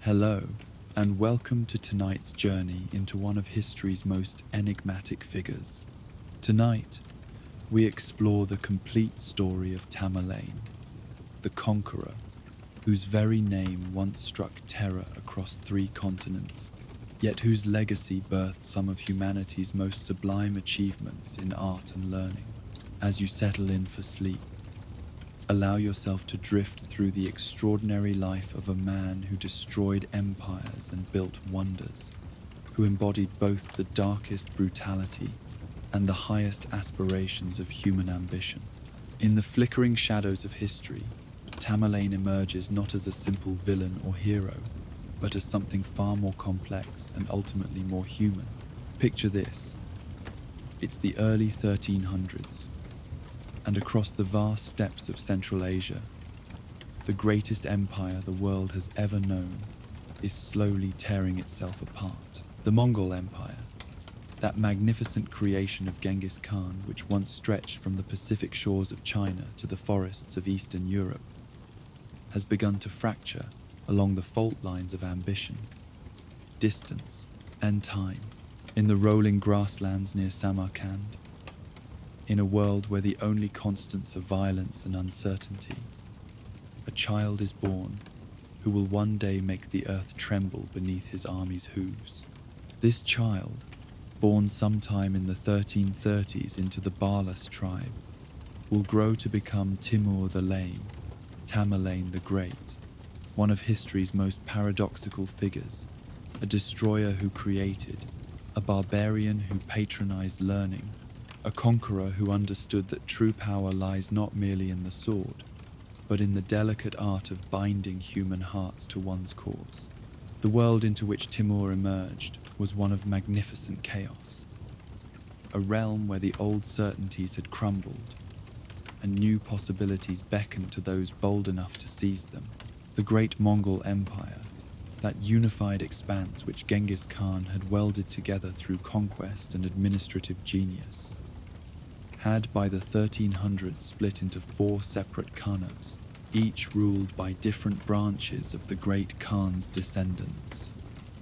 Hello, and welcome to tonight's journey into one of history's most enigmatic figures. Tonight, we explore the complete story of Tamerlane, the conqueror, whose very name once struck terror across 3 continents, yet whose legacy birthed some of humanity's most sublime achievements in art and learning. As you settle in for sleep, allow yourself to drift through the extraordinary life of a man who destroyed empires and built wonders, who embodied both the darkest brutality and the highest aspirations of human ambition. In the flickering shadows of history, Tamerlane emerges not as a simple villain or hero, but as something far more complex and ultimately more human. Picture this. It's the early 1300s, and across the vast steppes of Central Asia, the greatest empire the world has ever known is slowly tearing itself apart. The Mongol Empire, that magnificent creation of Genghis Khan which once stretched from the Pacific shores of China to the forests of Eastern Europe, has begun to fracture along the fault lines of ambition, distance, and time. In the rolling grasslands near Samarkand, in a world where the only constants are violence and uncertainty, a child is born who will one day make the earth tremble beneath his army's hooves. This child, born sometime in the 1330s into the Barlas tribe, will grow to become Timur the Lame, Tamerlane the Great, one of history's most paradoxical figures, a destroyer who created, a barbarian who patronized learning, a conqueror who understood that true power lies not merely in the sword, but in the delicate art of binding human hearts to one's cause. The world into which Timur emerged was one of magnificent chaos, a realm where the old certainties had crumbled, and new possibilities beckoned to those bold enough to seize them. The great Mongol Empire, that unified expanse which Genghis Khan had welded together through conquest and administrative genius, had by the 1300s split into 4 separate khanates, each ruled by different branches of the great Khan's descendants.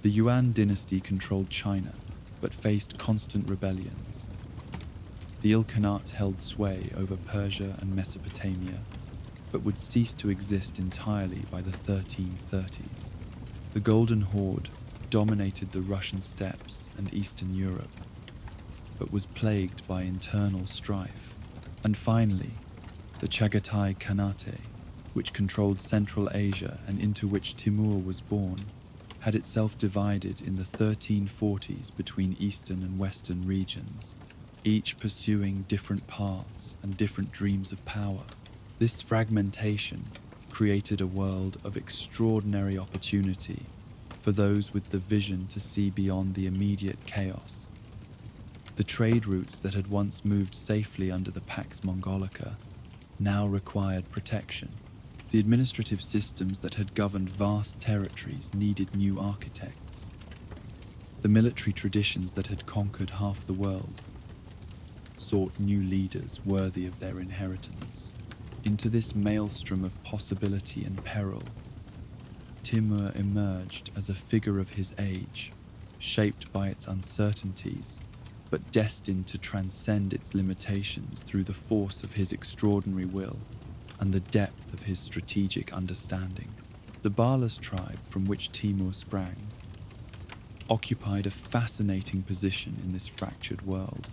The Yuan dynasty controlled China, but faced constant rebellions. The Ilkhanate held sway over Persia and Mesopotamia, but would cease to exist entirely by the 1330s. The Golden Horde dominated the Russian steppes and Eastern Europe, but was plagued by internal strife. And finally, the Chagatai Khanate, which controlled Central Asia and into which Timur was born, had itself divided in the 1340s between Eastern and Western regions, each pursuing different paths and different dreams of power. This fragmentation created a world of extraordinary opportunity for those with the vision to see beyond the immediate chaos. The trade routes that had once moved safely under the Pax Mongolica now required protection. The administrative systems that had governed vast territories needed new architects. The military traditions that had conquered half the world sought new leaders worthy of their inheritance. Into this maelstrom of possibility and peril, Timur emerged as a figure of his age, shaped by its uncertainties, but destined to transcend its limitations through the force of his extraordinary will and the depth of his strategic understanding. The Barlas tribe from which Timur sprang occupied a fascinating position in this fractured world,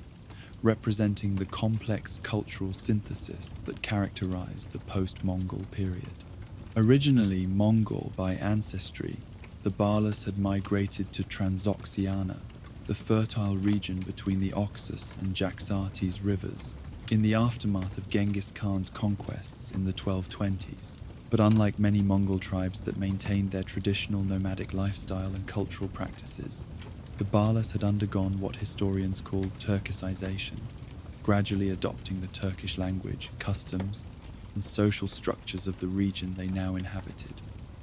representing the complex cultural synthesis that characterized the post-Mongol period. Originally Mongol by ancestry, the Barlas had migrated to Transoxiana, the fertile region between the Oxus and Jaxartes rivers, in the aftermath of Genghis Khan's conquests in the 1220s. But unlike many Mongol tribes that maintained their traditional nomadic lifestyle and cultural practices, the Barlas had undergone what historians call Turkicization, gradually adopting the Turkish language, customs, and social structures of the region they now inhabited.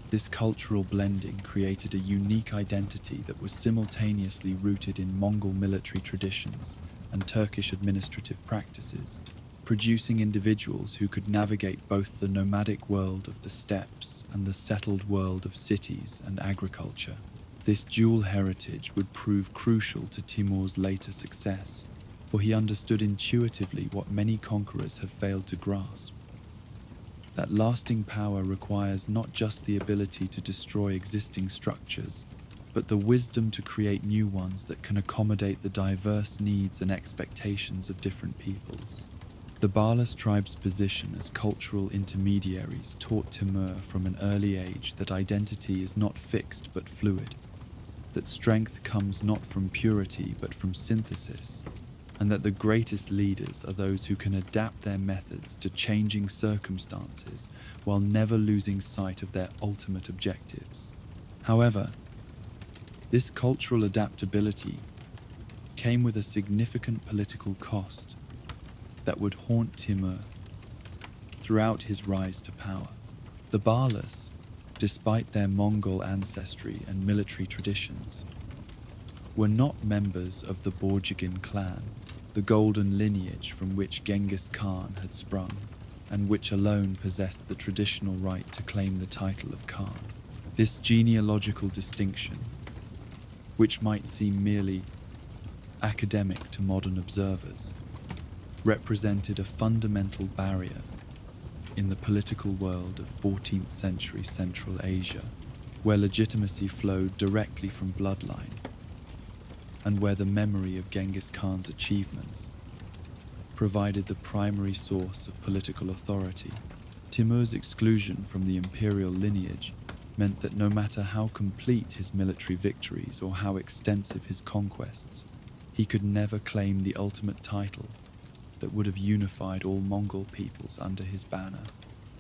This cultural blending created a unique identity that was simultaneously rooted in Mongol military traditions and Turkish administrative practices, producing individuals who could navigate both the nomadic world of the steppes and the settled world of cities and agriculture. This dual heritage would prove crucial to Timur's later success, for he understood intuitively what many conquerors have failed to grasp: that lasting power requires not just the ability to destroy existing structures, but the wisdom to create new ones that can accommodate the diverse needs and expectations of different peoples. The Barlas tribe's position as cultural intermediaries taught Timur from an early age that identity is not fixed but fluid, that strength comes not from purity but from synthesis, and that the greatest leaders are those who can adapt their methods to changing circumstances while never losing sight of their ultimate objectives. However, this cultural adaptability came with a significant political cost that would haunt Timur throughout his rise to power. The Barlas, despite their Mongol ancestry and military traditions, were not members of the Borjigin clan, the golden lineage from which Genghis Khan had sprung, and which alone possessed the traditional right to claim the title of Khan. This genealogical distinction, which might seem merely academic to modern observers, represented a fundamental barrier in the political world of 14th century Central Asia, where legitimacy flowed directly from bloodline, and where the memory of Genghis Khan's achievements provided the primary source of political authority. Timur's exclusion from the imperial lineage meant that no matter how complete his military victories or how extensive his conquests, he could never claim the ultimate title that would have unified all Mongol peoples under his banner.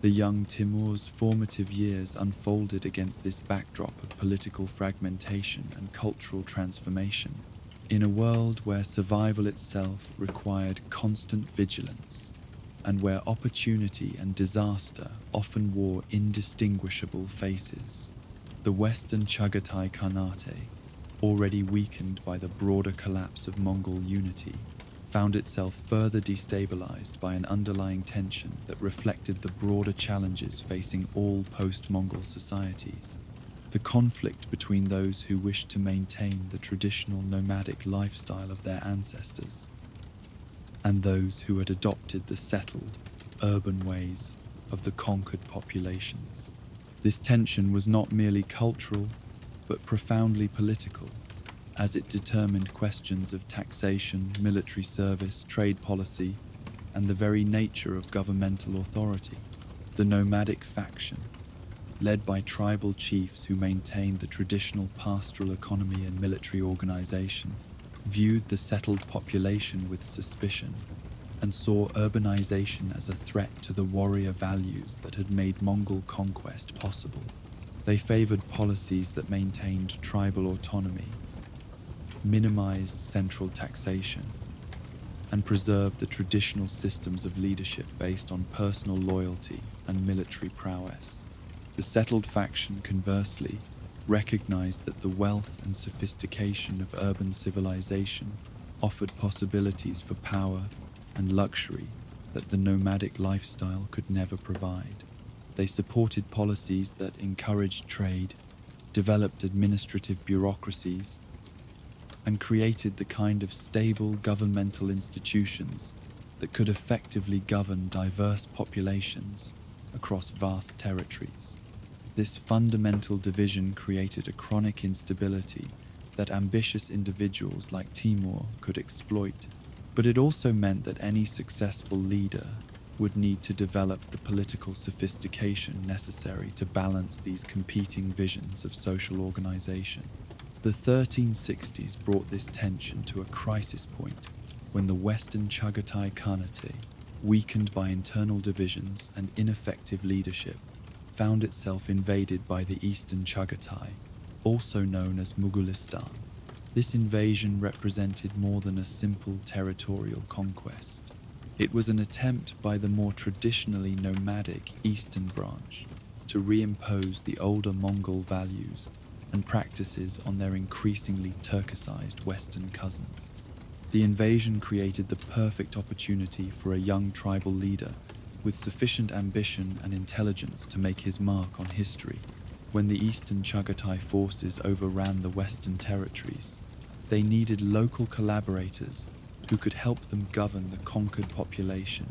The young Timur's formative years unfolded against this backdrop of political fragmentation and cultural transformation, in a world where survival itself required constant vigilance, and where opportunity and disaster often wore indistinguishable faces. The Western Chagatai Khanate, already weakened by the broader collapse of Mongol unity, found itself further destabilized by an underlying tension that reflected the broader challenges facing all post-Mongol societies. The conflict between those who wished to maintain the traditional nomadic lifestyle of their ancestors and those who had adopted the settled, urban ways of the conquered populations. This tension was not merely cultural, but profoundly political, as it determined questions of taxation, military service, trade policy, and the very nature of governmental authority. The nomadic faction, led by tribal chiefs who maintained the traditional pastoral economy and military organization, viewed the settled population with suspicion and saw urbanization as a threat to the warrior values that had made Mongol conquest possible. They favored policies that maintained tribal autonomy, minimized central taxation, and preserved the traditional systems of leadership based on personal loyalty and military prowess. The settled faction, conversely, recognized that the wealth and sophistication of urban civilization offered possibilities for power and luxury that the nomadic lifestyle could never provide. They supported policies that encouraged trade, developed administrative bureaucracies, and created the kind of stable governmental institutions that could effectively govern diverse populations across vast territories. This fundamental division created a chronic instability that ambitious individuals like Timur could exploit, but it also meant that any successful leader would need to develop the political sophistication necessary to balance these competing visions of social organization. The 1360s brought this tension to a crisis point when the Western Chagatai Khanate, weakened by internal divisions and ineffective leadership, found itself invaded by the Eastern Chagatai, also known as Mughalistan. This invasion represented more than a simple territorial conquest. It was an attempt by the more traditionally nomadic Eastern branch to reimpose the older Mongol values and practices on their increasingly Turkicized Western cousins. The invasion created the perfect opportunity for a young tribal leader with sufficient ambition and intelligence to make his mark on history. When the Eastern Chagatai forces overran the Western territories, they needed local collaborators who could help them govern the conquered population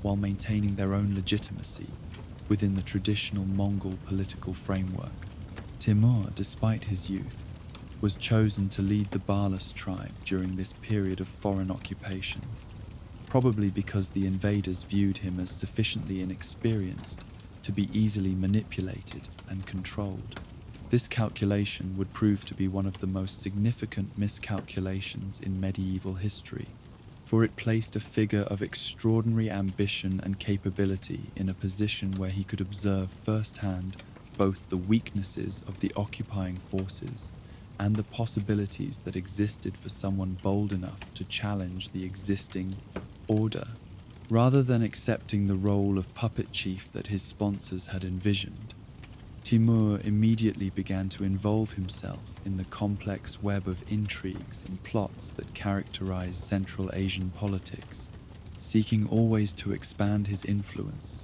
while maintaining their own legitimacy within the traditional Mongol political framework. Timur, despite his youth, was chosen to lead the Balas tribe during this period of foreign occupation, probably because the invaders viewed him as sufficiently inexperienced to be easily manipulated and controlled. This calculation would prove to be one of the most significant miscalculations in medieval history, for it placed a figure of extraordinary ambition and capability in a position where he could observe firsthand both the weaknesses of the occupying forces and the possibilities that existed for someone bold enough to challenge the existing order. Rather than accepting the role of puppet chief that his sponsors had envisioned, Timur immediately began to involve himself in the complex web of intrigues and plots that characterized Central Asian politics, seeking always to expand his influence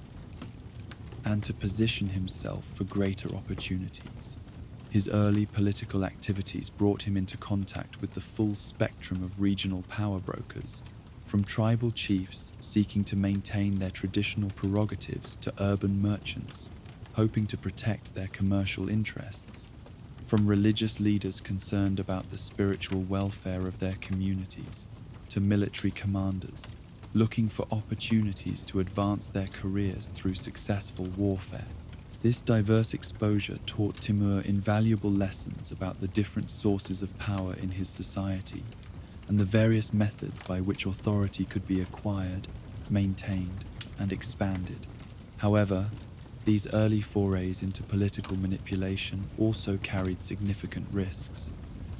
and to position himself for greater opportunities. His early political activities brought him into contact with the full spectrum of regional power brokers, from tribal chiefs seeking to maintain their traditional prerogatives to urban merchants hoping to protect their commercial interests, from religious leaders concerned about the spiritual welfare of their communities to military commanders looking for opportunities to advance their careers through successful warfare. This diverse exposure taught Timur invaluable lessons about the different sources of power in his society and the various methods by which authority could be acquired, maintained, and expanded. However, these early forays into political manipulation also carried significant risks,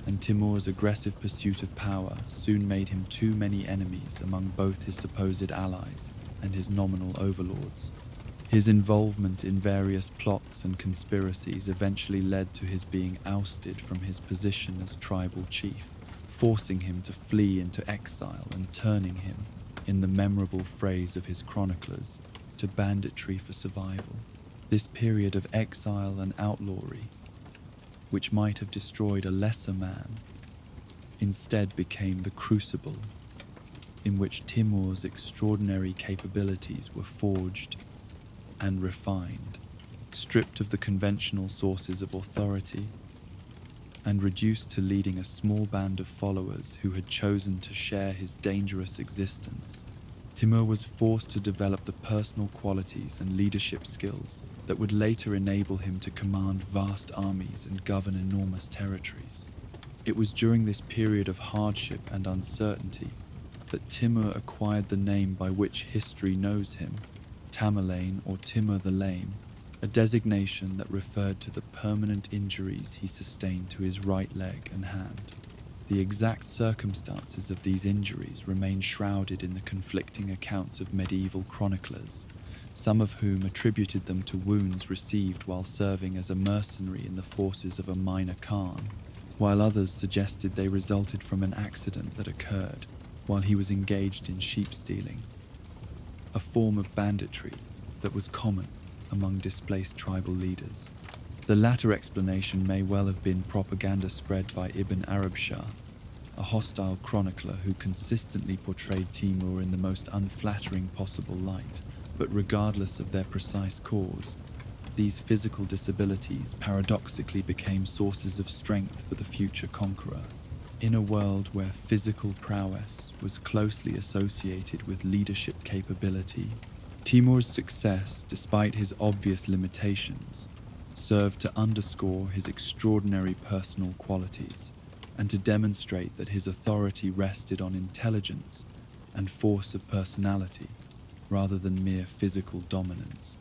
and Timur's aggressive pursuit of power soon made him too many enemies among both his supposed allies and his nominal overlords. His involvement in various plots and conspiracies eventually led to his being ousted from his position as tribal chief, forcing him to flee into exile and turning him, in the memorable phrase of his chroniclers, to banditry for survival. This period of exile and outlawry, which might have destroyed a lesser man, instead became the crucible in which Timur's extraordinary capabilities were forged and refined, stripped of the conventional sources of authority, and reduced to leading a small band of followers who had chosen to share his dangerous existence. Timur was forced to develop the personal qualities and leadership skills that would later enable him to command vast armies and govern enormous territories. It was during this period of hardship and uncertainty that Timur acquired the name by which history knows him, Tamerlane or Timur the Lame, a designation that referred to the permanent injuries he sustained to his right leg and hand. The exact circumstances of these injuries remain shrouded in the conflicting accounts of medieval chroniclers, some of whom attributed them to wounds received while serving as a mercenary in the forces of a minor Khan, while others suggested they resulted from an accident that occurred while he was engaged in sheep stealing, a form of banditry that was common among displaced tribal leaders. The latter explanation may well have been propaganda spread by Ibn Arab Shah, a hostile chronicler who consistently portrayed Timur in the most unflattering possible light. But regardless of their precise cause, these physical disabilities paradoxically became sources of strength for the future conqueror. In a world where physical prowess was closely associated with leadership capability, Timur's success, despite his obvious limitations, served to underscore his extraordinary personal qualities and to demonstrate that his authority rested on intelligence and force of personality rather than mere physical dominance.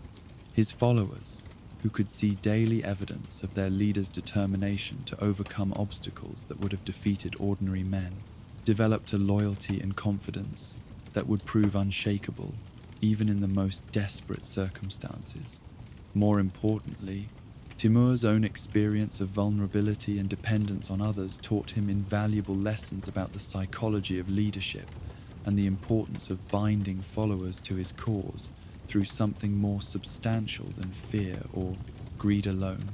His followers, who could see daily evidence of their leader's determination to overcome obstacles that would have defeated ordinary men, developed a loyalty and confidence that would prove unshakable even in the most desperate circumstances. More importantly, Timur's own experience of vulnerability and dependence on others taught him invaluable lessons about the psychology of leadership and the importance of binding followers to his cause through something more substantial than fear or greed alone.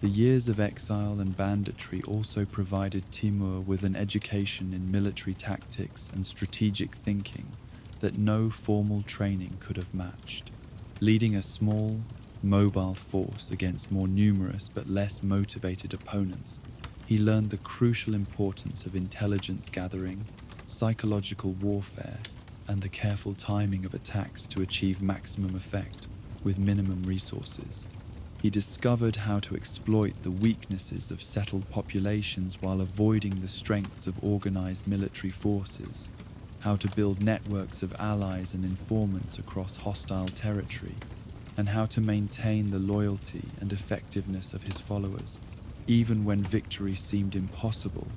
The years of exile and banditry also provided Timur with an education in military tactics and strategic thinking that no formal training could have matched. Leading a small, mobile force against more numerous but less motivated opponents, he learned the crucial importance of intelligence gathering, psychological warfare, and the careful timing of attacks to achieve maximum effect with minimum resources. He discovered how to exploit the weaknesses of settled populations while avoiding the strengths of organized military forces, how to build networks of allies and informants across hostile territory, and how to maintain the loyalty and effectiveness of his followers, even when victory seemed impossible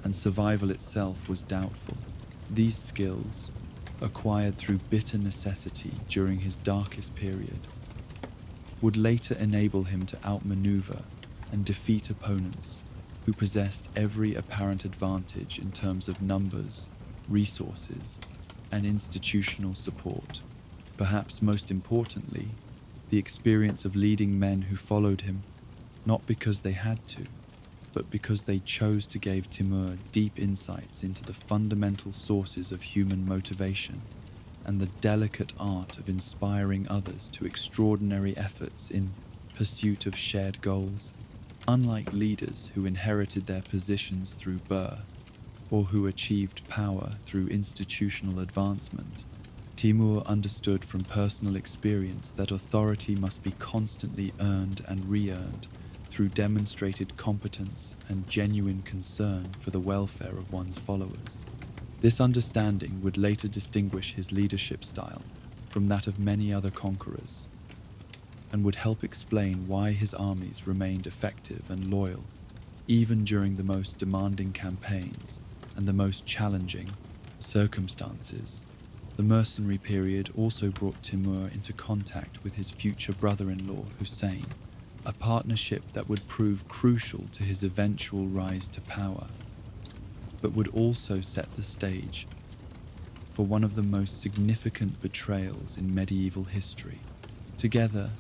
and survival itself was doubtful. These skills, acquired through bitter necessity during his darkest period, would later enable him to outmaneuver and defeat opponents who possessed every apparent advantage in terms of numbers, resources, and institutional support. Perhaps most importantly, the experience of leading men who followed him, not because they had to, but because they chose to, gave Timur deep insights into the fundamental sources of human motivation and the delicate art of inspiring others to extraordinary efforts in pursuit of shared goals. Unlike leaders who inherited their positions through birth or who achieved power through institutional advancement, Timur understood from personal experience that authority must be constantly earned and re-earned through demonstrated competence and genuine concern for the welfare of one's followers. This understanding would later distinguish his leadership style from that of many other conquerors, and would help explain why his armies remained effective and loyal, even during the most demanding campaigns and the most challenging circumstances. The mercenary period also brought Timur into contact with his future brother-in-law Hussein, a partnership that would prove crucial to his eventual rise to power, but would also set the stage for one of the most significant betrayals in medieval history. Together,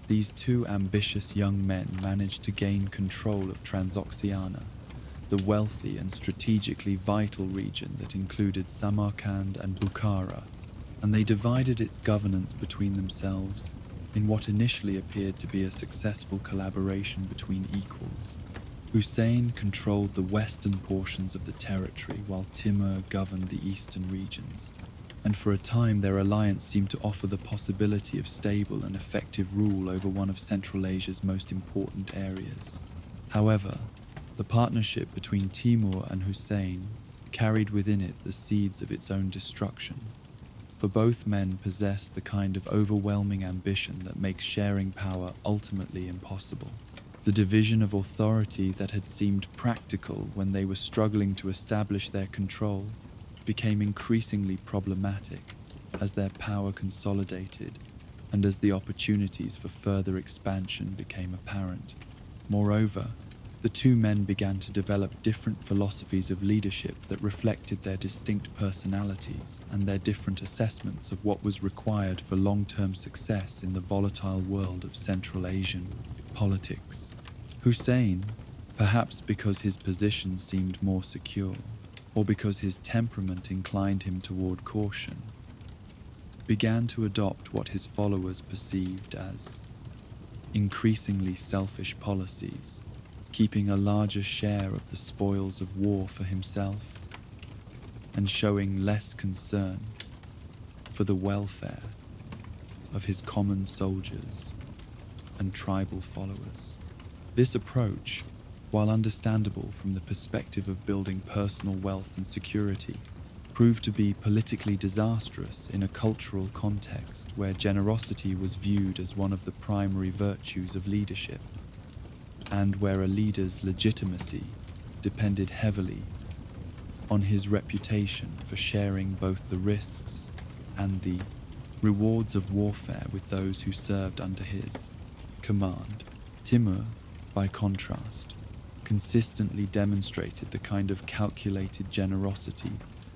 these two ambitious young men managed to gain control of Transoxiana, the wealthy and strategically vital region that included Samarkand and Bukhara, and they divided its governance between themselves in what initially appeared to be a successful collaboration between equals. Hussein controlled the western portions of the territory while Timur governed the eastern regions, and for a time their alliance seemed to offer the possibility of stable and effective rule over one of Central Asia's most important areas. However, the partnership between Timur and Hussein carried within it the seeds of its own destruction, for both men possessed the kind of overwhelming ambition that makes sharing power ultimately impossible. The division of authority that had seemed practical when they were struggling to establish their control became increasingly problematic as their power consolidated and as the opportunities for further expansion became apparent. Moreover, the two men began to develop different philosophies of leadership that reflected their distinct personalities and their different assessments of what was required for long-term success in the volatile world of Central Asian politics. Hussein, perhaps because his position seemed more secure, or because his temperament inclined him toward caution, began to adopt what his followers perceived as increasingly selfish policies, keeping a larger share of the spoils of war for himself and showing less concern for the welfare of his common soldiers and tribal followers. This approach, while understandable from the perspective of building personal wealth and security, proved to be politically disastrous in a cultural context where generosity was viewed as one of the primary virtues of leadership, and where a leader's legitimacy depended heavily on his reputation for sharing both the risks and the rewards of warfare with those who served under his command. Timur, by contrast, consistently demonstrated the kind of calculated generosity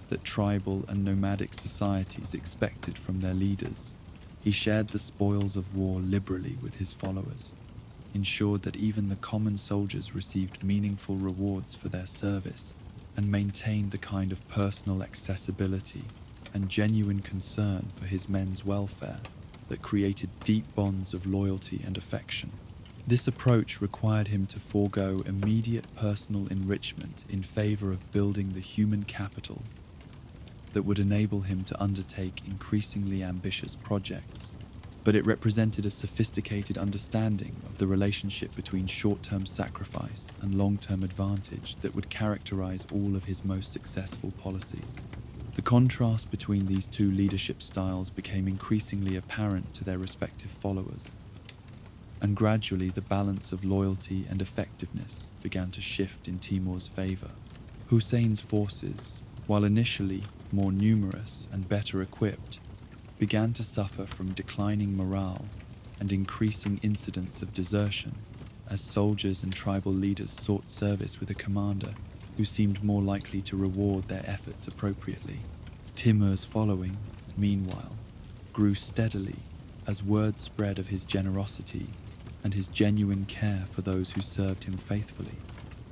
that tribal and nomadic societies expected from their leaders. He shared the spoils of war liberally with his followers, ensured that even the common soldiers received meaningful rewards for their service, and maintained the kind of personal accessibility and genuine concern for his men's welfare that created deep bonds of loyalty and affection. This approach required him to forego immediate personal enrichment in favor of building the human capital that would enable him to undertake increasingly ambitious projects, but it represented a sophisticated understanding of the relationship between short-term sacrifice and long-term advantage that would characterize all of his most successful policies. The contrast between these two leadership styles became increasingly apparent to their respective followers, and gradually the balance of loyalty and effectiveness began to shift in Timur's favor. Hussein's forces, while initially more numerous and better equipped, began to suffer from declining morale and increasing incidents of desertion as soldiers and tribal leaders sought service with a commander who seemed more likely to reward their efforts appropriately. Timur's following, meanwhile, grew steadily as word spread of his generosity and his genuine care for those who served him faithfully.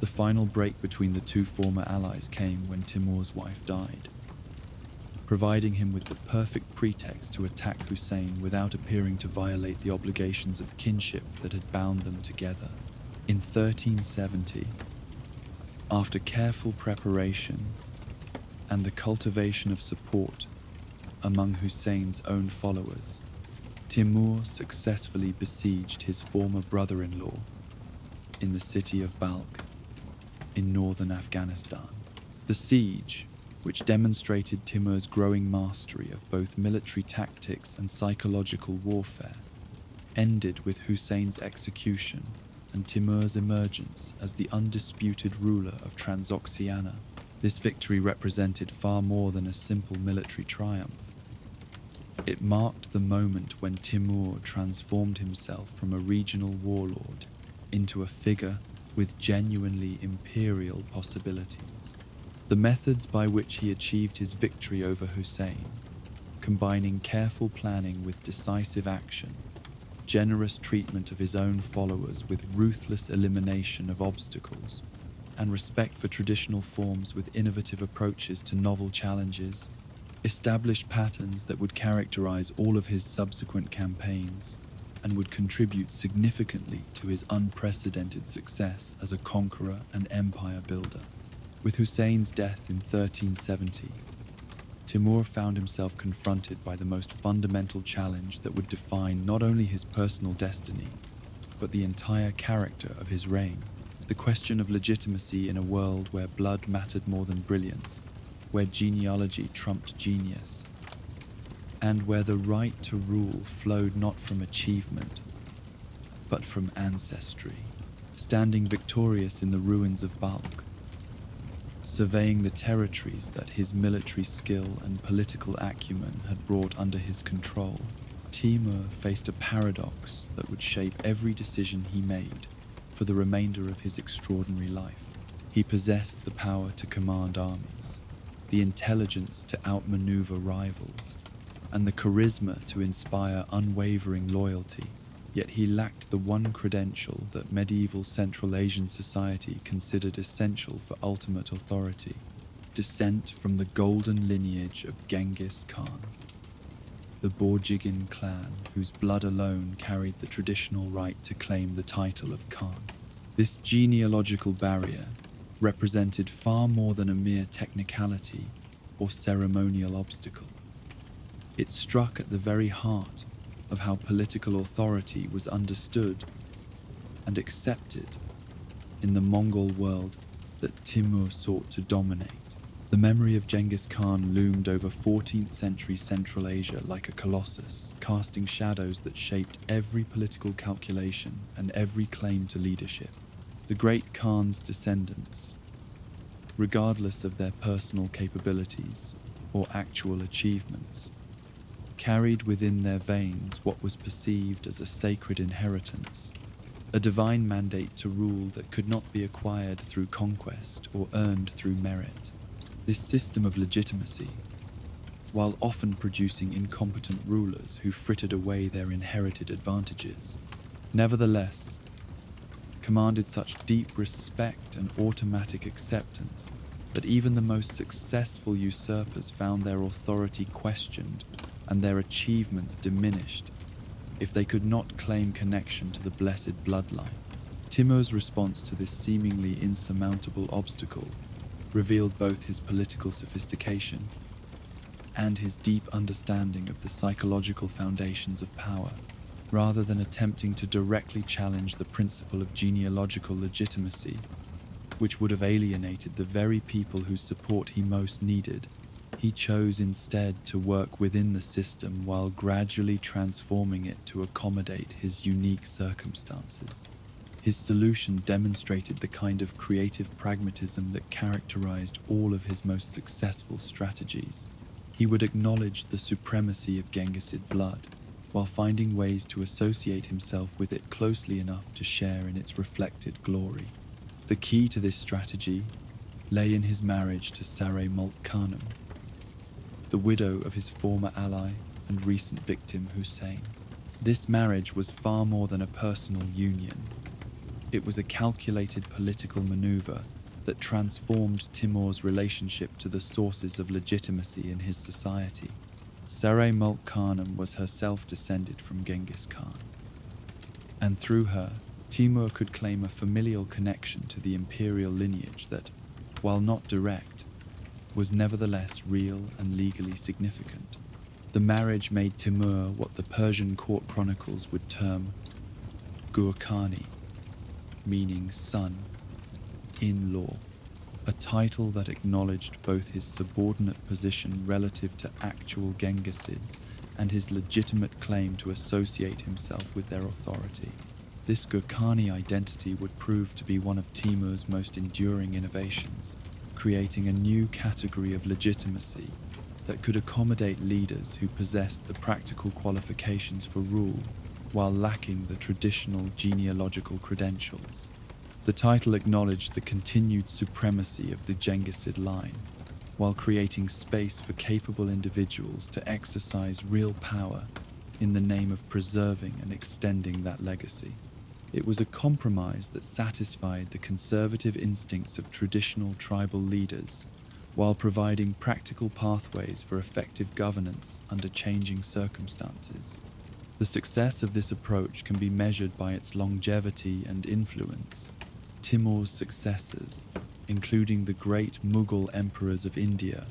The final break between the two former allies came when Timur's wife died, providing him with the perfect pretext to attack Hussein without appearing to violate the obligations of kinship that had bound them together. In 1370, after careful preparation and the cultivation of support among Hussein's own followers, Timur successfully besieged his former brother-in-law in the city of Balkh in northern Afghanistan. The siege, which demonstrated Timur's growing mastery of both military tactics and psychological warfare, ended with Hussein's execution and Timur's emergence as the undisputed ruler of Transoxiana. This victory represented far more than a simple military triumph. It marked the moment when Timur transformed himself from a regional warlord into a figure with genuinely imperial possibilities. The methods by which he achieved his victory over Hussein, combining careful planning with decisive action, generous treatment of his own followers with ruthless elimination of obstacles, and respect for traditional forms with innovative approaches to novel challenges, established patterns that would characterize all of his subsequent campaigns and would contribute significantly to his unprecedented success as a conqueror and empire builder. With Hussein's death in 1370, Timur found himself confronted by the most fundamental challenge that would define not only his personal destiny, but the entire character of his reign. The question of legitimacy in a world where blood mattered more than brilliance, where genealogy trumped genius, and where the right to rule flowed not from achievement, but from ancestry. Standing victorious in the ruins of Balkh, surveying the territories that his military skill and political acumen had brought under his control, Timur faced a paradox that would shape every decision he made for the remainder of his extraordinary life. He possessed the power to command armies, the intelligence to outmaneuver rivals, and the charisma to inspire unwavering loyalty, yet he lacked the one credential that medieval Central Asian society considered essential for ultimate authority: descent from the golden lineage of Genghis Khan, the Borjigin clan whose blood alone carried the traditional right to claim the title of Khan. This genealogical barrier represented far more than a mere technicality or ceremonial obstacle. It struck at the very heart of how political authority was understood and accepted in the Mongol world that Timur sought to dominate. The memory of Genghis Khan loomed over 14th century Central Asia like a colossus, casting shadows that shaped every political calculation and every claim to leadership. The great Khan's descendants, regardless of their personal capabilities or actual achievements, carried within their veins what was perceived as a sacred inheritance, a divine mandate to rule that could not be acquired through conquest or earned through merit. This system of legitimacy, while often producing incompetent rulers who frittered away their inherited advantages, nevertheless commanded such deep respect and automatic acceptance that even the most successful usurpers found their authority questioned and their achievements diminished if they could not claim connection to the blessed bloodline. Timur's response to this seemingly insurmountable obstacle revealed both his political sophistication and his deep understanding of the psychological foundations of power. Rather than attempting to directly challenge the principle of genealogical legitimacy, which would have alienated the very people whose support he most needed, he chose instead to work within the system while gradually transforming it to accommodate his unique circumstances. His solution demonstrated the kind of creative pragmatism that characterized all of his most successful strategies. He would acknowledge the supremacy of Genghisid blood, while finding ways to associate himself with it closely enough to share in its reflected glory. The key to this strategy lay in his marriage to Saray Mulk Khanum, the widow of his former ally and recent victim Hussein. This marriage was far more than a personal union. It was a calculated political maneuver that transformed Timur's relationship to the sources of legitimacy in his society. Saray Mulk Khanum was herself descended from Genghis Khan, and through her, Timur could claim a familial connection to the imperial lineage that, while not direct, was nevertheless real and legally significant. The marriage made Timur what the Persian court chronicles would term Gurkhani, meaning son, in-law, a title that acknowledged both his subordinate position relative to actual Genghisids and his legitimate claim to associate himself with their authority. This Gurkhani identity would prove to be one of Timur's most enduring innovations, creating a new category of legitimacy that could accommodate leaders who possessed the practical qualifications for rule while lacking the traditional genealogical credentials. The title acknowledged the continued supremacy of the Genghisid line, while creating space for capable individuals to exercise real power in the name of preserving and extending that legacy. It was a compromise that satisfied the conservative instincts of traditional tribal leaders, while providing practical pathways for effective governance under changing circumstances. The success of this approach can be measured by its longevity and influence. Timur's successors, including the great Mughal emperors of India,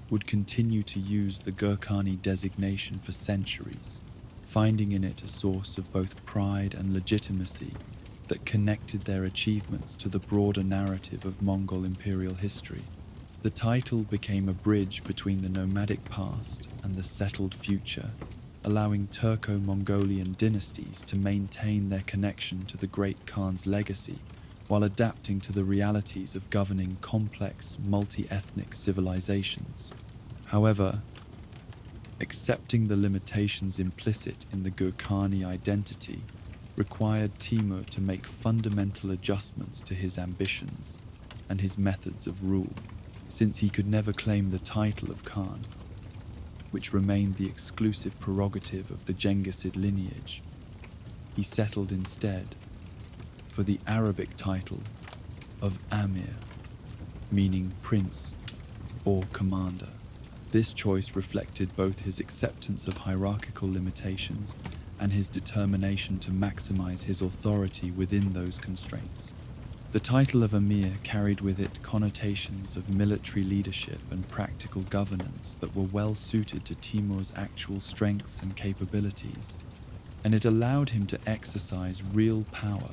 would continue to use the Gurkhani designation for centuries, finding in it a source of both pride and legitimacy that connected their achievements to the broader narrative of Mongol imperial history. The title became a bridge between the nomadic past and the settled future, allowing Turco-Mongolian dynasties to maintain their connection to the great Khan's legacy while adapting to the realities of governing complex, multi-ethnic civilizations. However, accepting the limitations implicit in the Gurkhani identity required Timur to make fundamental adjustments to his ambitions and his methods of rule, since he could never claim the title of Khan, which remained the exclusive prerogative of the Genghisid lineage. He settled instead for the Arabic title of Amir, meaning prince or commander. This choice reflected both his acceptance of hierarchical limitations and his determination to maximize his authority within those constraints. The title of Amir carried with it connotations of military leadership and practical governance that were well suited to Timur's actual strengths and capabilities, and it allowed him to exercise real power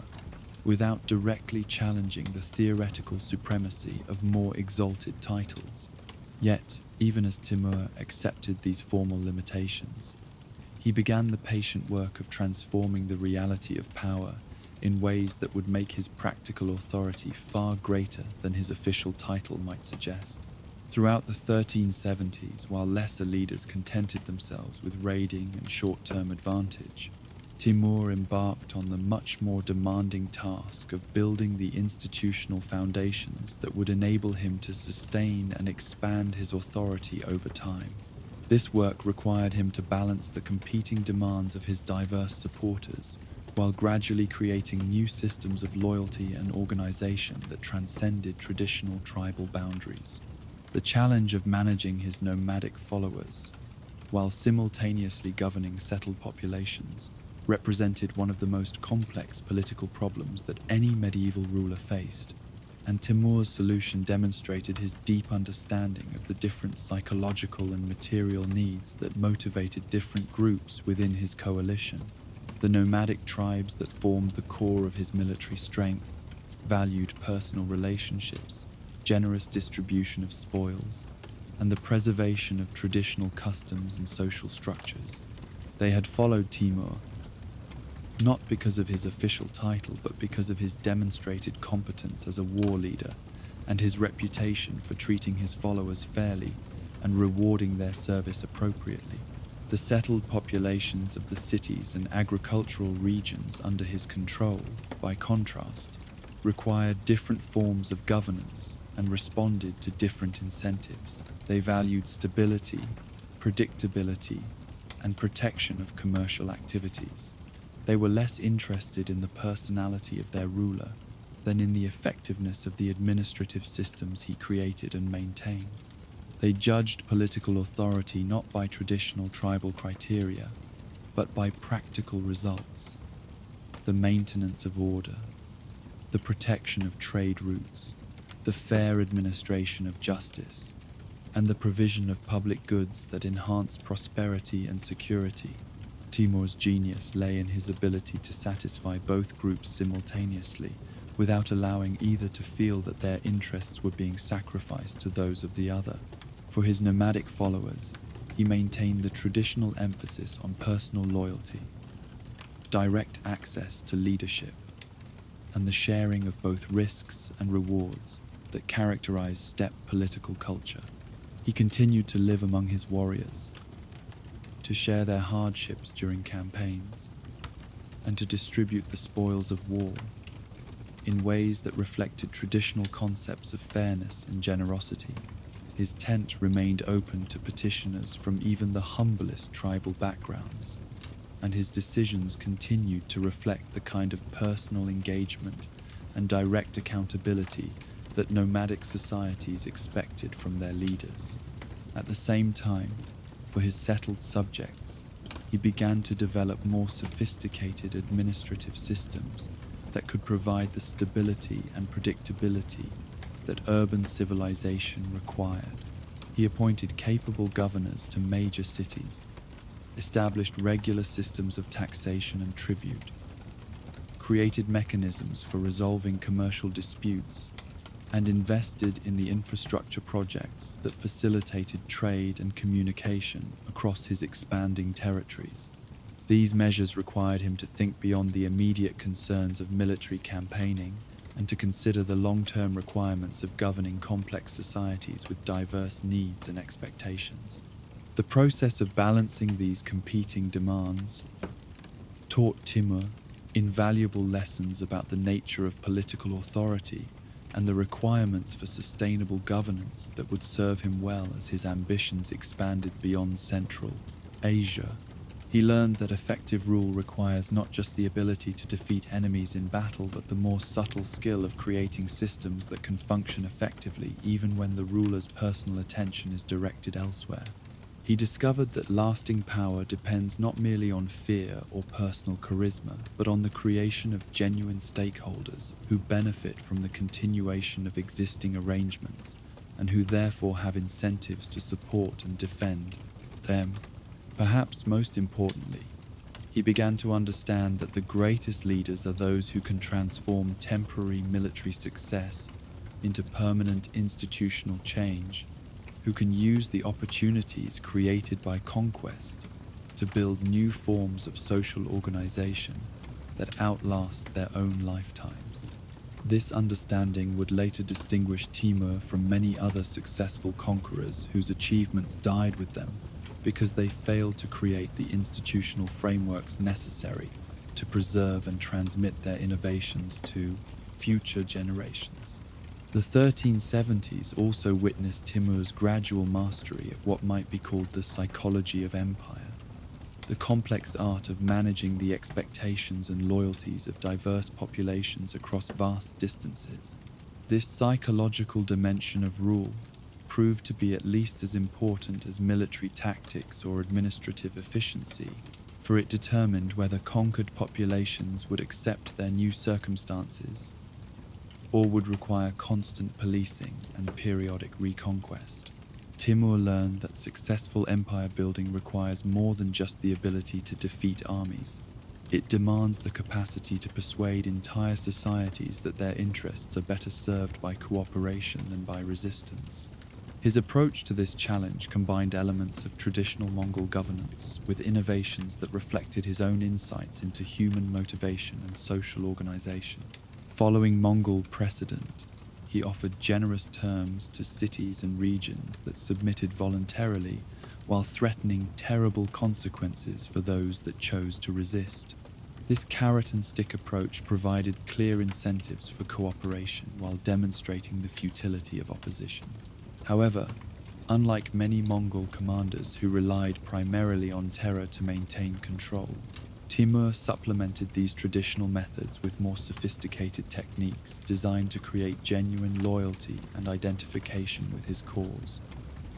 without directly challenging the theoretical supremacy of more exalted titles. Yet, even as Timur accepted these formal limitations, he began the patient work of transforming the reality of power in ways that would make his practical authority far greater than his official title might suggest. Throughout the 1370s, while lesser leaders contented themselves with raiding and short-term advantage, Timur embarked on the much more demanding task of building the institutional foundations that would enable him to sustain and expand his authority over time. This work required him to balance the competing demands of his diverse supporters, while gradually creating new systems of loyalty and organization that transcended traditional tribal boundaries. The challenge of managing his nomadic followers, while simultaneously governing settled populations, represented one of the most complex political problems that any medieval ruler faced, and Timur's solution demonstrated his deep understanding of the different psychological and material needs that motivated different groups within his coalition. The nomadic tribes that formed the core of his military strength valued personal relationships, generous distribution of spoils, and the preservation of traditional customs and social structures. They had followed Timur not because of his official title, but because of his demonstrated competence as a war leader and his reputation for treating his followers fairly and rewarding their service appropriately. The settled populations of the cities and agricultural regions under his control, by contrast, required different forms of governance and responded to different incentives. They valued stability, predictability, and protection of commercial activities. They were less interested in the personality of their ruler than in the effectiveness of the administrative systems he created and maintained. They judged political authority not by traditional tribal criteria, but by practical results: the maintenance of order, the protection of trade routes, the fair administration of justice, and the provision of public goods that enhanced prosperity and security. Timur's genius lay in his ability to satisfy both groups simultaneously, without allowing either to feel that their interests were being sacrificed to those of the other. For his nomadic followers, he maintained the traditional emphasis on personal loyalty, direct access to leadership, and the sharing of both risks and rewards that characterized steppe political culture. He continued to live among his warriors, to share their hardships during campaigns, and to distribute the spoils of war in ways that reflected traditional concepts of fairness and generosity. His tent remained open to petitioners from even the humblest tribal backgrounds, and his decisions continued to reflect the kind of personal engagement and direct accountability that nomadic societies expected from their leaders. At the same time, for his settled subjects, he began to develop more sophisticated administrative systems that could provide the stability and predictability that urban civilization required. He appointed capable governors to major cities, established regular systems of taxation and tribute, created mechanisms for resolving commercial disputes, and invested in the infrastructure projects that facilitated trade and communication across his expanding territories. These measures required him to think beyond the immediate concerns of military campaigning and to consider the long-term requirements of governing complex societies with diverse needs and expectations. The process of balancing these competing demands taught Timur invaluable lessons about the nature of political authority and the requirements for sustainable governance that would serve him well as his ambitions expanded beyond Central Asia. He learned that effective rule requires not just the ability to defeat enemies in battle, but the more subtle skill of creating systems that can function effectively even when the ruler's personal attention is directed elsewhere. He discovered that lasting power depends not merely on fear or personal charisma, but on the creation of genuine stakeholders who benefit from the continuation of existing arrangements and who therefore have incentives to support and defend them. Perhaps most importantly, he began to understand that the greatest leaders are those who can transform temporary military success into permanent institutional change, who can use the opportunities created by conquest to build new forms of social organization that outlast their own lifetimes. This understanding would later distinguish Timur from many other successful conquerors whose achievements died with them because they failed to create the institutional frameworks necessary to preserve and transmit their innovations to future generations. The 1370s also witnessed Timur's gradual mastery of what might be called the psychology of empire, the complex art of managing the expectations and loyalties of diverse populations across vast distances. This psychological dimension of rule proved to be at least as important as military tactics or administrative efficiency, for it determined whether conquered populations would accept their new circumstances or would require constant policing and periodic reconquest. Timur learned that successful empire building requires more than just the ability to defeat armies. It demands the capacity to persuade entire societies that their interests are better served by cooperation than by resistance. His approach to this challenge combined elements of traditional Mongol governance with innovations that reflected his own insights into human motivation and social organization. Following Mongol precedent, he offered generous terms to cities and regions that submitted voluntarily while threatening terrible consequences for those that chose to resist. This carrot-and-stick approach provided clear incentives for cooperation while demonstrating the futility of opposition. However, unlike many Mongol commanders who relied primarily on terror to maintain control, Timur supplemented these traditional methods with more sophisticated techniques designed to create genuine loyalty and identification with his cause.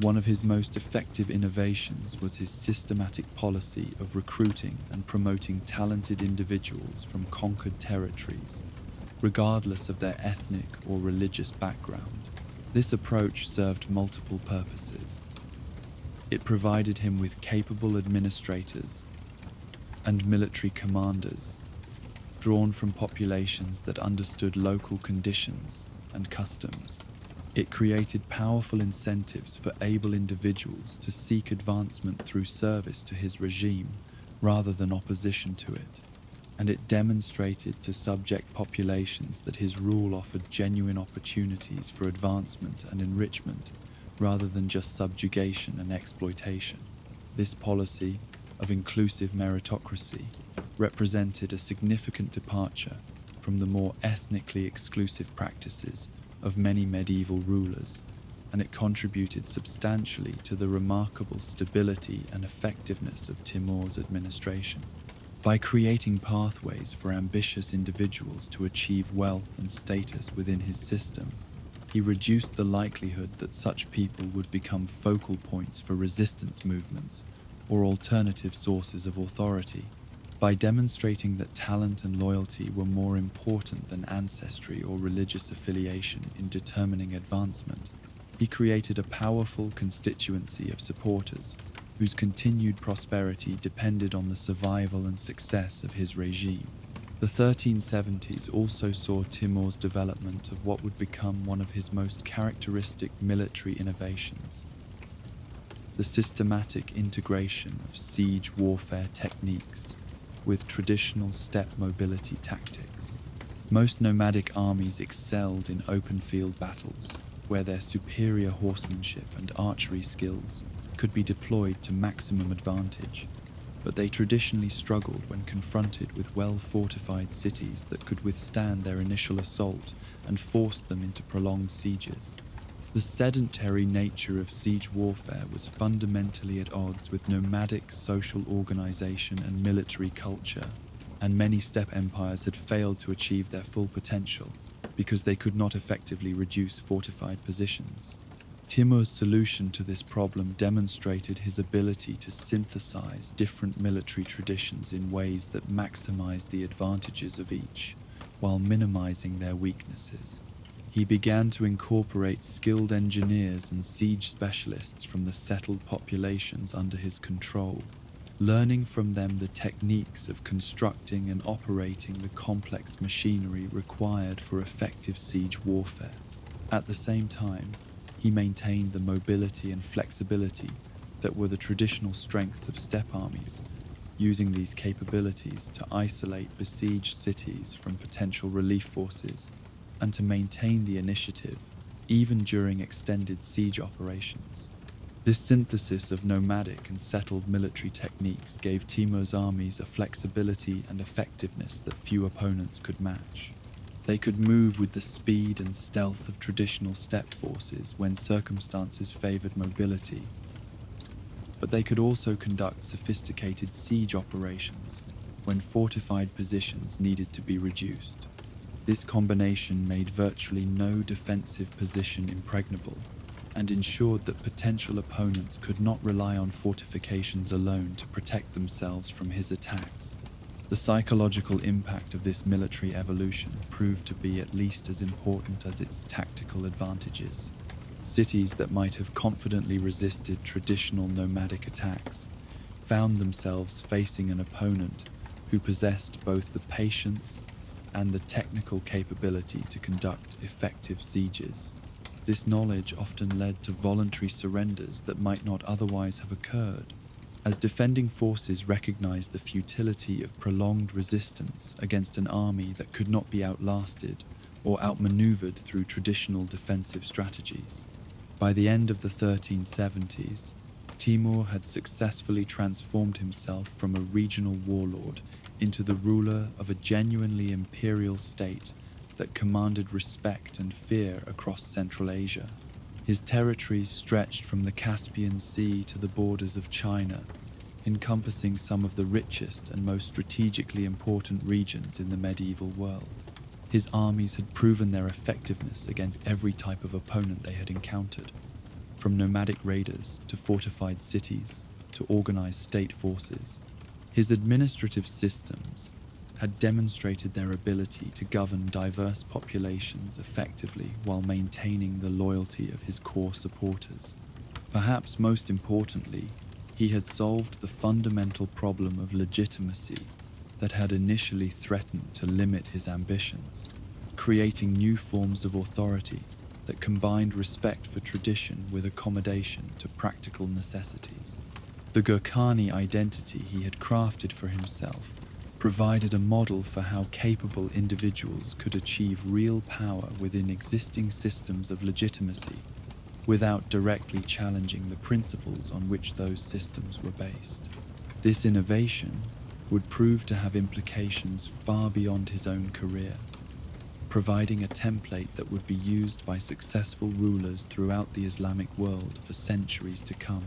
One of his most effective innovations was his systematic policy of recruiting and promoting talented individuals from conquered territories, regardless of their ethnic or religious background. This approach served multiple purposes. It provided him with capable administrators and military commanders, drawn from populations that understood local conditions and customs. It created powerful incentives for able individuals to seek advancement through service to his regime rather than opposition to it, and it demonstrated to subject populations that his rule offered genuine opportunities for advancement and enrichment rather than just subjugation and exploitation. This policy of inclusive meritocracy represented a significant departure from the more ethnically exclusive practices of many medieval rulers, and it contributed substantially to the remarkable stability and effectiveness of Timur's administration. By creating pathways for ambitious individuals to achieve wealth and status within his system, he reduced the likelihood that such people would become focal points for resistance movements or alternative sources of authority. By demonstrating that talent and loyalty were more important than ancestry or religious affiliation in determining advancement, he created a powerful constituency of supporters whose continued prosperity depended on the survival and success of his regime. The 1370s also saw Timur's development of what would become one of his most characteristic military innovations: the systematic integration of siege warfare techniques with traditional steppe mobility tactics. Most nomadic armies excelled in open field battles, where their superior horsemanship and archery skills could be deployed to maximum advantage, but they traditionally struggled when confronted with well-fortified cities that could withstand their initial assault and force them into prolonged sieges. The sedentary nature of siege warfare was fundamentally at odds with nomadic social organization and military culture, and many steppe empires had failed to achieve their full potential because they could not effectively reduce fortified positions. Timur's solution to this problem demonstrated his ability to synthesize different military traditions in ways that maximized the advantages of each, while minimizing their weaknesses. He began to incorporate skilled engineers and siege specialists from the settled populations under his control, learning from them the techniques of constructing and operating the complex machinery required for effective siege warfare. At the same time, he maintained the mobility and flexibility that were the traditional strengths of steppe armies, using these capabilities to isolate besieged cities from potential relief forces and to maintain the initiative even during extended siege operations. This synthesis of nomadic and settled military techniques gave Timur's armies a flexibility and effectiveness that few opponents could match. They could move with the speed and stealth of traditional steppe forces when circumstances favored mobility, but they could also conduct sophisticated siege operations when fortified positions needed to be reduced. This combination made virtually no defensive position impregnable and ensured that potential opponents could not rely on fortifications alone to protect themselves from his attacks. The psychological impact of this military evolution proved to be at least as important as its tactical advantages. Cities that might have confidently resisted traditional nomadic attacks found themselves facing an opponent who possessed both the patience and the technical capability to conduct effective sieges. This knowledge often led to voluntary surrenders that might not otherwise have occurred, as defending forces recognized the futility of prolonged resistance against an army that could not be outlasted or outmaneuvered through traditional defensive strategies. By the end of the 1370s, Timur had successfully transformed himself from a regional warlord into the ruler of a genuinely imperial state that commanded respect and fear across Central Asia. His territories stretched from the Caspian Sea to the borders of China, encompassing some of the richest and most strategically important regions in the medieval world. His armies had proven their effectiveness against every type of opponent they had encountered, from nomadic raiders to fortified cities to organized state forces. His administrative systems had demonstrated their ability to govern diverse populations effectively while maintaining the loyalty of his core supporters. Perhaps most importantly, he had solved the fundamental problem of legitimacy that had initially threatened to limit his ambitions, creating new forms of authority that combined respect for tradition with accommodation to practical necessities. The Gurkhani identity he had crafted for himself provided a model for how capable individuals could achieve real power within existing systems of legitimacy without directly challenging the principles on which those systems were based. This innovation would prove to have implications far beyond his own career, providing a template that would be used by successful rulers throughout the Islamic world for centuries to come.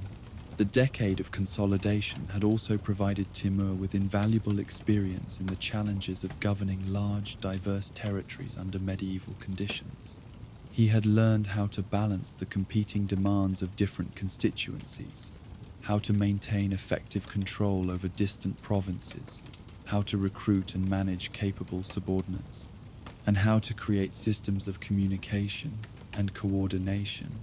The decade of consolidation had also provided Timur with invaluable experience in the challenges of governing large, diverse territories under medieval conditions. He had learned how to balance the competing demands of different constituencies, how to maintain effective control over distant provinces, how to recruit and manage capable subordinates, and how to create systems of communication and coordination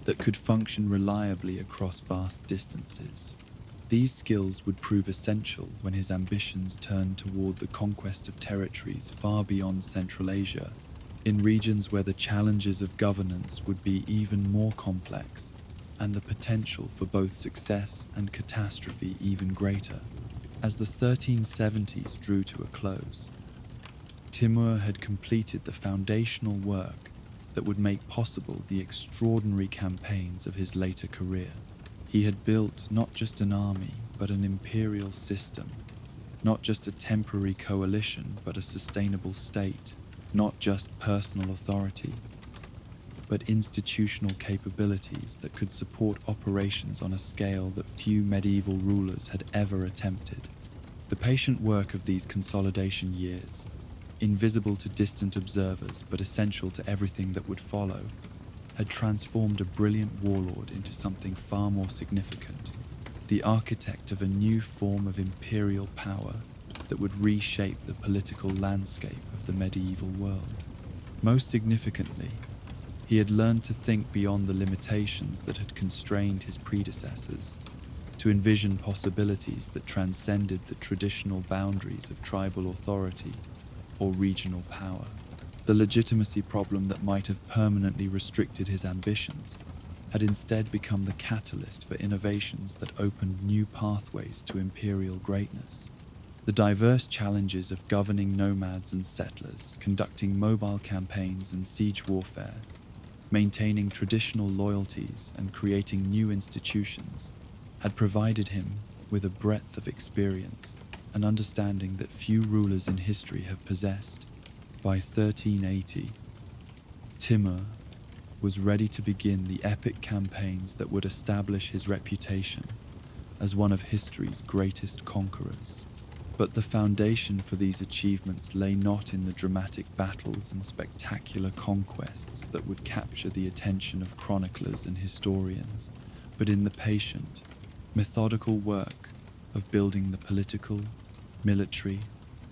that could function reliably across vast distances. These skills would prove essential when his ambitions turned toward the conquest of territories far beyond Central Asia, in regions where the challenges of governance would be even more complex and the potential for both success and catastrophe even greater. As the 1370s drew to a close, Timur had completed the foundational work that would make possible the extraordinary campaigns of his later career. He had built not just an army, but an imperial system, not just a temporary coalition, but a sustainable state, not just personal authority, but institutional capabilities that could support operations on a scale that few medieval rulers had ever attempted. The patient work of these consolidation years, invisible to distant observers but essential to everything that would follow, had transformed a brilliant warlord into something far more significant, the architect of a new form of imperial power that would reshape the political landscape of the medieval world. Most significantly, he had learned to think beyond the limitations that had constrained his predecessors, to envision possibilities that transcended the traditional boundaries of tribal authority or regional power. The legitimacy problem that might have permanently restricted his ambitions had instead become the catalyst for innovations that opened new pathways to imperial greatness. The diverse challenges of governing nomads and settlers, conducting mobile campaigns and siege warfare, maintaining traditional loyalties and creating new institutions, had provided him with a breadth of experience and understanding that few rulers in history have possessed. By 1380, Timur was ready to begin the epic campaigns that would establish his reputation as one of history's greatest conquerors. But the foundation for these achievements lay not in the dramatic battles and spectacular conquests that would capture the attention of chroniclers and historians, but in the patient, methodical work of building the political, military,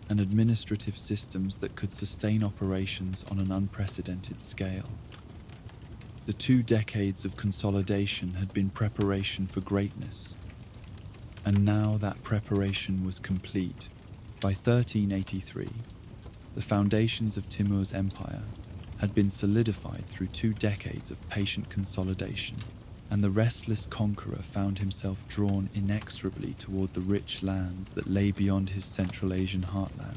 and administrative systems that could sustain operations on an unprecedented scale. The 2 decades of consolidation had been preparation for greatness, and now that preparation was complete. By 1383, the foundations of Timur's empire had been solidified through 2 decades of patient consolidation, and the restless conqueror found himself drawn inexorably toward the rich lands that lay beyond his Central Asian heartland.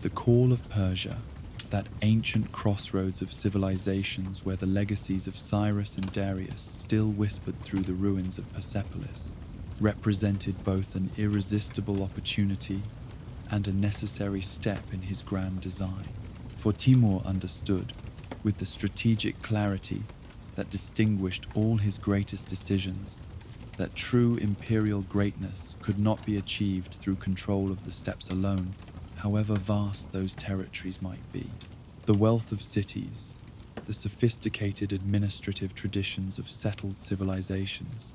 The call of Persia, that ancient crossroads of civilizations where the legacies of Cyrus and Darius still whispered through the ruins of Persepolis, represented both an irresistible opportunity and a necessary step in his grand design. For Timur understood, with the strategic clarity that distinguished all his greatest decisions, that true imperial greatness could not be achieved through control of the steppes alone, however vast those territories might be. The wealth of cities, the sophisticated administrative traditions of settled civilizations,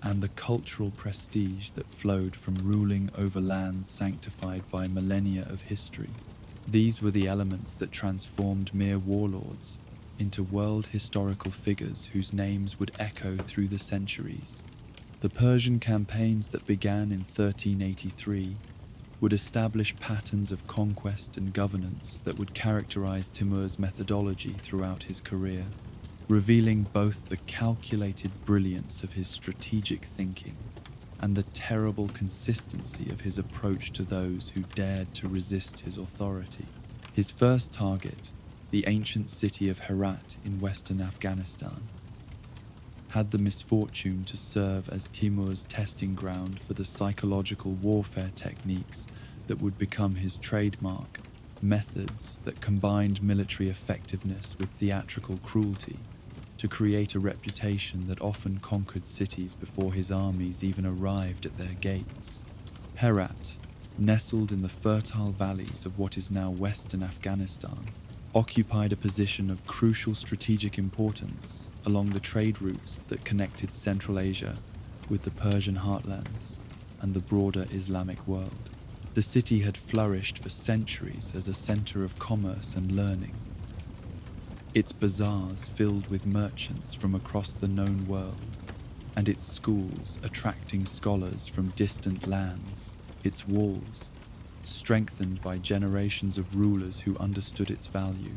and the cultural prestige that flowed from ruling over lands sanctified by millennia of history. These were the elements that transformed mere warlords into world historical figures whose names would echo through the centuries. The Persian campaigns that began in 1383 would establish patterns of conquest and governance that would characterize Timur's methodology throughout his career, revealing both the calculated brilliance of his strategic thinking and the terrible consistency of his approach to those who dared to resist his authority. His first target, the ancient city of Herat in western Afghanistan, had the misfortune to serve as Timur's testing ground for the psychological warfare techniques that would become his trademark, methods that combined military effectiveness with theatrical cruelty to create a reputation that often conquered cities before his armies even arrived at their gates. Herat, nestled in the fertile valleys of what is now western Afghanistan, occupied a position of crucial strategic importance along the trade routes that connected Central Asia with the Persian heartlands and the broader Islamic world. The city had flourished for centuries as a center of commerce and learning, its bazaars filled with merchants from across the known world, and its schools attracting scholars from distant lands, its walls, strengthened by generations of rulers who understood its value,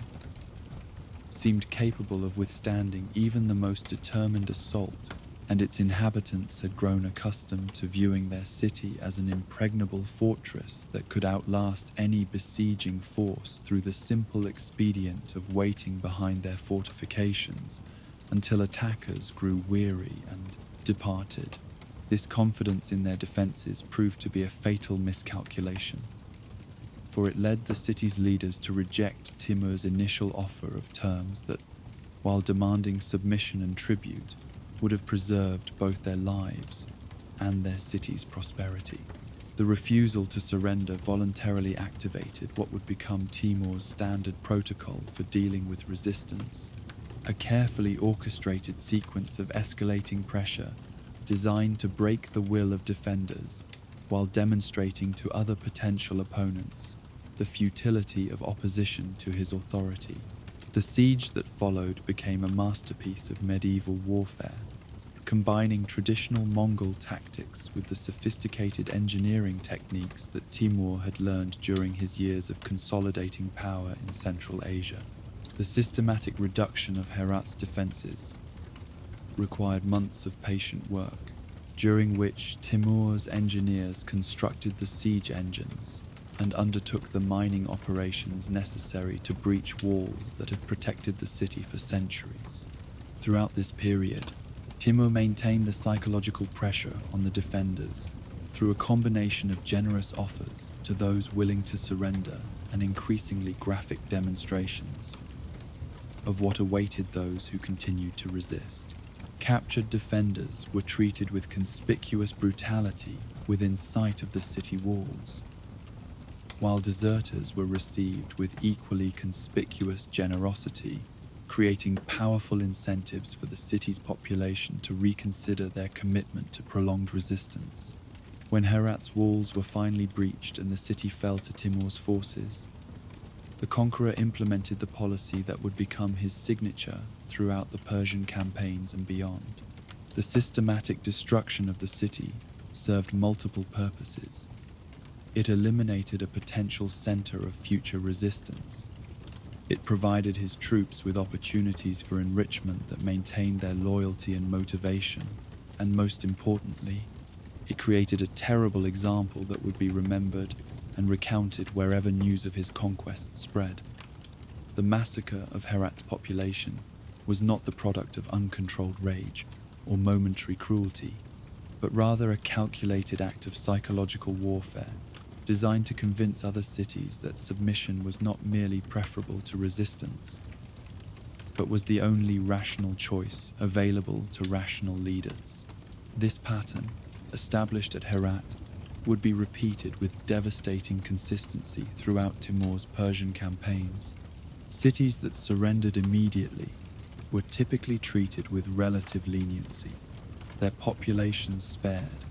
seemed capable of withstanding even the most determined assault, and its inhabitants had grown accustomed to viewing their city as an impregnable fortress that could outlast any besieging force through the simple expedient of waiting behind their fortifications until attackers grew weary and departed. This confidence in their defenses proved to be a fatal miscalculation, for it led the city's leaders to reject Timur's initial offer of terms that, while demanding submission and tribute, would have preserved both their lives and their city's prosperity. The refusal to surrender voluntarily activated what would become Timur's standard protocol for dealing with resistance, a carefully orchestrated sequence of escalating pressure designed to break the will of defenders while demonstrating to other potential opponents the futility of opposition to his authority. The siege that followed became a masterpiece of medieval warfare, combining traditional Mongol tactics with the sophisticated engineering techniques that Timur had learned during his years of consolidating power in Central Asia. The systematic reduction of Herat's defenses required months of patient work, during which Timur's engineers constructed the siege engines, and undertook the mining operations necessary to breach walls that had protected the city for centuries. Throughout this period, Timur maintained the psychological pressure on the defenders through a combination of generous offers to those willing to surrender and increasingly graphic demonstrations of what awaited those who continued to resist. Captured defenders were treated with conspicuous brutality within sight of the city walls, while deserters were received with equally conspicuous generosity, creating powerful incentives for the city's population to reconsider their commitment to prolonged resistance. When Herat's walls were finally breached and the city fell to Timur's forces, the conqueror implemented the policy that would become his signature throughout the Persian campaigns and beyond. The systematic destruction of the city served multiple purposes. It eliminated a potential center of future resistance. It provided his troops with opportunities for enrichment that maintained their loyalty and motivation, and most importantly, it created a terrible example that would be remembered and recounted wherever news of his conquests spread. The massacre of Herat's population was not the product of uncontrolled rage or momentary cruelty, but rather a calculated act of psychological warfare designed to convince other cities that submission was not merely preferable to resistance, but was the only rational choice available to rational leaders. This pattern, established at Herat, would be repeated with devastating consistency throughout Timur's Persian campaigns. Cities that surrendered immediately were typically treated with relative leniency, their populations spared,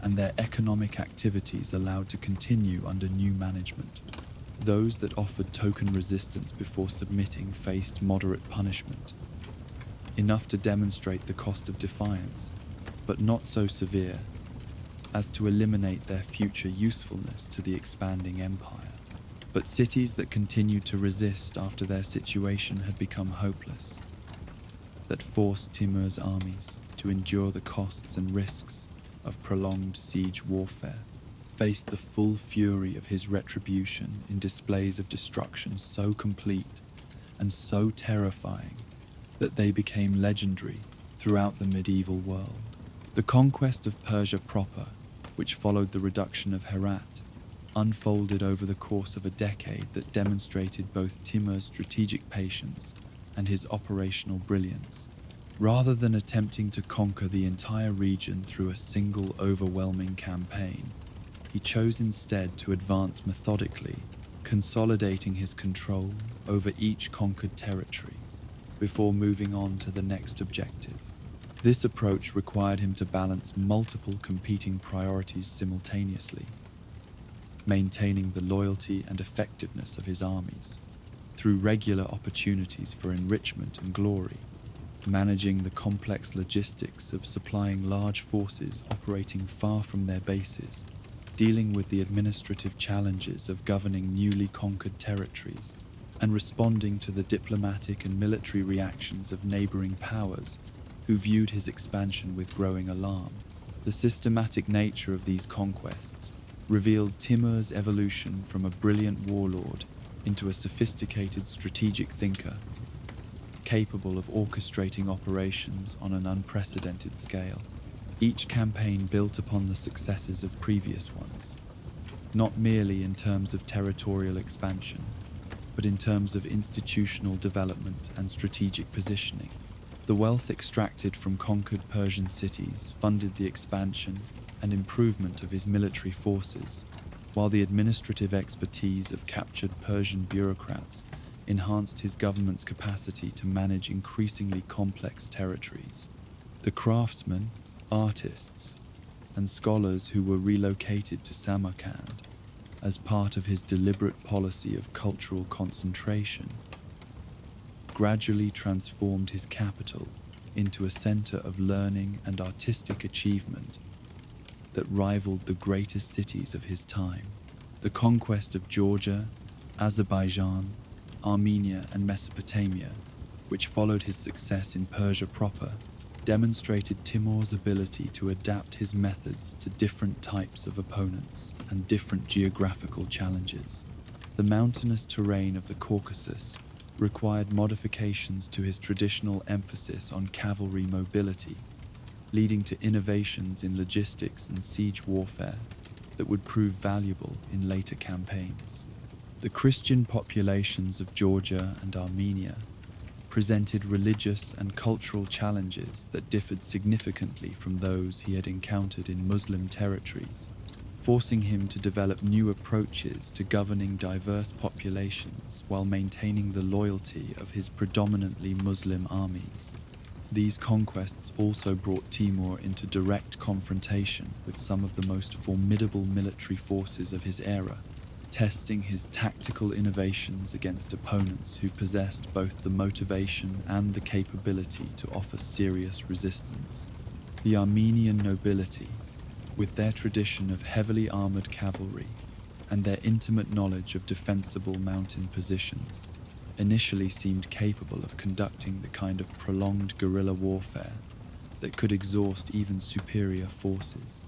and their economic activities allowed to continue under new management. Those that offered token resistance before submitting faced moderate punishment, enough to demonstrate the cost of defiance, but not so severe as to eliminate their future usefulness to the expanding empire. But cities that continued to resist after their situation had become hopeless, that forced Timur's armies to endure the costs and risks of prolonged siege warfare, faced the full fury of his retribution in displays of destruction so complete and so terrifying that they became legendary throughout the medieval world. The conquest of Persia proper, which followed the reduction of Herat, unfolded over the course of a decade that demonstrated both Timur's strategic patience and his operational brilliance. Rather than attempting to conquer the entire region through a single overwhelming campaign, he chose instead to advance methodically, consolidating his control over each conquered territory before moving on to the next objective. This approach required him to balance multiple competing priorities simultaneously, maintaining the loyalty and effectiveness of his armies through regular opportunities for enrichment and glory, managing the complex logistics of supplying large forces operating far from their bases, dealing with the administrative challenges of governing newly conquered territories, and responding to the diplomatic and military reactions of neighboring powers who viewed his expansion with growing alarm. The systematic nature of these conquests revealed Timur's evolution from a brilliant warlord into a sophisticated strategic thinker, capable of orchestrating operations on an unprecedented scale. Each campaign built upon the successes of previous ones, not merely in terms of territorial expansion, but in terms of institutional development and strategic positioning. The wealth extracted from conquered Persian cities funded the expansion and improvement of his military forces, while the administrative expertise of captured Persian bureaucrats enhanced his government's capacity to manage increasingly complex territories. The craftsmen, artists, and scholars who were relocated to Samarkand as part of his deliberate policy of cultural concentration gradually transformed his capital into a center of learning and artistic achievement that rivaled the greatest cities of his time. The conquest of Georgia, Azerbaijan, Armenia, and Mesopotamia, which followed his success in Persia proper, demonstrated Timur's ability to adapt his methods to different types of opponents and different geographical challenges. The mountainous terrain of the Caucasus required modifications to his traditional emphasis on cavalry mobility, leading to innovations in logistics and siege warfare that would prove valuable in later campaigns. The Christian populations of Georgia and Armenia presented religious and cultural challenges that differed significantly from those he had encountered in Muslim territories, forcing him to develop new approaches to governing diverse populations while maintaining the loyalty of his predominantly Muslim armies. These conquests also brought Timur into direct confrontation with some of the most formidable military forces of his era, testing his tactical innovations against opponents who possessed both the motivation and the capability to offer serious resistance. The Armenian nobility, with their tradition of heavily armored cavalry and their intimate knowledge of defensible mountain positions, initially seemed capable of conducting the kind of prolonged guerrilla warfare that could exhaust even superior forces.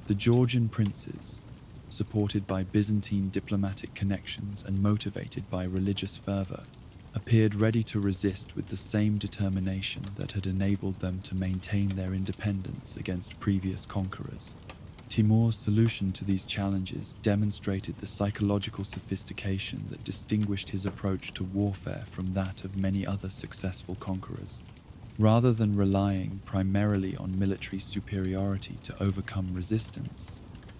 The Georgian princes, supported by Byzantine diplomatic connections and motivated by religious fervor, appeared ready to resist with the same determination that had enabled them to maintain their independence against previous conquerors. Timur's solution to these challenges demonstrated the psychological sophistication that distinguished his approach to warfare from that of many other successful conquerors. Rather than relying primarily on military superiority to overcome resistance,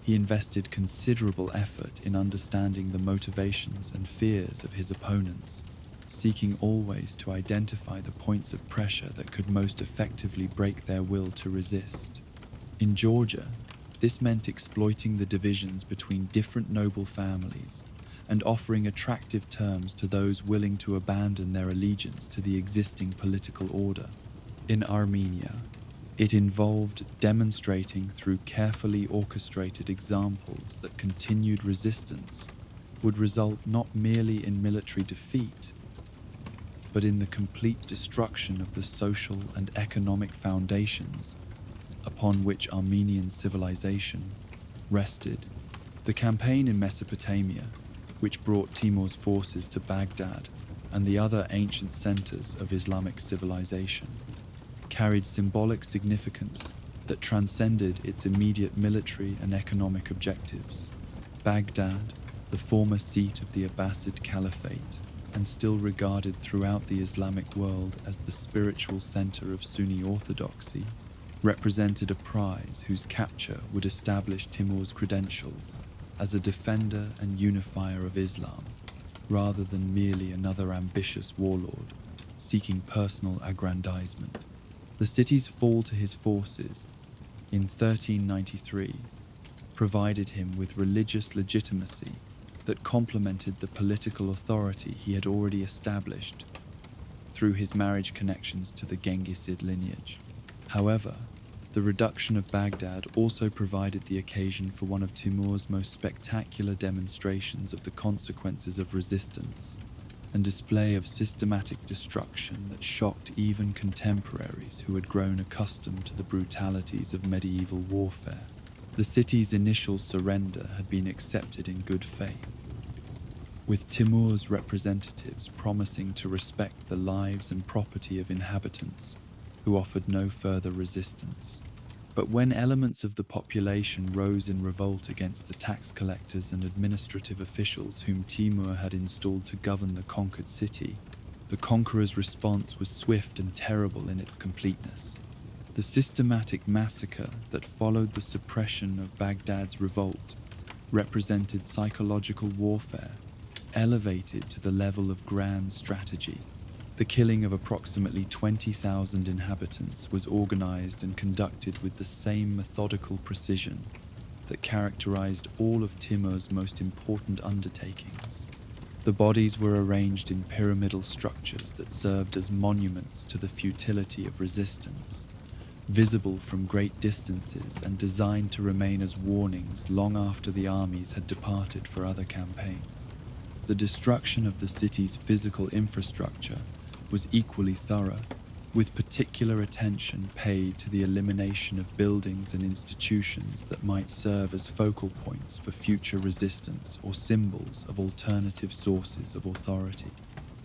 he invested considerable effort in understanding the motivations and fears of his opponents, seeking always to identify the points of pressure that could most effectively break their will to resist. In Georgia, this meant exploiting the divisions between different noble families and offering attractive terms to those willing to abandon their allegiance to the existing political order. In Armenia, it involved demonstrating through carefully orchestrated examples that continued resistance would result not merely in military defeat, but in the complete destruction of the social and economic foundations upon which Armenian civilization rested. The campaign in Mesopotamia, which brought Timur's forces to Baghdad and the other ancient centers of Islamic civilization, carried symbolic significance that transcended its immediate military and economic objectives. Baghdad, the former seat of the Abbasid Caliphate, and still regarded throughout the Islamic world as the spiritual center of Sunni orthodoxy, represented a prize whose capture would establish Timur's credentials as a defender and unifier of Islam, rather than merely another ambitious warlord seeking personal aggrandizement. The city's fall to his forces in 1393 provided him with religious legitimacy that complemented the political authority he had already established through his marriage connections to the Genghisid lineage. However, the reduction of Baghdad also provided the occasion for one of Timur's most spectacular demonstrations of the consequences of resistance and display of systematic destruction that shocked even contemporaries who had grown accustomed to the brutalities of medieval warfare. The city's initial surrender had been accepted in good faith, with Timur's representatives promising to respect the lives and property of inhabitants who offered no further resistance. But when elements of the population rose in revolt against the tax collectors and administrative officials whom Timur had installed to govern the conquered city, the conqueror's response was swift and terrible in its completeness. The systematic massacre that followed the suppression of Baghdad's revolt represented psychological warfare, elevated to the level of grand strategy. The killing of approximately 20,000 inhabitants was organized and conducted with the same methodical precision that characterized all of Timur's most important undertakings. The bodies were arranged in pyramidal structures that served as monuments to the futility of resistance, visible from great distances and designed to remain as warnings long after the armies had departed for other campaigns. The destruction of the city's physical infrastructure was equally thorough, with particular attention paid to the elimination of buildings and institutions that might serve as focal points for future resistance or symbols of alternative sources of authority.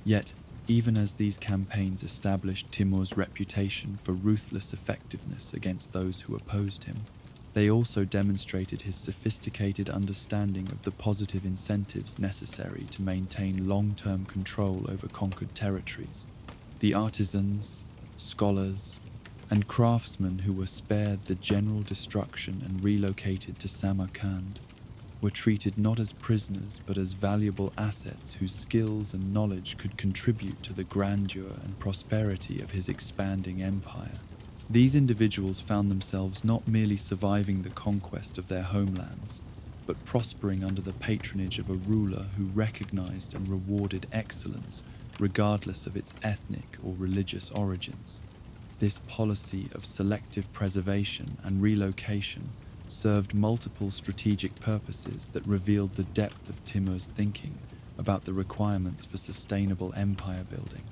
Yet, even as these campaigns established Timur's reputation for ruthless effectiveness against those who opposed him, they also demonstrated his sophisticated understanding of the positive incentives necessary to maintain long-term control over conquered territories. The artisans, scholars, and craftsmen who were spared the general destruction and relocated to Samarkand were treated not as prisoners but as valuable assets whose skills and knowledge could contribute to the grandeur and prosperity of his expanding empire. These individuals found themselves not merely surviving the conquest of their homelands, but prospering under the patronage of a ruler who recognized and rewarded excellence regardless of its ethnic or religious origins. This policy of selective preservation and relocation served multiple strategic purposes that revealed the depth of Timur's thinking about the requirements for sustainable empire building.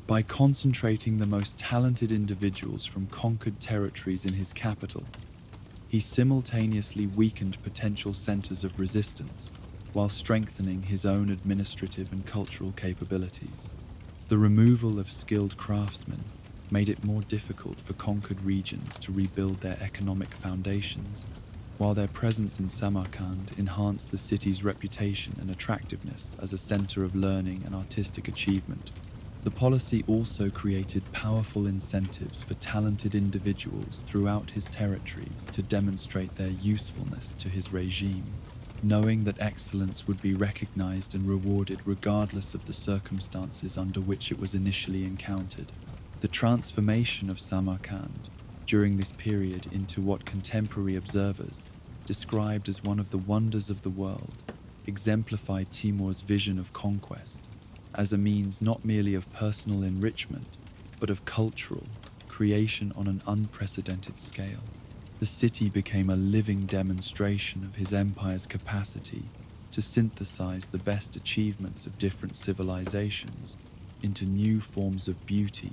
By concentrating the most talented individuals from conquered territories in his capital, he simultaneously weakened potential centers of resistance while strengthening his own administrative and cultural capabilities. The removal of skilled craftsmen made it more difficult for conquered regions to rebuild their economic foundations, while their presence in Samarkand enhanced the city's reputation and attractiveness as a center of learning and artistic achievement. The policy also created powerful incentives for talented individuals throughout his territories to demonstrate their usefulness to his regime, knowing that excellence would be recognized and rewarded regardless of the circumstances under which it was initially encountered. The transformation of Samarkand during this period into what contemporary observers described as one of the wonders of the world exemplified Timur's vision of conquest as a means not merely of personal enrichment, but of cultural creation on an unprecedented scale. The city became a living demonstration of his empire's capacity to synthesize the best achievements of different civilizations into new forms of beauty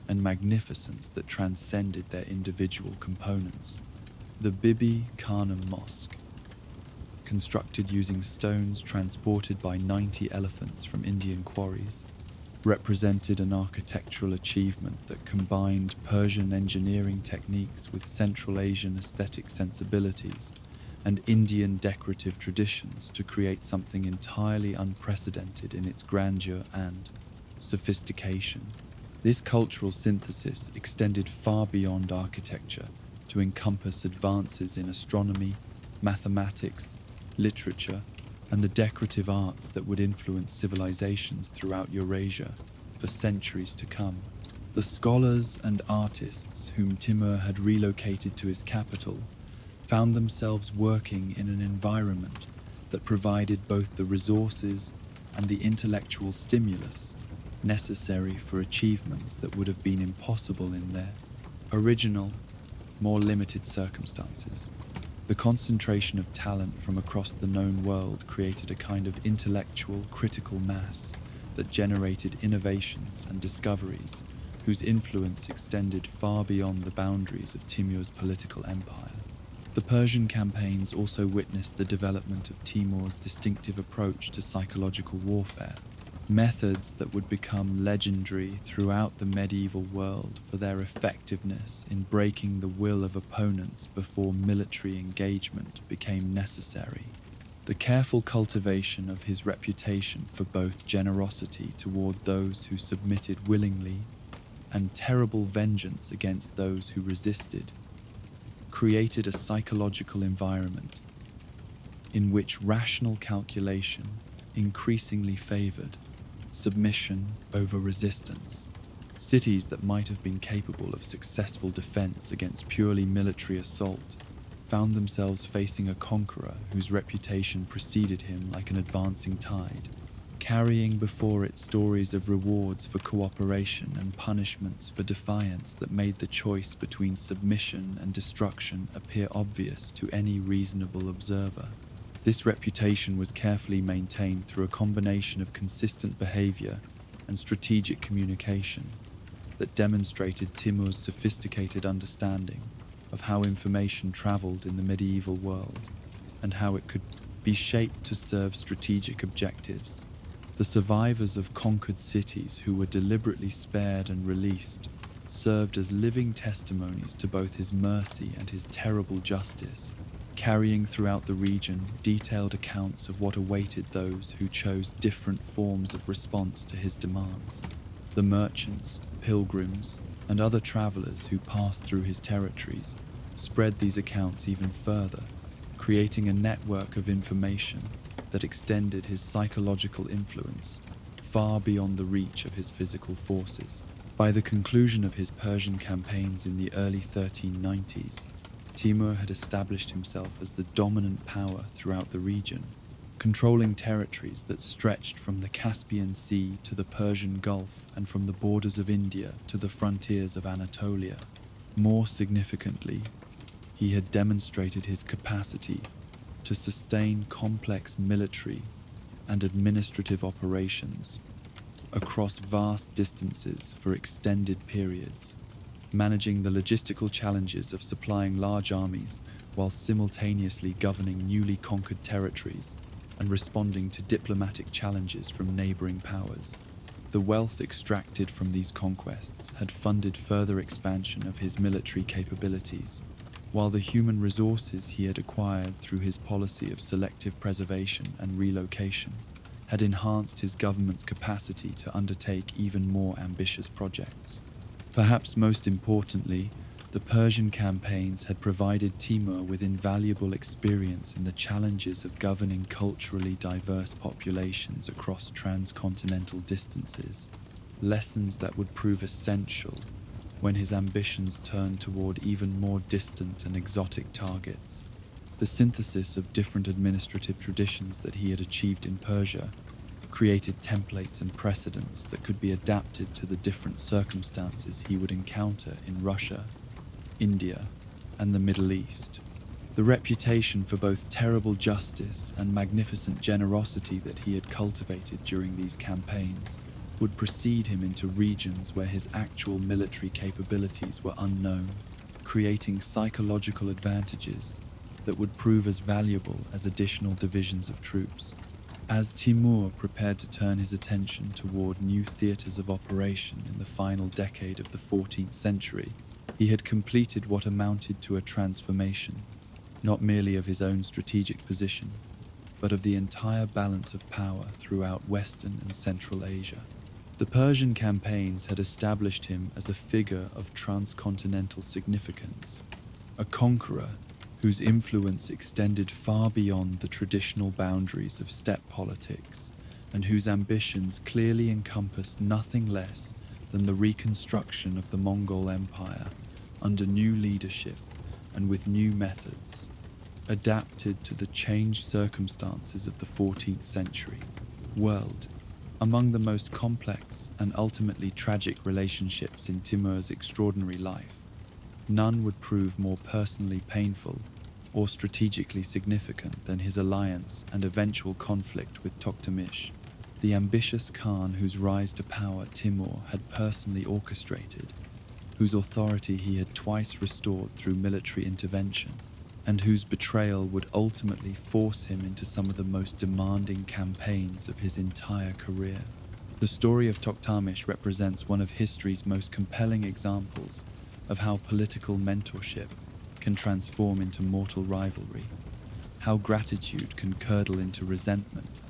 and magnificence that transcended their individual components. The Bibi Khanum Mosque, constructed using stones transported by 90 elephants from Indian quarries, represented an architectural achievement that combined Persian engineering techniques with Central Asian aesthetic sensibilities and Indian decorative traditions to create something entirely unprecedented in its grandeur and sophistication. This cultural synthesis extended far beyond architecture to encompass advances in astronomy, mathematics, literature, and the decorative arts that would influence civilizations throughout Eurasia for centuries to come. The scholars and artists whom Timur had relocated to his capital found themselves working in an environment that provided both the resources and the intellectual stimulus necessary for achievements that would have been impossible in their original, more limited circumstances. The concentration of talent from across the known world created a kind of intellectual critical mass that generated innovations and discoveries whose influence extended far beyond the boundaries of Timur's political empire. The Persian campaigns also witnessed the development of Timur's distinctive approach to psychological warfare, methods that would become legendary throughout the medieval world for their effectiveness in breaking the will of opponents before military engagement became necessary. The careful cultivation of his reputation for both generosity toward those who submitted willingly and terrible vengeance against those who resisted created a psychological environment in which rational calculation increasingly favored submission over resistance. Cities that might have been capable of successful defense against purely military assault found themselves facing a conqueror whose reputation preceded him like an advancing tide, carrying before it stories of rewards for cooperation and punishments for defiance that made the choice between submission and destruction appear obvious to any reasonable observer. This reputation was carefully maintained through a combination of consistent behavior and strategic communication, that demonstrated Timur's sophisticated understanding of how information traveled in the medieval world and how it could be shaped to serve strategic objectives. The survivors of conquered cities who were deliberately spared and released served as living testimonies to both his mercy and his terrible justice, carrying throughout the region detailed accounts of what awaited those who chose different forms of response to his demands. The merchants, pilgrims, and other travelers who passed through his territories spread these accounts even further, creating a network of information that extended his psychological influence far beyond the reach of his physical forces. By the conclusion of his Persian campaigns in the early 1390s, Timur had established himself as the dominant power throughout the region, controlling territories that stretched from the Caspian Sea to the Persian Gulf and from the borders of India to the frontiers of Anatolia. More significantly, he had demonstrated his capacity to sustain complex military and administrative operations across vast distances for extended periods, managing the logistical challenges of supplying large armies while simultaneously governing newly conquered territories and responding to diplomatic challenges from neighboring powers. The wealth extracted from these conquests had funded further expansion of his military capabilities, while the human resources he had acquired through his policy of selective preservation and relocation had enhanced his government's capacity to undertake even more ambitious projects. Perhaps most importantly, the Persian campaigns had provided Timur with invaluable experience in the challenges of governing culturally diverse populations across transcontinental distances, lessons that would prove essential when his ambitions turned toward even more distant and exotic targets. The synthesis of different administrative traditions that he had achieved in Persia created templates and precedents that could be adapted to the different circumstances he would encounter in Russia, India, and the Middle East. The reputation for both terrible justice and magnificent generosity that he had cultivated during these campaigns would precede him into regions where his actual military capabilities were unknown, creating psychological advantages that would prove as valuable as additional divisions of troops. As Timur prepared to turn his attention toward new theaters of operation in the final decade of the 14th century, he had completed what amounted to a transformation, not merely of his own strategic position, but of the entire balance of power throughout Western and Central Asia. The Persian campaigns had established him as a figure of transcontinental significance, a conqueror whose influence extended far beyond the traditional boundaries of steppe politics, and whose ambitions clearly encompassed nothing less than the reconstruction of the Mongol Empire under new leadership and with new methods, adapted to the changed circumstances of the 14th century world. Among the most complex and ultimately tragic relationships in Timur's extraordinary life, none would prove more personally painful or strategically significant than his alliance and eventual conflict with Toktamish, the ambitious Khan whose rise to power Timur had personally orchestrated, whose authority he had twice restored through military intervention, and whose betrayal would ultimately force him into some of the most demanding campaigns of his entire career. The story of Toktamish represents one of history's most compelling examples of how political mentorship can transform into mortal rivalry, how gratitude can curdle into resentment,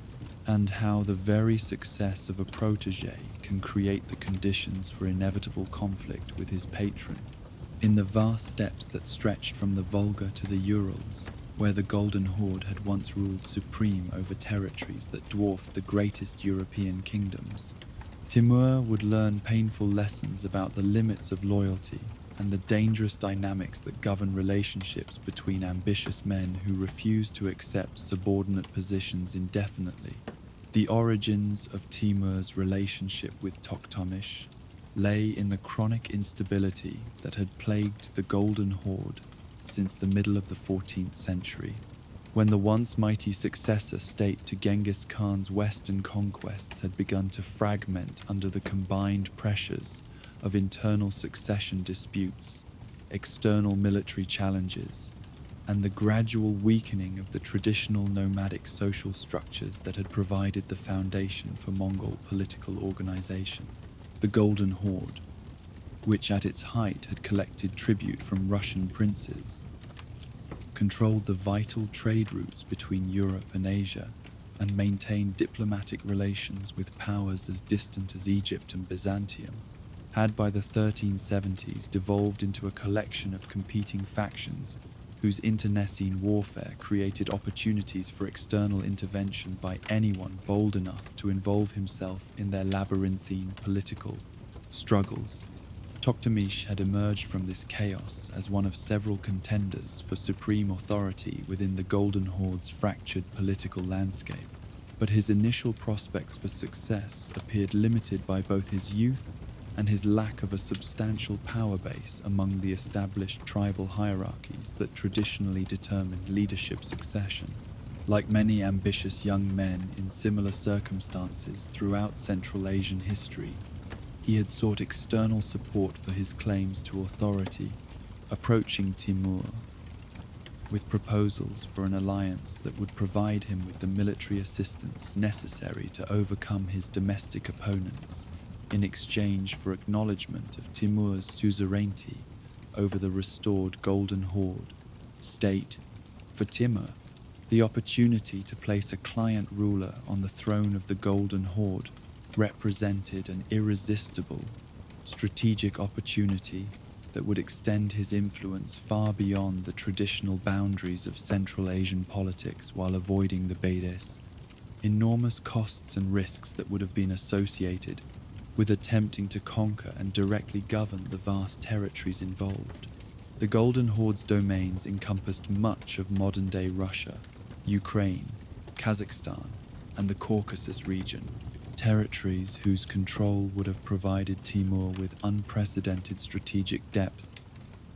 and how the very success of a protege can create the conditions for inevitable conflict with his patron. In the vast steppes that stretched from the Volga to the Urals, where the Golden Horde had once ruled supreme over territories that dwarfed the greatest European kingdoms, Timur would learn painful lessons about the limits of loyalty and the dangerous dynamics that govern relationships between ambitious men who refuse to accept subordinate positions indefinitely. The origins of Timur's relationship with Toktamish lay in the chronic instability that had plagued the Golden Horde since the middle of the 14th century, when the once mighty successor state to Genghis Khan's western conquests had begun to fragment under the combined pressures of internal succession disputes, external military challenges, and the gradual weakening of the traditional nomadic social structures that had provided the foundation for Mongol political organization. The Golden Horde, which at its height had collected tribute from Russian princes, controlled the vital trade routes between Europe and Asia, and maintained diplomatic relations with powers as distant as Egypt and Byzantium, had by the 1370s devolved into a collection of competing factions whose internecine warfare created opportunities for external intervention by anyone bold enough to involve himself in their labyrinthine political struggles. Toktamish had emerged from this chaos as one of several contenders for supreme authority within the Golden Horde's fractured political landscape, but his initial prospects for success appeared limited by both his youth and his lack of a substantial power base among the established tribal hierarchies that traditionally determined leadership succession. Like many ambitious young men in similar circumstances throughout Central Asian history, he had sought external support for his claims to authority, approaching Timur with proposals for an alliance that would provide him with the military assistance necessary to overcome his domestic opponents, in exchange for acknowledgement of Timur's suzerainty over the restored Golden Horde state. For Timur, the opportunity to place a client ruler on the throne of the Golden Horde represented an irresistible strategic opportunity that would extend his influence far beyond the traditional boundaries of Central Asian politics while avoiding the Bedes. Enormous costs and risks that would have been associated with attempting to conquer and directly govern the vast territories involved. The Golden Horde's domains encompassed much of modern-day Russia, Ukraine, Kazakhstan, and the Caucasus region, territories whose control would have provided Timur with unprecedented strategic depth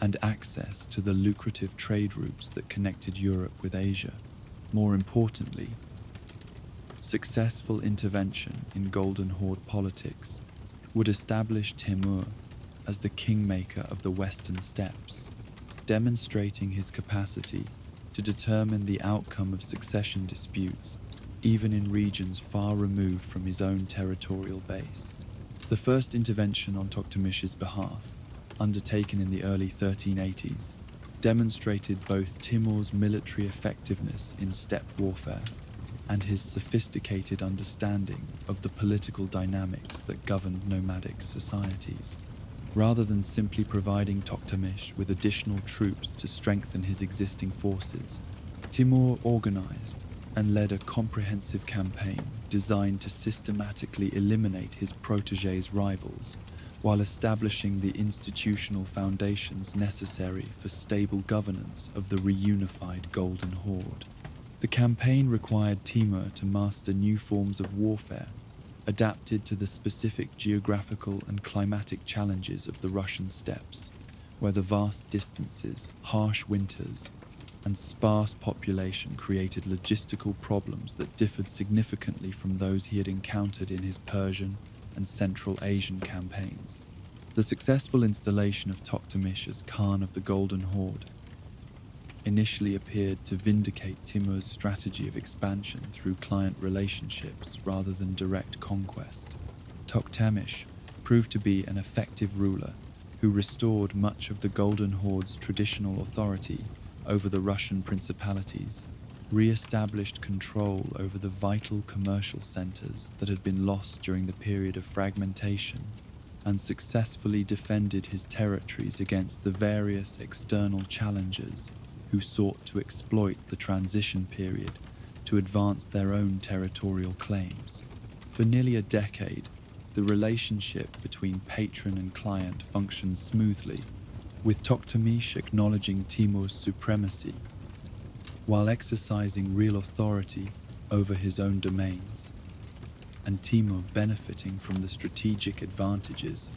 and access to the lucrative trade routes that connected Europe with Asia. More importantly, successful intervention in Golden Horde politics would establish Timur as the kingmaker of the Western Steppes, demonstrating his capacity to determine the outcome of succession disputes even in regions far removed from his own territorial base. The first intervention on Toktamish's behalf, undertaken in the early 1380s, demonstrated both Timur's military effectiveness in steppe warfare and his sophisticated understanding of the political dynamics that governed nomadic societies. Rather than simply providing Toktamish with additional troops to strengthen his existing forces, Timur organized and led a comprehensive campaign designed to systematically eliminate his protégé's rivals while establishing the institutional foundations necessary for stable governance of the reunified Golden Horde. The campaign required Timur to master new forms of warfare adapted to the specific geographical and climatic challenges of the Russian steppes, where the vast distances, harsh winters, and sparse population created logistical problems that differed significantly from those he had encountered in his Persian and Central Asian campaigns. The successful installation of Toktamish as Khan of the Golden Horde initially appeared to vindicate Timur's strategy of expansion through client relationships rather than direct conquest. Toktamish proved to be an effective ruler who restored much of the Golden Horde's traditional authority over the Russian principalities, re-established control over the vital commercial centers that had been lost during the period of fragmentation, and successfully defended his territories against the various external challengers who sought to exploit the transition period to advance their own territorial claims. For nearly a decade, the relationship between patron and client functioned smoothly, with Toktamish acknowledging Timur's supremacy while exercising real authority over his own domains, and Timur benefiting from the strategic advantages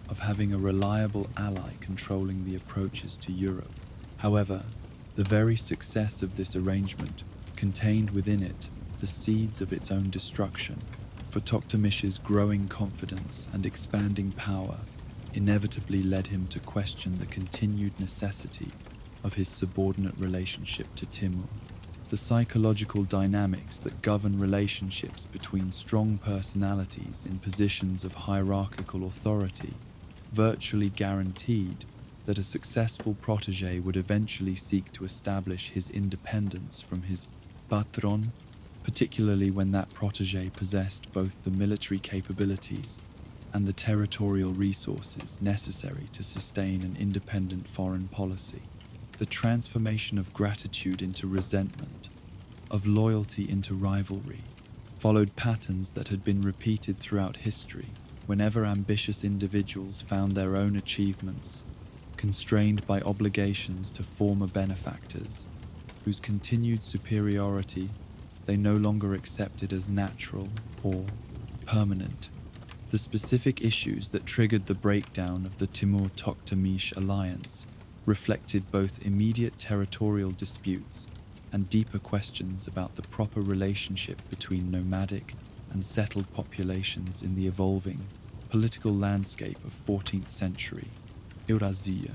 of having a reliable ally controlling the approaches to Europe. However, the very success of this arrangement contained within it the seeds of its own destruction, for Toktamish's growing confidence and expanding power inevitably led him to question the continued necessity of his subordinate relationship to Timur. The psychological dynamics that govern relationships between strong personalities in positions of hierarchical authority virtually guaranteed that a successful protege would eventually seek to establish his independence from his patron, particularly when that protege possessed both the military capabilities and the territorial resources necessary to sustain an independent foreign policy. The transformation of gratitude into resentment, of loyalty into rivalry, followed patterns that had been repeated throughout history whenever ambitious individuals found their own achievements constrained by obligations to former benefactors, whose continued superiority they no longer accepted as natural or permanent. The specific issues that triggered the breakdown of the Timur-Toktamish alliance reflected both immediate territorial disputes and deeper questions about the proper relationship between nomadic and settled populations in the evolving political landscape of 14th century Eurasia.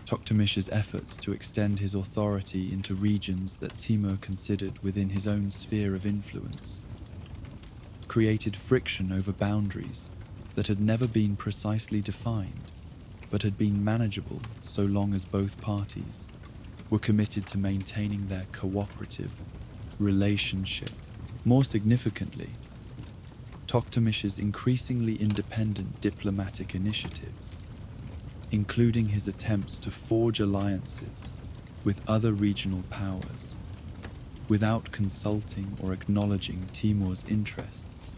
Toktamish's efforts to extend his authority into regions that Timur considered within his own sphere of influence created friction over boundaries that had never been precisely defined, but had been manageable so long as both parties were committed to maintaining their cooperative relationship. More significantly, Toktamish's increasingly independent diplomatic initiatives, including his attempts to forge alliances with other regional powers without consulting or acknowledging Timur's interests,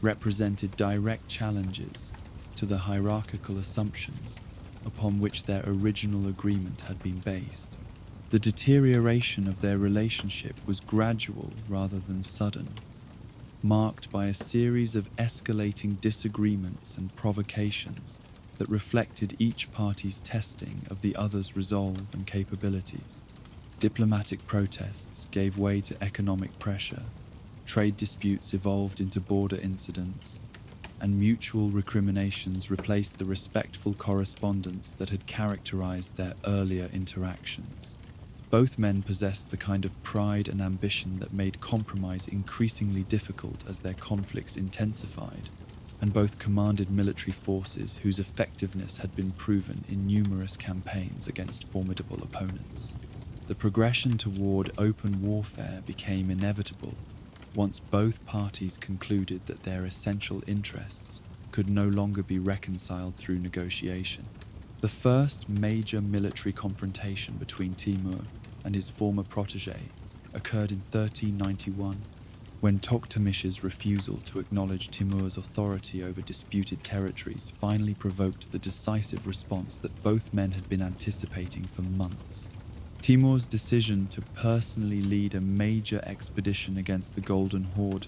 represented direct challenges to the hierarchical assumptions upon which their original agreement had been based. The deterioration of their relationship was gradual rather than sudden, marked by a series of escalating disagreements and provocations that reflected each party's testing of the other's resolve and capabilities. Diplomatic protests gave way to economic pressure, trade disputes evolved into border incidents, and mutual recriminations replaced the respectful correspondence that had characterized their earlier interactions. Both men possessed the kind of pride and ambition that made compromise increasingly difficult as their conflicts intensified, and both commanded military forces whose effectiveness had been proven in numerous campaigns against formidable opponents. The progression toward open warfare became inevitable once both parties concluded that their essential interests could no longer be reconciled through negotiation. The first major military confrontation between Timur and his former protege occurred in 1391, when Toktamish's refusal to acknowledge Timur's authority over disputed territories finally provoked the decisive response that both men had been anticipating for months. Timur's decision to personally lead a major expedition against the Golden Horde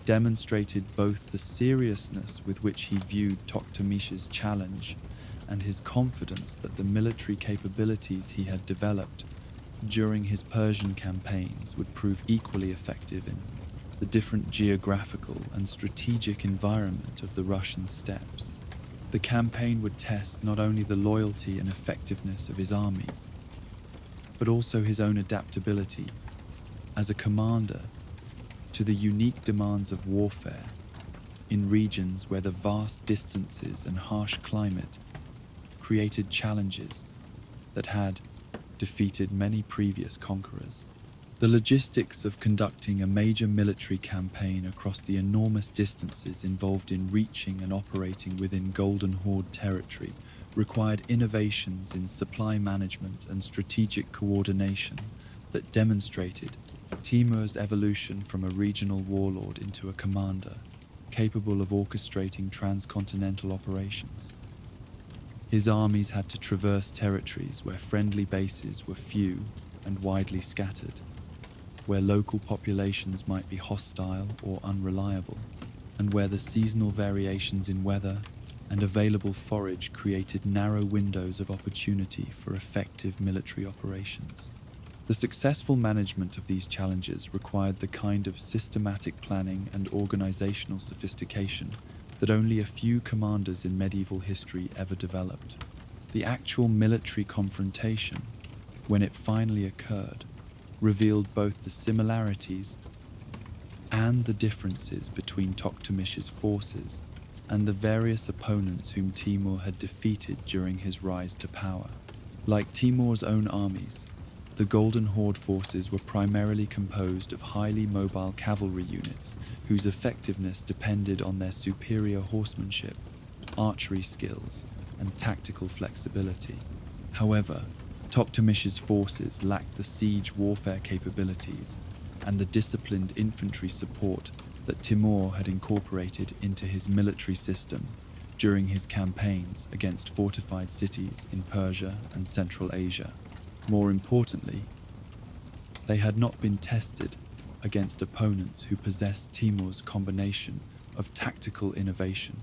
demonstrated both the seriousness with which he viewed Toktamish's challenge and his confidence that the military capabilities he had developed during his Persian campaigns would prove equally effective in the different geographical and strategic environment of the Russian steppes. The campaign would test not only the loyalty and effectiveness of his armies, but also his own adaptability as a commander to the unique demands of warfare in regions where the vast distances and harsh climate created challenges that had defeated many previous conquerors. The logistics of conducting a major military campaign across the enormous distances involved in reaching and operating within Golden Horde territory required innovations in supply management and strategic coordination that demonstrated Timur's evolution from a regional warlord into a commander capable of orchestrating transcontinental operations. His armies had to traverse territories where friendly bases were few and widely scattered, where local populations might be hostile or unreliable, and where the seasonal variations in weather and available forage created narrow windows of opportunity for effective military operations. The successful management of these challenges required the kind of systematic planning and organizational sophistication that only a few commanders in medieval history ever developed. The actual military confrontation, when it finally occurred, revealed both the similarities and the differences between Toktamish's forces and the various opponents whom Timur had defeated during his rise to power. Like Timur's own armies, the Golden Horde forces were primarily composed of highly mobile cavalry units whose effectiveness depended on their superior horsemanship, archery skills, and tactical flexibility. However, Toktamish's forces lacked the siege warfare capabilities and the disciplined infantry support that Timur had incorporated into his military system during his campaigns against fortified cities in Persia and Central Asia. More importantly, they had not been tested against opponents who possessed Timur's combination of tactical innovation,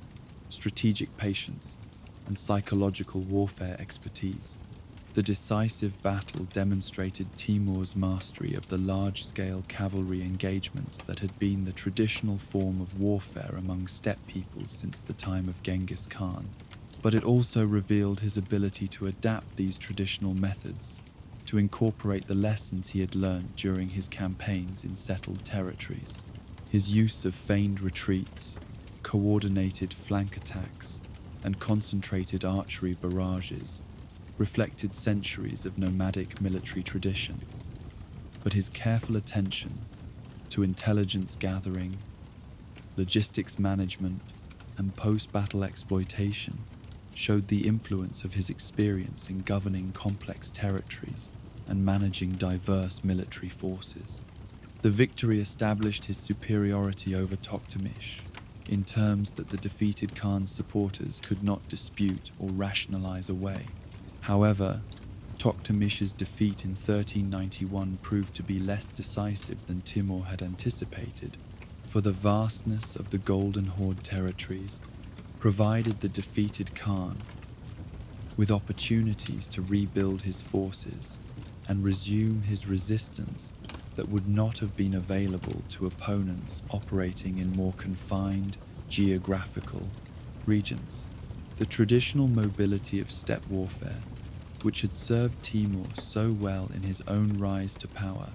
strategic patience, and psychological warfare expertise. The decisive battle demonstrated Timur's mastery of the large-scale cavalry engagements that had been the traditional form of warfare among steppe peoples since the time of Genghis Khan. But it also revealed his ability to adapt these traditional methods, to incorporate the lessons he had learned during his campaigns in settled territories. His use of feigned retreats, coordinated flank attacks, and concentrated archery barrages reflected centuries of nomadic military tradition, but his careful attention to intelligence gathering, logistics management, and post-battle exploitation showed the influence of his experience in governing complex territories and managing diverse military forces. The victory established his superiority over Toktamish in terms that the defeated Khan's supporters could not dispute or rationalize away. However, Toktamish's defeat in 1391 proved to be less decisive than Timur had anticipated, for the vastness of the Golden Horde territories provided the defeated Khan with opportunities to rebuild his forces and resume his resistance that would not have been available to opponents operating in more confined geographical regions. The traditional mobility of steppe warfare, which had served Timur so well in his own rise to power,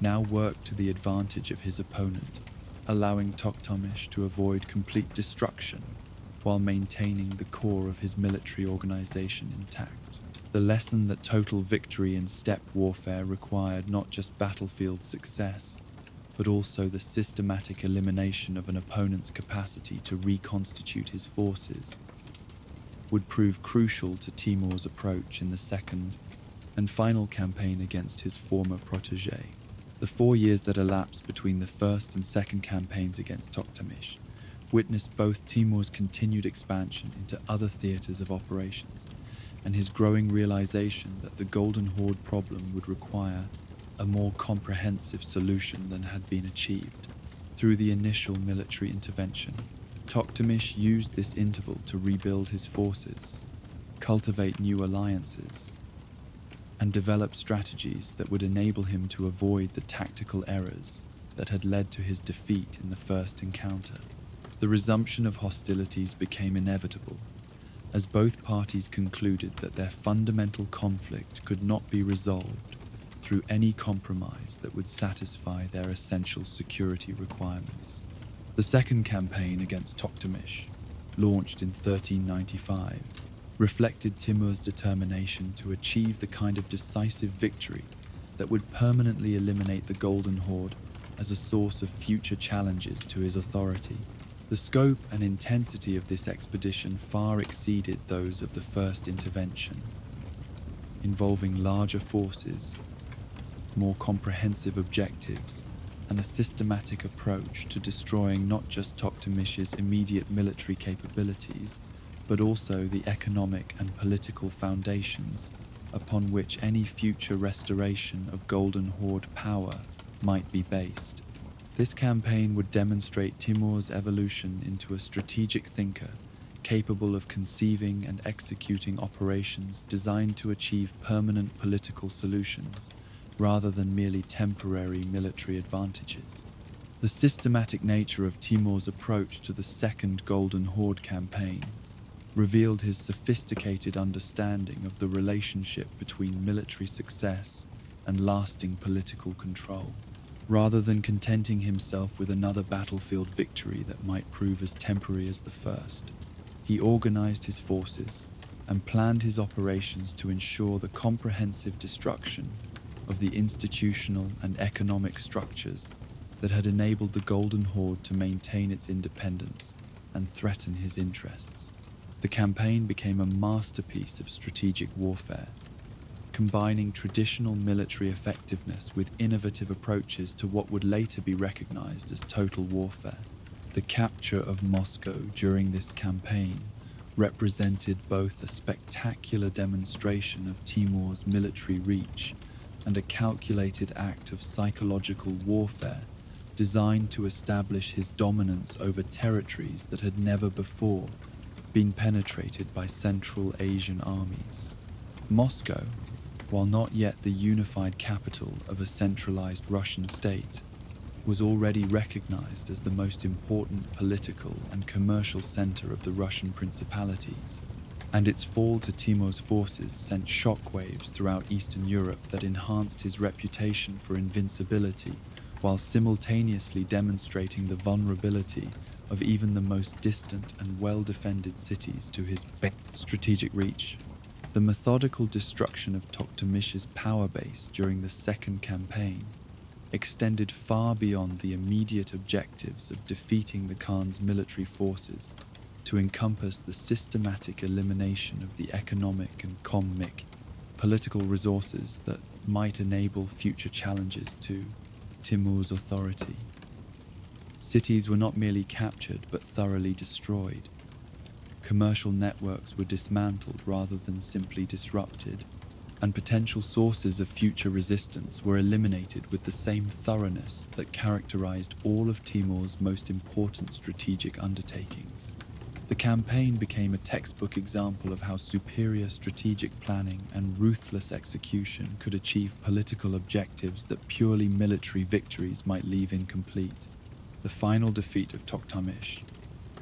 now worked to the advantage of his opponent, allowing Toktamish to avoid complete destruction while maintaining the core of his military organization intact. The lesson that total victory in steppe warfare required not just battlefield success, but also the systematic elimination of an opponent's capacity to reconstitute his forces, would prove crucial to Timur's approach in the second and final campaign against his former protégé. The 4 years that elapsed between the first and second campaigns against Toktamish witnessed both Timur's continued expansion into other theatres of operations and his growing realization that the Golden Horde problem would require a more comprehensive solution than had been achieved. Through the initial military intervention, Toktamish used this interval to rebuild his forces, cultivate new alliances, and develop strategies that would enable him to avoid the tactical errors that had led to his defeat in the first encounter. The resumption of hostilities became inevitable, as both parties concluded that their fundamental conflict could not be resolved through any compromise that would satisfy their essential security requirements. The second campaign against Toktamish, launched in 1395, reflected Timur's determination to achieve the kind of decisive victory that would permanently eliminate the Golden Horde as a source of future challenges to his authority. The scope and intensity of this expedition far exceeded those of the first intervention, involving larger forces, more comprehensive objectives, and a systematic approach to destroying not just Toktamish's immediate military capabilities, but also the economic and political foundations upon which any future restoration of Golden Horde power might be based. This campaign would demonstrate Timur's evolution into a strategic thinker capable of conceiving and executing operations designed to achieve permanent political solutions rather than merely temporary military advantages. The systematic nature of Timur's approach to the Second Golden Horde campaign revealed his sophisticated understanding of the relationship between military success and lasting political control. Rather than contenting himself with another battlefield victory that might prove as temporary as the first, he organized his forces and planned his operations to ensure the comprehensive destruction of the institutional and economic structures that had enabled the Golden Horde to maintain its independence and threaten his interests. The campaign became a masterpiece of strategic warfare, combining traditional military effectiveness with innovative approaches to what would later be recognized as total warfare. The capture of Moscow during this campaign represented both a spectacular demonstration of Timur's military reach and a calculated act of psychological warfare designed to establish his dominance over territories that had never before been penetrated by Central Asian armies. Moscow, while not yet the unified capital of a centralized Russian state, was already recognized as the most important political and commercial center of the Russian principalities, and its fall to Timur's forces sent shockwaves throughout Eastern Europe that enhanced his reputation for invincibility while simultaneously demonstrating the vulnerability of even the most distant and well-defended cities to his strategic reach. The methodical destruction of Toktamish's power base during the Second Campaign extended far beyond the immediate objectives of defeating the Khan's military forces to encompass the systematic elimination of the economic and political resources that might enable future challenges to Timur's authority. Cities were not merely captured but thoroughly destroyed. Commercial networks were dismantled rather than simply disrupted, and potential sources of future resistance were eliminated with the same thoroughness that characterized all of Timur's most important strategic undertakings. The campaign became a textbook example of how superior strategic planning and ruthless execution could achieve political objectives that purely military victories might leave incomplete. The final defeat of Toktamish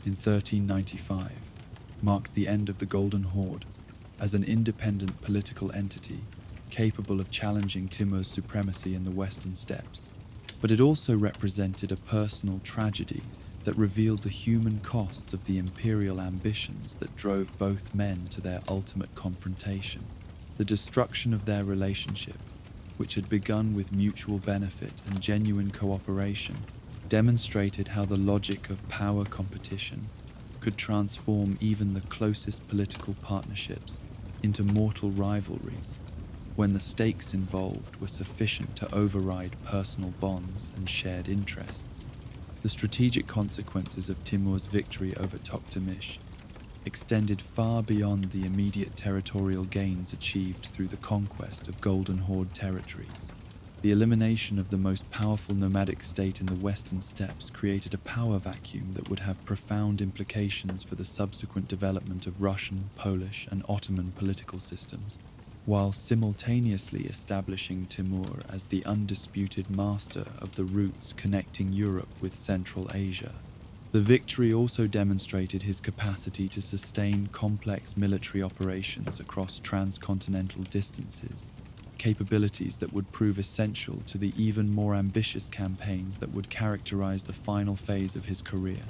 in 1395 marked the end of the Golden Horde as an independent political entity capable of challenging Timur's supremacy in the Western steppes. But it also represented a personal tragedy that revealed the human costs of the imperial ambitions that drove both men to their ultimate confrontation. The destruction of their relationship, which had begun with mutual benefit and genuine cooperation, demonstrated how the logic of power competition could transform even the closest political partnerships into mortal rivalries when the stakes involved were sufficient to override personal bonds and shared interests. The strategic consequences of Timur's victory over Toktamish extended far beyond the immediate territorial gains achieved through the conquest of Golden Horde territories. The elimination of the most powerful nomadic state in the Western steppes created a power vacuum that would have profound implications for the subsequent development of Russian, Polish, and Ottoman political systems, while simultaneously establishing Timur as the undisputed master of the routes connecting Europe with Central Asia. The victory also demonstrated his capacity to sustain complex military operations across transcontinental distances, capabilities that would prove essential to the even more ambitious campaigns that would characterize the final phase of his career.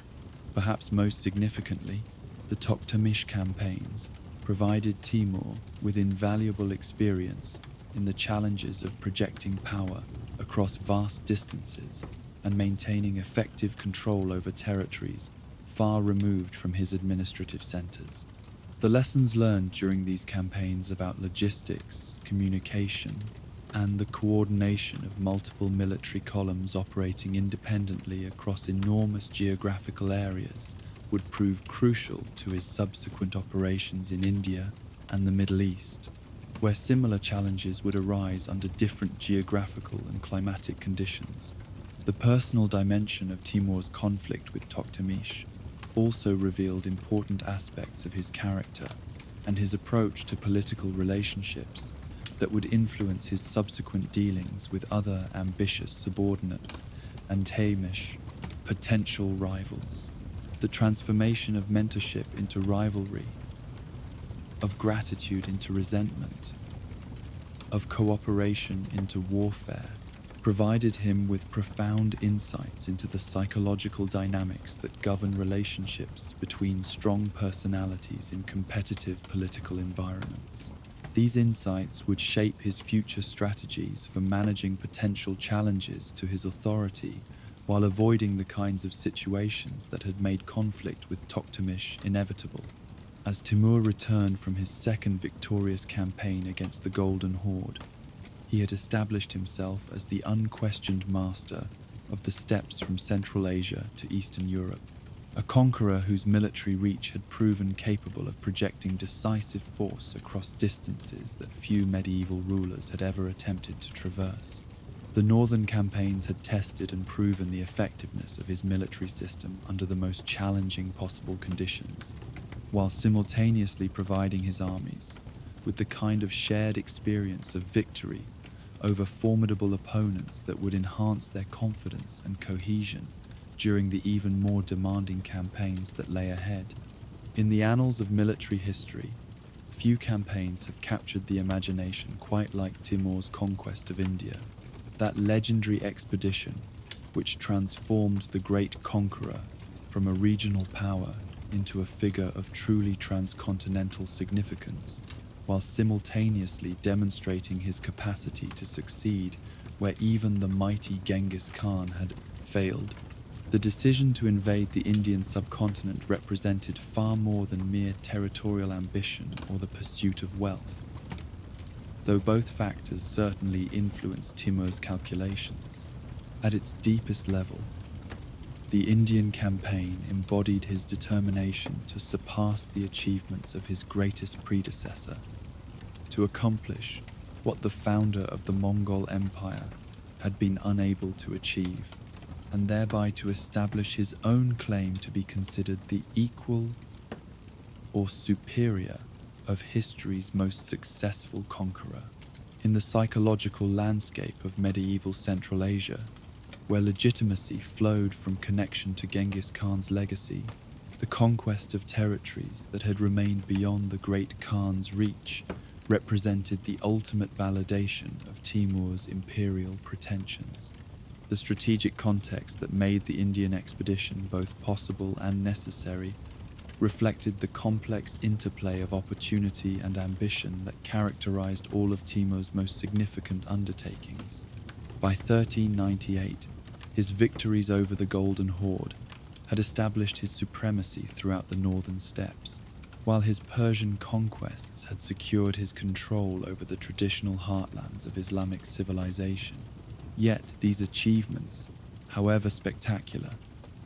Perhaps most significantly, the Toktamish campaigns provided Timur with invaluable experience in the challenges of projecting power across vast distances and maintaining effective control over territories far removed from his administrative centers. The lessons learned during these campaigns about logistics, communication, and the coordination of multiple military columns operating independently across enormous geographical areas would prove crucial to his subsequent operations in India and the Middle East, where similar challenges would arise under different geographical and climatic conditions. The personal dimension of Timur's conflict with Toktamish also revealed important aspects of his character and his approach to political relationships that would influence his subsequent dealings with other ambitious subordinates and Taimish, potential rivals. The transformation of mentorship into rivalry, of gratitude into resentment, of cooperation into warfare, provided him with profound insights into the psychological dynamics that govern relationships between strong personalities in competitive political environments. These insights would shape his future strategies for managing potential challenges to his authority while avoiding the kinds of situations that had made conflict with Toktamish inevitable. As Timur returned from his second victorious campaign against the Golden Horde, he had established himself as the unquestioned master of the steppes from Central Asia to Eastern Europe, a conqueror whose military reach had proven capable of projecting decisive force across distances that few medieval rulers had ever attempted to traverse. The northern campaigns had tested and proven the effectiveness of his military system under the most challenging possible conditions, while simultaneously providing his armies with the kind of shared experience of victory over formidable opponents that would enhance their confidence and cohesion during the even more demanding campaigns that lay ahead. In the annals of military history, few campaigns have captured the imagination quite like Timur's conquest of India, that legendary expedition which transformed the great conqueror from a regional power into a figure of truly transcontinental significance, while simultaneously demonstrating his capacity to succeed where even the mighty Genghis Khan had failed. The decision to invade the Indian subcontinent represented far more than mere territorial ambition or the pursuit of wealth, though both factors certainly influenced Timur's calculations. At its deepest level, the Indian campaign embodied his determination to surpass the achievements of his greatest predecessor, to accomplish what the founder of the Mongol Empire had been unable to achieve, and thereby to establish his own claim to be considered the equal or superior of history's most successful conqueror. In the psychological landscape of medieval Central Asia, where legitimacy flowed from connection to Genghis Khan's legacy, the conquest of territories that had remained beyond the great Khan's reach represented the ultimate validation of Timur's imperial pretensions. The strategic context that made the Indian expedition both possible and necessary reflected the complex interplay of opportunity and ambition that characterized all of Timur's most significant undertakings. By 1398, his victories over the Golden Horde had established his supremacy throughout the northern steppes, while his Persian conquests had secured his control over the traditional heartlands of Islamic civilization. Yet these achievements, however spectacular,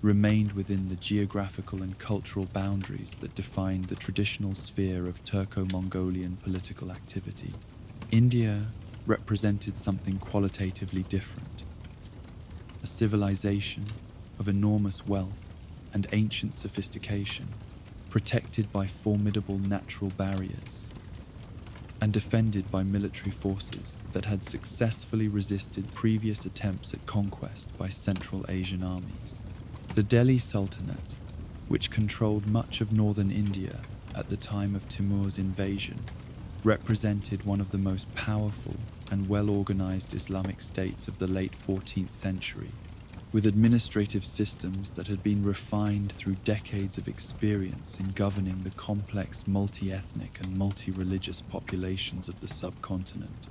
remained within the geographical and cultural boundaries that defined the traditional sphere of Turco-Mongolian political activity. India represented something qualitatively different. A civilization of enormous wealth and ancient sophistication, protected by formidable natural barriers, and defended by military forces that had successfully resisted previous attempts at conquest by Central Asian armies. The Delhi Sultanate, which controlled much of northern India at the time of Timur's invasion, represented one of the most powerful and well-organized Islamic states of the late 14th century, with administrative systems that had been refined through decades of experience in governing the complex multi-ethnic and multi-religious populations of the subcontinent.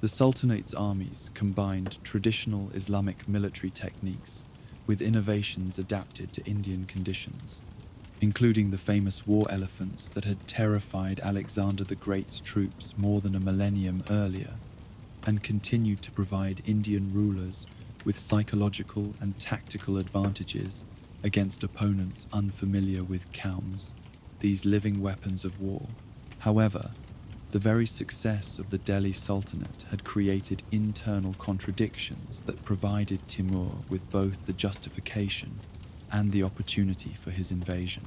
The Sultanate's armies combined traditional Islamic military techniques with innovations adapted to Indian conditions, including the famous war elephants that had terrified Alexander the Great's troops more than a millennium earlier, and continued to provide Indian rulers with psychological and tactical advantages against opponents unfamiliar with Kaums, these living weapons of war. However, the very success of the Delhi Sultanate had created internal contradictions that provided Timur with both the justification and the opportunity for his invasion.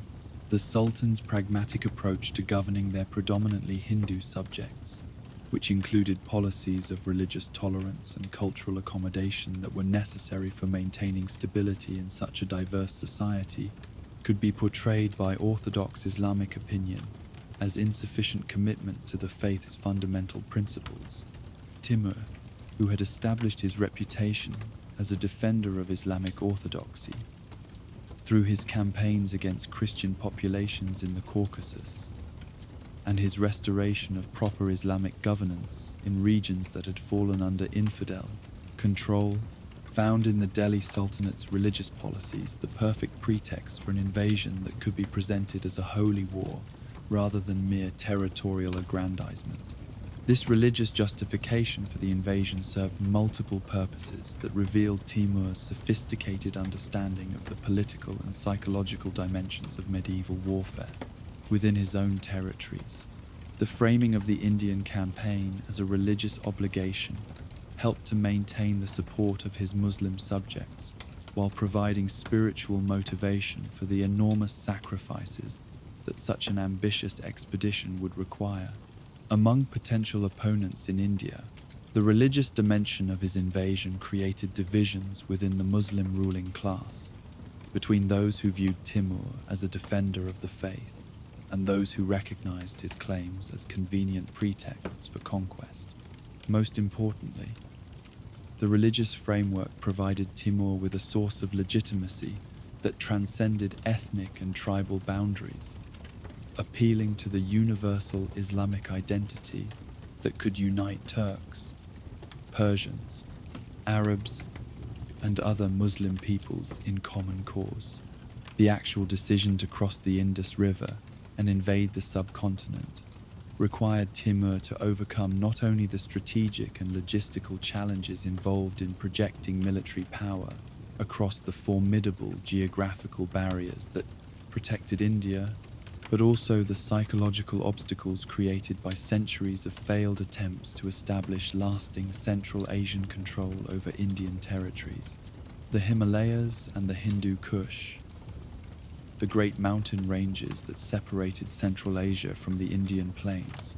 The Sultan's pragmatic approach to governing their predominantly Hindu subjects which included policies of religious tolerance and cultural accommodation that were necessary for maintaining stability in such a diverse society, could be portrayed by orthodox Islamic opinion as insufficient commitment to the faith's fundamental principles. Timur, who had established his reputation as a defender of Islamic orthodoxy through his campaigns against Christian populations in the Caucasus, and his restoration of proper Islamic governance in regions that had fallen under infidel control, found in the Delhi Sultanate's religious policies the perfect pretext for an invasion that could be presented as a holy war rather than mere territorial aggrandizement. This religious justification for the invasion served multiple purposes that revealed Timur's sophisticated understanding of the political and psychological dimensions of medieval warfare within his own territories. The framing of the Indian campaign as a religious obligation helped to maintain the support of his Muslim subjects while providing spiritual motivation for the enormous sacrifices that such an ambitious expedition would require. Among potential opponents in India, the religious dimension of his invasion created divisions within the Muslim ruling class, between those who viewed Timur as a defender of the faith and those who recognized his claims as convenient pretexts for conquest. Most importantly, the religious framework provided Timur with a source of legitimacy that transcended ethnic and tribal boundaries, appealing to the universal Islamic identity that could unite Turks, Persians, Arabs, and other Muslim peoples in common cause. The actual decision to cross the Indus River and invade the subcontinent required Timur to overcome not only the strategic and logistical challenges involved in projecting military power across the formidable geographical barriers that protected India, but also the psychological obstacles created by centuries of failed attempts to establish lasting Central Asian control over Indian territories. The Himalayas and the Hindu Kush, the great mountain ranges that separated Central Asia from the Indian plains,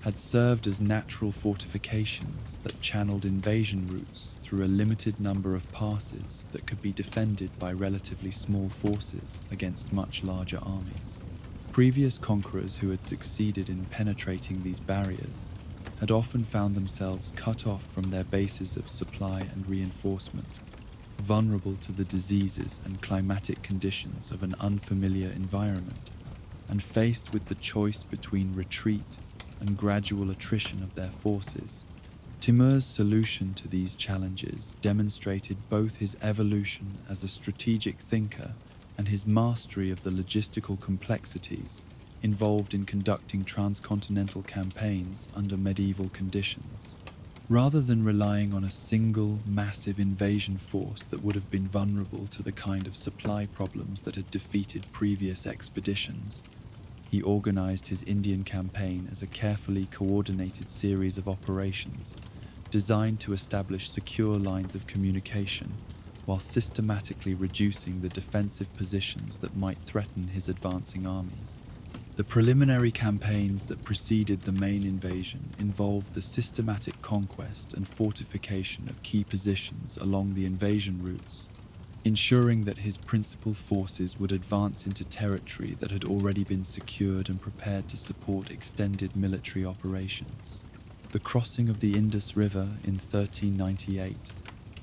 had served as natural fortifications that channeled invasion routes through a limited number of passes that could be defended by relatively small forces against much larger armies. Previous conquerors who had succeeded in penetrating these barriers had often found themselves cut off from their bases of supply and reinforcement, vulnerable to the diseases and climatic conditions of an unfamiliar environment, and faced with the choice between retreat and gradual attrition of their forces. Timur's solution to these challenges demonstrated both his evolution as a strategic thinker and his mastery of the logistical complexities involved in conducting transcontinental campaigns under medieval conditions. Rather than relying on a single, massive invasion force that would have been vulnerable to the kind of supply problems that had defeated previous expeditions, he organized his Indian campaign as a carefully coordinated series of operations designed to establish secure lines of communication while systematically reducing the defensive positions that might threaten his advancing armies. The preliminary campaigns that preceded the main invasion involved the systematic conquest and fortification of key positions along the invasion routes, ensuring that his principal forces would advance into territory that had already been secured and prepared to support extended military operations. The crossing of the Indus River in 1398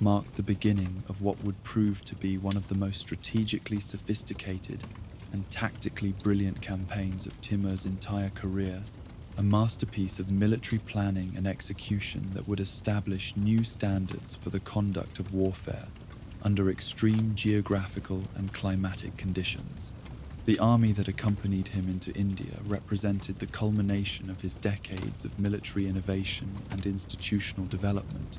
marked the beginning of what would prove to be one of the most strategically sophisticated and tactically brilliant campaigns of Timur's entire career, a masterpiece of military planning and execution that would establish new standards for the conduct of warfare under extreme geographical and climatic conditions. The army that accompanied him into India represented the culmination of his decades of military innovation and institutional development,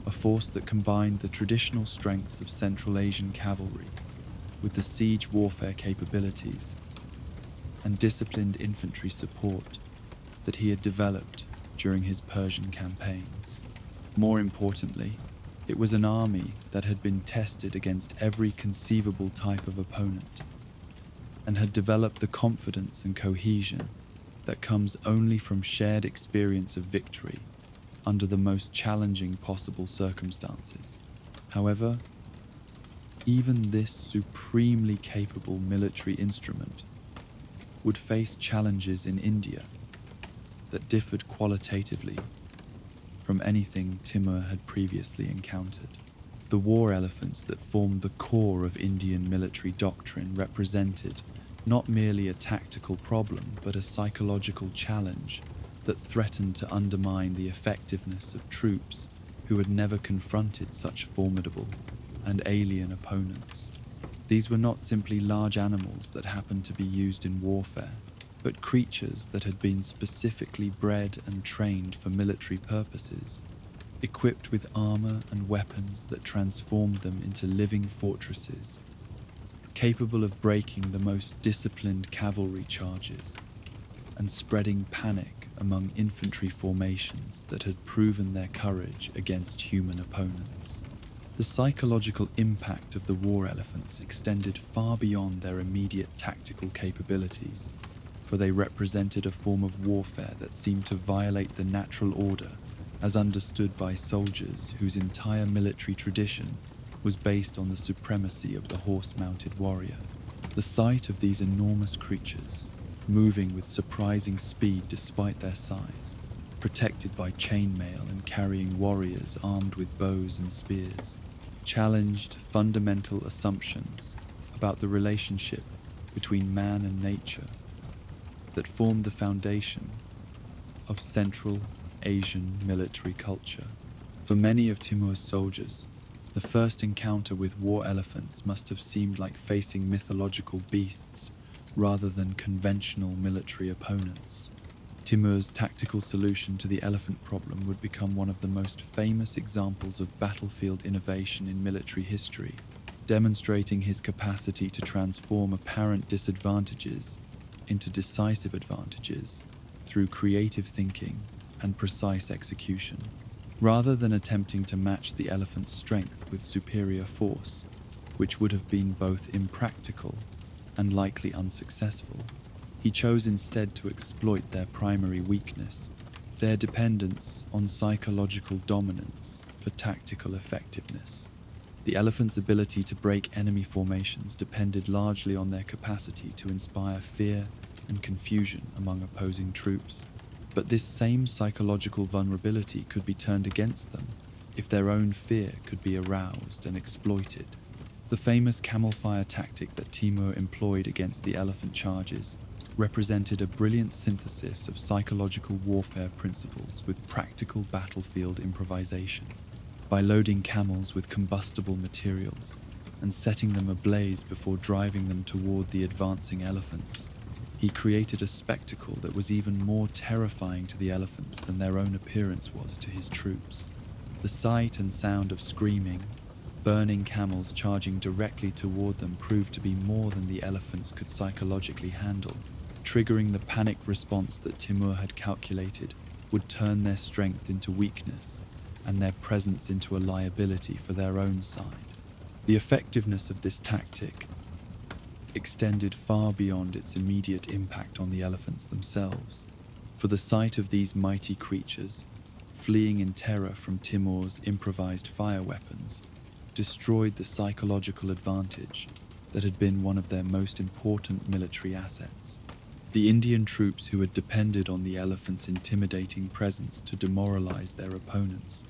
a force that combined the traditional strengths of Central Asian cavalry with the siege warfare capabilities and disciplined infantry support that he had developed during his Persian campaigns. More importantly, it was an army that had been tested against every conceivable type of opponent and had developed the confidence and cohesion that comes only from shared experience of victory under the most challenging possible circumstances. However, even this supremely capable military instrument would face challenges in India that differed qualitatively from anything Timur had previously encountered. The war elephants that formed the core of Indian military doctrine represented not merely a tactical problem, but a psychological challenge that threatened to undermine the effectiveness of troops who had never confronted such formidable and alien opponents. These were not simply large animals that happened to be used in warfare, but creatures that had been specifically bred and trained for military purposes, equipped with armor and weapons that transformed them into living fortresses, capable of breaking the most disciplined cavalry charges and spreading panic among infantry formations that had proven their courage against human opponents. The psychological impact of the war elephants extended far beyond their immediate tactical capabilities, for they represented a form of warfare that seemed to violate the natural order as understood by soldiers whose entire military tradition was based on the supremacy of the horse-mounted warrior. The sight of these enormous creatures, moving with surprising speed despite their size, protected by chainmail and carrying warriors armed with bows and spears, challenged fundamental assumptions about the relationship between man and nature that formed the foundation of Central Asian military culture. For many of Timur's soldiers, the first encounter with war elephants must have seemed like facing mythological beasts rather than conventional military opponents. Timur's tactical solution to the elephant problem would become one of the most famous examples of battlefield innovation in military history, demonstrating his capacity to transform apparent disadvantages into decisive advantages through creative thinking and precise execution. Rather than attempting to match the elephant's strength with superior force, which would have been both impractical and likely unsuccessful, he chose instead to exploit their primary weakness, their dependence on psychological dominance for tactical effectiveness. The elephant's ability to break enemy formations depended largely on their capacity to inspire fear and confusion among opposing troops. But this same psychological vulnerability could be turned against them if their own fear could be aroused and exploited. The famous camel fire tactic that Timur employed against the elephant charges represented a brilliant synthesis of psychological warfare principles with practical battlefield improvisation. By loading camels with combustible materials and setting them ablaze before driving them toward the advancing elephants, he created a spectacle that was even more terrifying to the elephants than their own appearance was to his troops. The sight and sound of screaming, burning camels charging directly toward them proved to be more than the elephants could psychologically handle, triggering the panic response that Timur had calculated would turn their strength into weakness and their presence into a liability for their own side. The effectiveness of this tactic extended far beyond its immediate impact on the elephants themselves, for the sight of these mighty creatures, fleeing in terror from Timur's improvised fire weapons, destroyed the psychological advantage that had been one of their most important military assets. The Indian troops who had depended on the elephant's intimidating presence to demoralize their opponents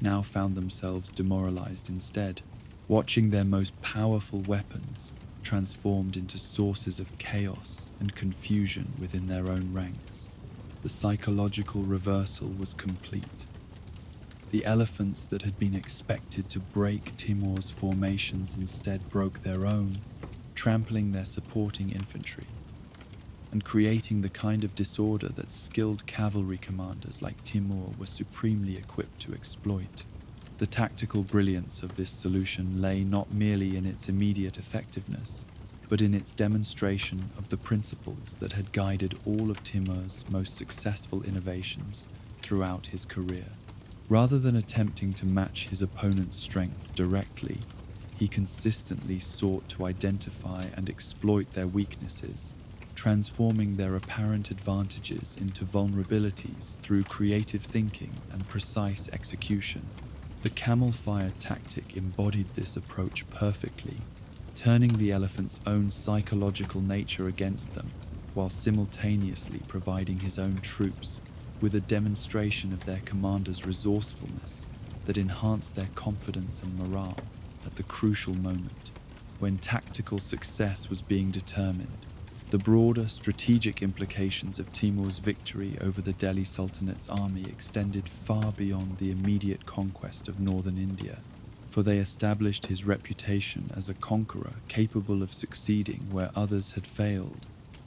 now found themselves demoralized instead, watching their most powerful weapons transformed into sources of chaos and confusion within their own ranks. The psychological reversal was complete. The elephants that had been expected to break Timur's formations instead broke their own, trampling their supporting infantry, and creating the kind of disorder that skilled cavalry commanders like Timur were supremely equipped to exploit. The tactical brilliance of this solution lay not merely in its immediate effectiveness, but in its demonstration of the principles that had guided all of Timur's most successful innovations throughout his career. Rather than attempting to match his opponent's strength directly, he consistently sought to identify and exploit their weaknesses transforming their apparent advantages into vulnerabilities through creative thinking and precise execution. The camel fire tactic embodied this approach perfectly, turning the elephant's own psychological nature against them, while simultaneously providing his own troops with a demonstration of their commander's resourcefulness that enhanced their confidence and morale at the crucial moment when tactical success was being determined. The broader strategic implications of Timur's victory over the Delhi Sultanate's army extended far beyond the immediate conquest of northern India, for they established his reputation as a conqueror capable of succeeding where others had failed,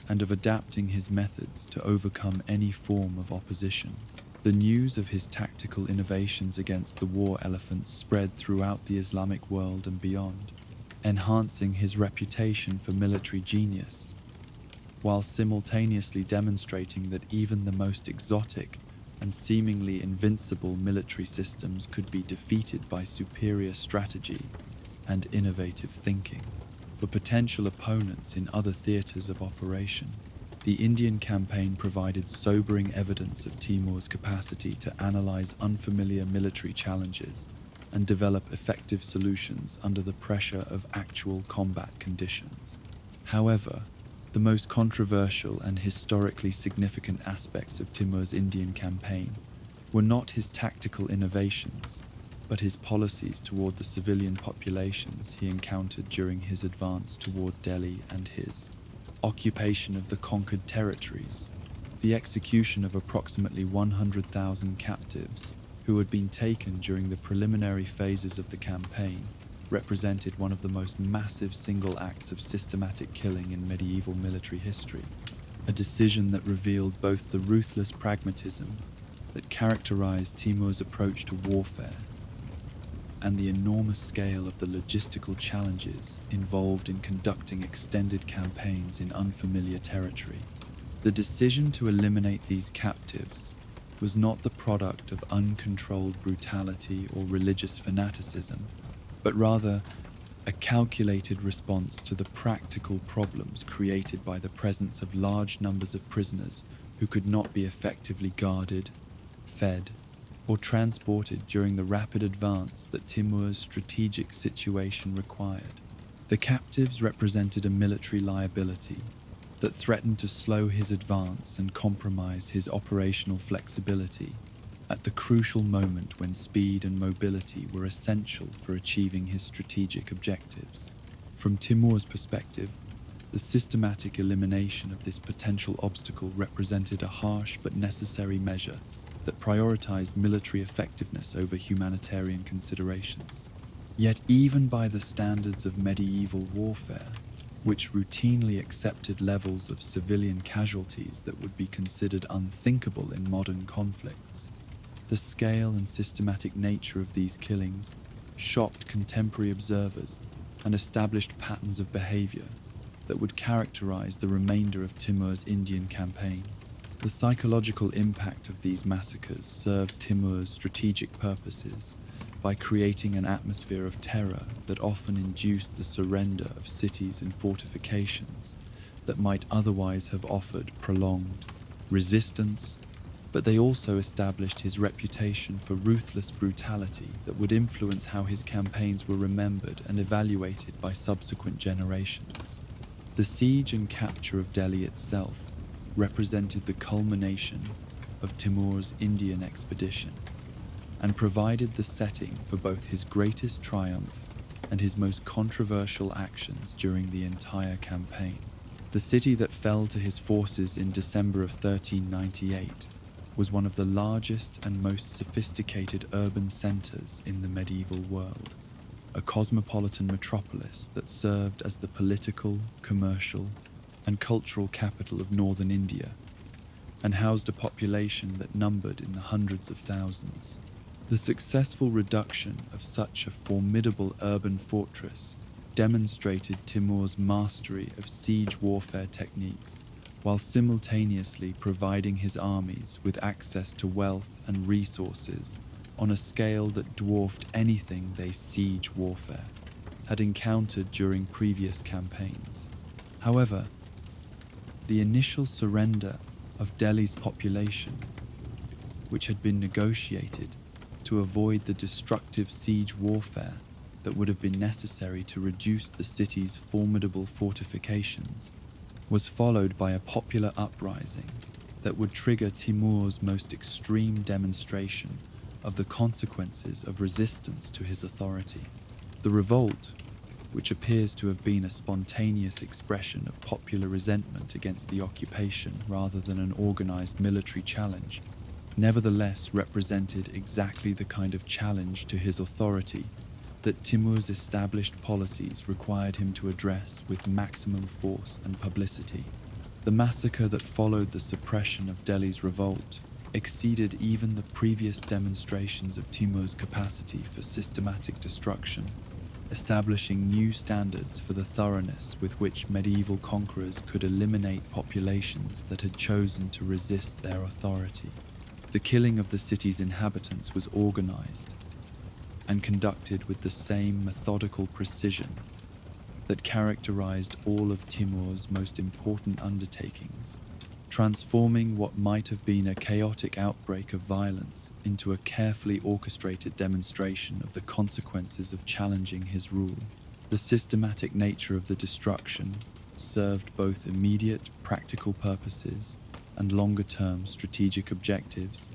and of adapting his methods to overcome any form of opposition. The news of his tactical innovations against the war elephants spread throughout the Islamic world and beyond, enhancing his reputation for military genius, while simultaneously demonstrating that even the most exotic and seemingly invincible military systems could be defeated by superior strategy and innovative thinking. For potential opponents in other theatres of operation, the Indian campaign provided sobering evidence of Timur's capacity to analyse unfamiliar military challenges and develop effective solutions under the pressure of actual combat conditions. However, the most controversial and historically significant aspects of Timur's Indian campaign were not his tactical innovations, but his policies toward the civilian populations he encountered during his advance toward Delhi and his occupation of the conquered territories. The execution of approximately 100,000 captives who had been taken during the preliminary phases of the campaign represented one of the most massive single acts of systematic killing in medieval military history, a decision that revealed both the ruthless pragmatism that characterized Timur's approach to warfare and the enormous scale of the logistical challenges involved in conducting extended campaigns in unfamiliar territory. The decision to eliminate these captives was not the product of uncontrolled brutality or religious fanaticism, but rather a calculated response to the practical problems created by the presence of large numbers of prisoners who could not be effectively guarded, fed, or transported during the rapid advance that Timur's strategic situation required. The captives represented a military liability that threatened to slow his advance and compromise his operational flexibility at the crucial moment when speed and mobility were essential for achieving his strategic objectives. From Timur's perspective, the systematic elimination of this potential obstacle represented a harsh but necessary measure that prioritized military effectiveness over humanitarian considerations. Yet even by the standards of medieval warfare, which routinely accepted levels of civilian casualties that would be considered unthinkable in modern conflicts, the scale and systematic nature of these killings shocked contemporary observers and established patterns of behavior that would characterize the remainder of Timur's Indian campaign. The psychological impact of these massacres served Timur's strategic purposes by creating an atmosphere of terror that often induced the surrender of cities and fortifications that might otherwise have offered prolonged resistance, but they also established his reputation for ruthless brutality that would influence how his campaigns were remembered and evaluated by subsequent generations. The siege and capture of Delhi itself represented the culmination of Timur's Indian expedition and provided the setting for both his greatest triumph and his most controversial actions during the entire campaign. The city that fell to his forces in December of 1398 was one of the largest and most sophisticated urban centers in the medieval world, a cosmopolitan metropolis that served as the political, commercial, and cultural capital of northern India, and housed a population that numbered in the hundreds of thousands. The successful reduction of such a formidable urban fortress demonstrated Timur's mastery of siege warfare techniques, while simultaneously providing his armies with access to wealth and resources on a scale that dwarfed anything they siege warfare had encountered during previous campaigns. However, The initial surrender of Delhi's population, which had been negotiated to avoid the destructive siege warfare that would have been necessary to reduce the city's formidable fortifications, was followed by a popular uprising that would trigger Timur's most extreme demonstration of the consequences of resistance to his authority. The revolt, which appears to have been a spontaneous expression of popular resentment against the occupation rather than an organized military challenge, nevertheless represented exactly the kind of challenge to his authority that Timur's established policies required him to address with maximum force and publicity. The massacre that followed the suppression of Delhi's revolt exceeded even the previous demonstrations of Timur's capacity for systematic destruction, establishing new standards for the thoroughness with which medieval conquerors could eliminate populations that had chosen to resist their authority. The killing of the city's inhabitants was organized and conducted with the same methodical precision that characterized all of Timur's most important undertakings, transforming what might have been a chaotic outbreak of violence into a carefully orchestrated demonstration of the consequences of challenging his rule. The systematic nature of the destruction served both immediate practical purposes and longer-term strategic objectives,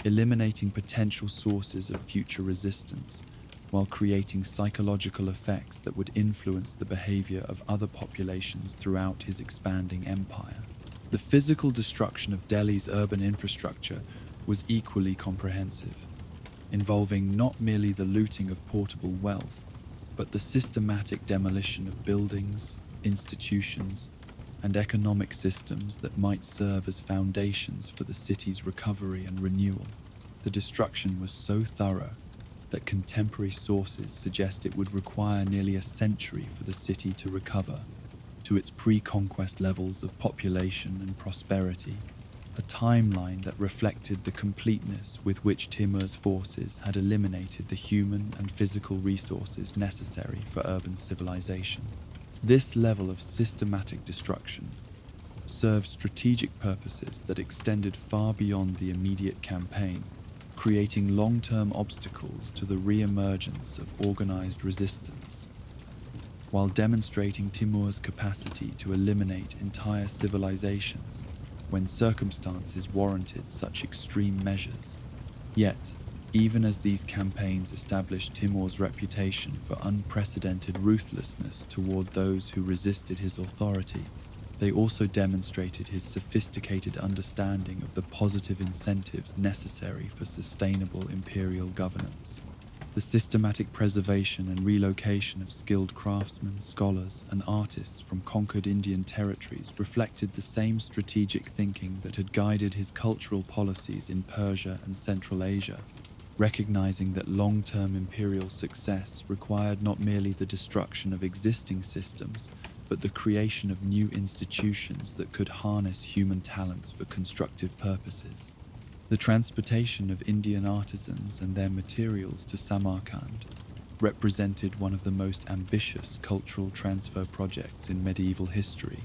eliminating potential sources of future resistance while creating psychological effects that would influence the behavior of other populations throughout his expanding empire. The physical destruction of Delhi's urban infrastructure was equally comprehensive, involving not merely the looting of portable wealth, but the systematic demolition of buildings, institutions, and economic systems that might serve as foundations for the city's recovery and renewal. The destruction was so thorough that contemporary sources suggest it would require nearly a century for the city to recover to its pre-conquest levels of population and prosperity, a timeline that reflected the completeness with which Timur's forces had eliminated the human and physical resources necessary for urban civilization. This level of systematic destruction served strategic purposes that extended far beyond the immediate campaign, creating long-term obstacles to the re-emergence of organized resistance, while demonstrating Timur's capacity to eliminate entire civilizations when circumstances warranted such extreme measures. Yet, even as these campaigns established Timur's reputation for unprecedented ruthlessness toward those who resisted his authority, they also demonstrated his sophisticated understanding of the positive incentives necessary for sustainable imperial governance. The systematic preservation and relocation of skilled craftsmen, scholars, and artists from conquered Indian territories reflected the same strategic thinking that had guided his cultural policies in Persia and Central Asia, recognizing that long-term imperial success required not merely the destruction of existing systems, but the creation of new institutions that could harness human talents for constructive purposes. The transportation of Indian artisans and their materials to Samarkand represented one of the most ambitious cultural transfer projects in medieval history,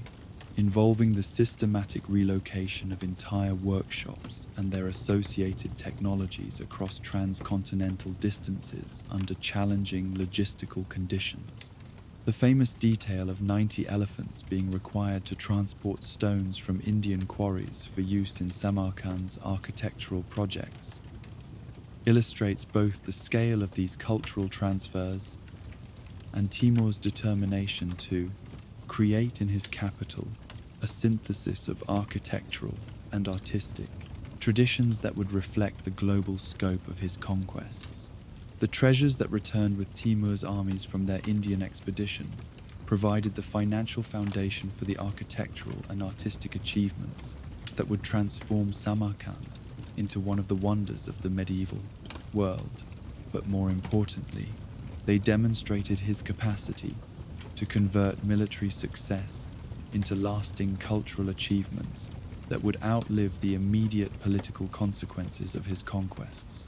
involving the systematic relocation of entire workshops and their associated technologies across transcontinental distances under challenging logistical conditions. The famous detail of 90 elephants being required to transport stones from Indian quarries for use in Samarkand's architectural projects illustrates both the scale of these cultural transfers and Timur's determination to create in his capital a synthesis of architectural and artistic traditions that would reflect the global scope of his conquests. The treasures that returned with Timur's armies from their Indian expedition provided the financial foundation for the architectural and artistic achievements that would transform Samarkand into one of the wonders of the medieval world. But more importantly, they demonstrated his capacity to convert military success into lasting cultural achievements that would outlive the immediate political consequences of his conquests.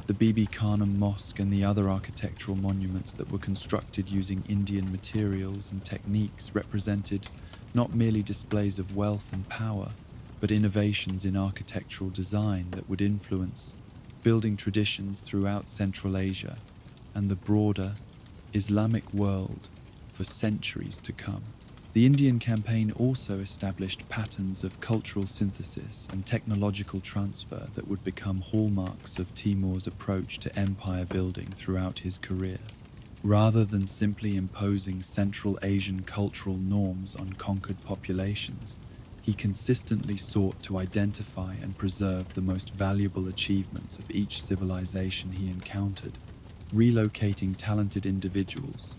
The Bibi Khanum Mosque and the other architectural monuments that were constructed using Indian materials and techniques represented not merely displays of wealth and power, but innovations in architectural design that would influence building traditions throughout Central Asia and the broader Islamic world for centuries to come. The Indian campaign also established patterns of cultural synthesis and technological transfer that would become hallmarks of Timur's approach to empire building throughout his career. Rather than simply imposing Central Asian cultural norms on conquered populations, he consistently sought to identify and preserve the most valuable achievements of each civilization he encountered, relocating talented individuals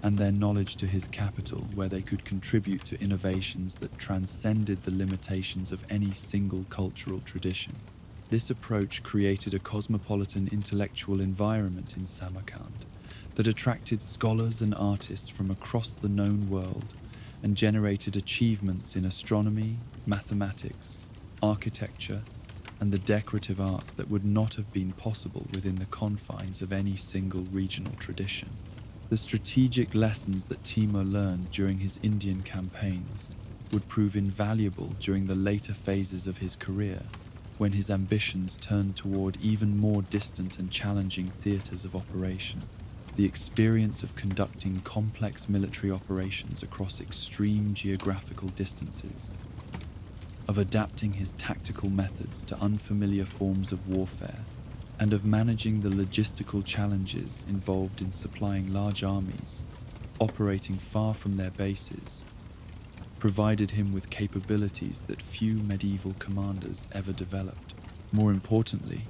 and their knowledge to his capital, where they could contribute to innovations that transcended the limitations of any single cultural tradition. This approach created a cosmopolitan intellectual environment in Samarkand that attracted scholars and artists from across the known world and generated achievements in astronomy, mathematics, architecture, and the decorative arts that would not have been possible within the confines of any single regional tradition. The strategic lessons that Timur learned during his Indian campaigns would prove invaluable during the later phases of his career, when his ambitions turned toward even more distant and challenging theaters of operation. The experience of conducting complex military operations across extreme geographical distances, of adapting his tactical methods to unfamiliar forms of warfare, and of managing the logistical challenges involved in supplying large armies, operating far from their bases, provided him with capabilities that few medieval commanders ever developed. More importantly,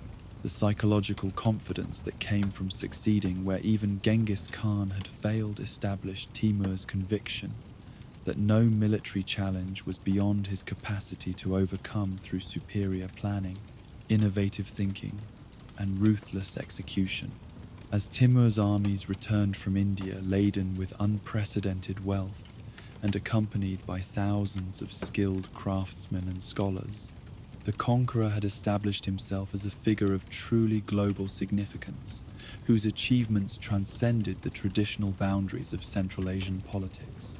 the psychological confidence that came from succeeding where even Genghis Khan had failed established Timur's conviction that no military challenge was beyond his capacity to overcome through superior planning, innovative thinking, and ruthless execution. As Timur's armies returned from India laden with unprecedented wealth and accompanied by thousands of skilled craftsmen and scholars, the conqueror had established himself as a figure of truly global significance, whose achievements transcended the traditional boundaries of Central Asian politics.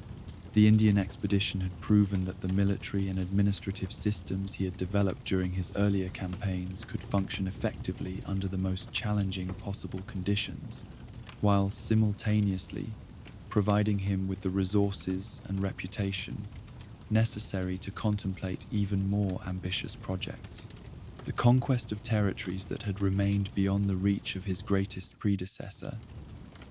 The Indian expedition had proven that the military and administrative systems he had developed during his earlier campaigns could function effectively under the most challenging possible conditions, while simultaneously providing him with the resources and reputation necessary to contemplate even more ambitious projects. The conquest of territories that had remained beyond the reach of his greatest predecessor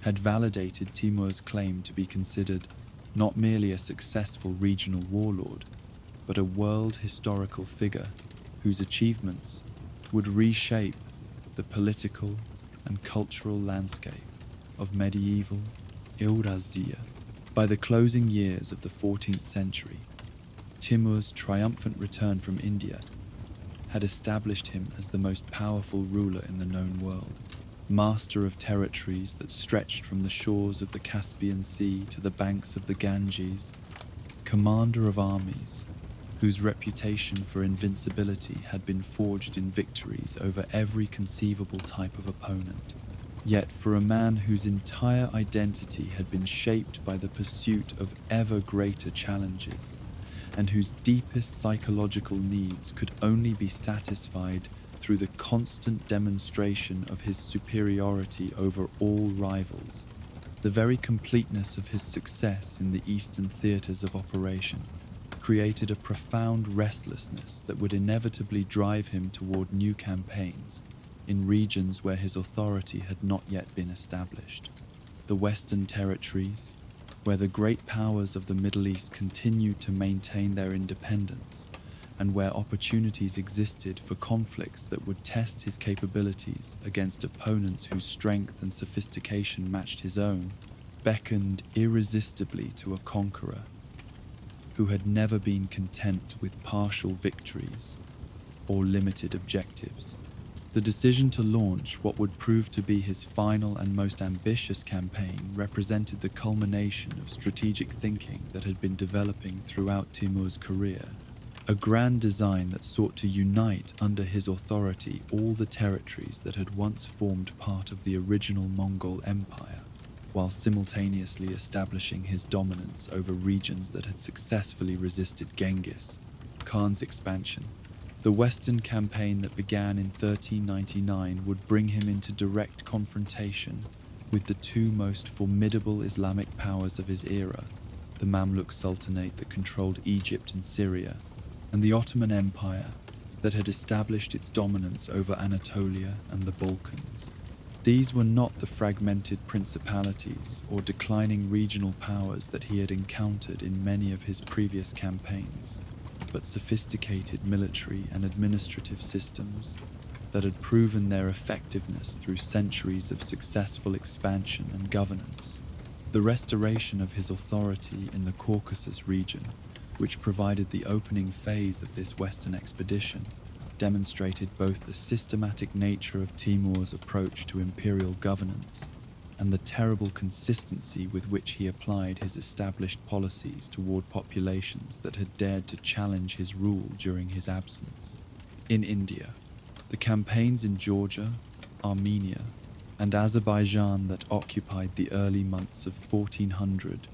had validated Timur's claim to be considered not merely a successful regional warlord, but a world historical figure whose achievements would reshape the political and cultural landscape of medieval Eurasia. By the closing years of the 14th century, Timur's triumphant return from India had established him as the most powerful ruler in the known world, master of territories that stretched from the shores of the Caspian Sea to the banks of the Ganges, commander of armies whose reputation for invincibility had been forged in victories over every conceivable type of opponent. Yet for a man whose entire identity had been shaped by the pursuit of ever greater challenges, and whose deepest psychological needs could only be satisfied through the constant demonstration of his superiority over all rivals, the very completeness of his success in the eastern theaters of operation created a profound restlessness that would inevitably drive him toward new campaigns in regions where his authority had not yet been established. The Western territories, where the great powers of the Middle East continued to maintain their independence, and where opportunities existed for conflicts that would test his capabilities against opponents whose strength and sophistication matched his own, beckoned irresistibly to a conqueror who had never been content with partial victories or limited objectives. The decision to launch what would prove to be his final and most ambitious campaign represented the culmination of strategic thinking that had been developing throughout Timur's career, a grand design that sought to unite under his authority all the territories that had once formed part of the original Mongol Empire. while simultaneously establishing his dominance over regions that had successfully resisted Genghis Khan's expansion. The Western campaign that began in 1399 would bring him into direct confrontation with the two most formidable Islamic powers of his era, the Mamluk Sultanate that controlled Egypt and Syria, and the Ottoman Empire that had established its dominance over Anatolia and the Balkans. These were not the fragmented principalities or declining regional powers that he had encountered in many of his previous campaigns, but sophisticated military and administrative systems that had proven their effectiveness through centuries of successful expansion and governance. The restoration of his authority in the Caucasus region, which provided the opening phase of this Western expedition, demonstrated both the systematic nature of Timur's approach to imperial governance and the terrible consistency with which he applied his established policies toward populations that had dared to challenge his rule during his absence. In India, the campaigns in Georgia, Armenia, and Azerbaijan that occupied the early months of 1400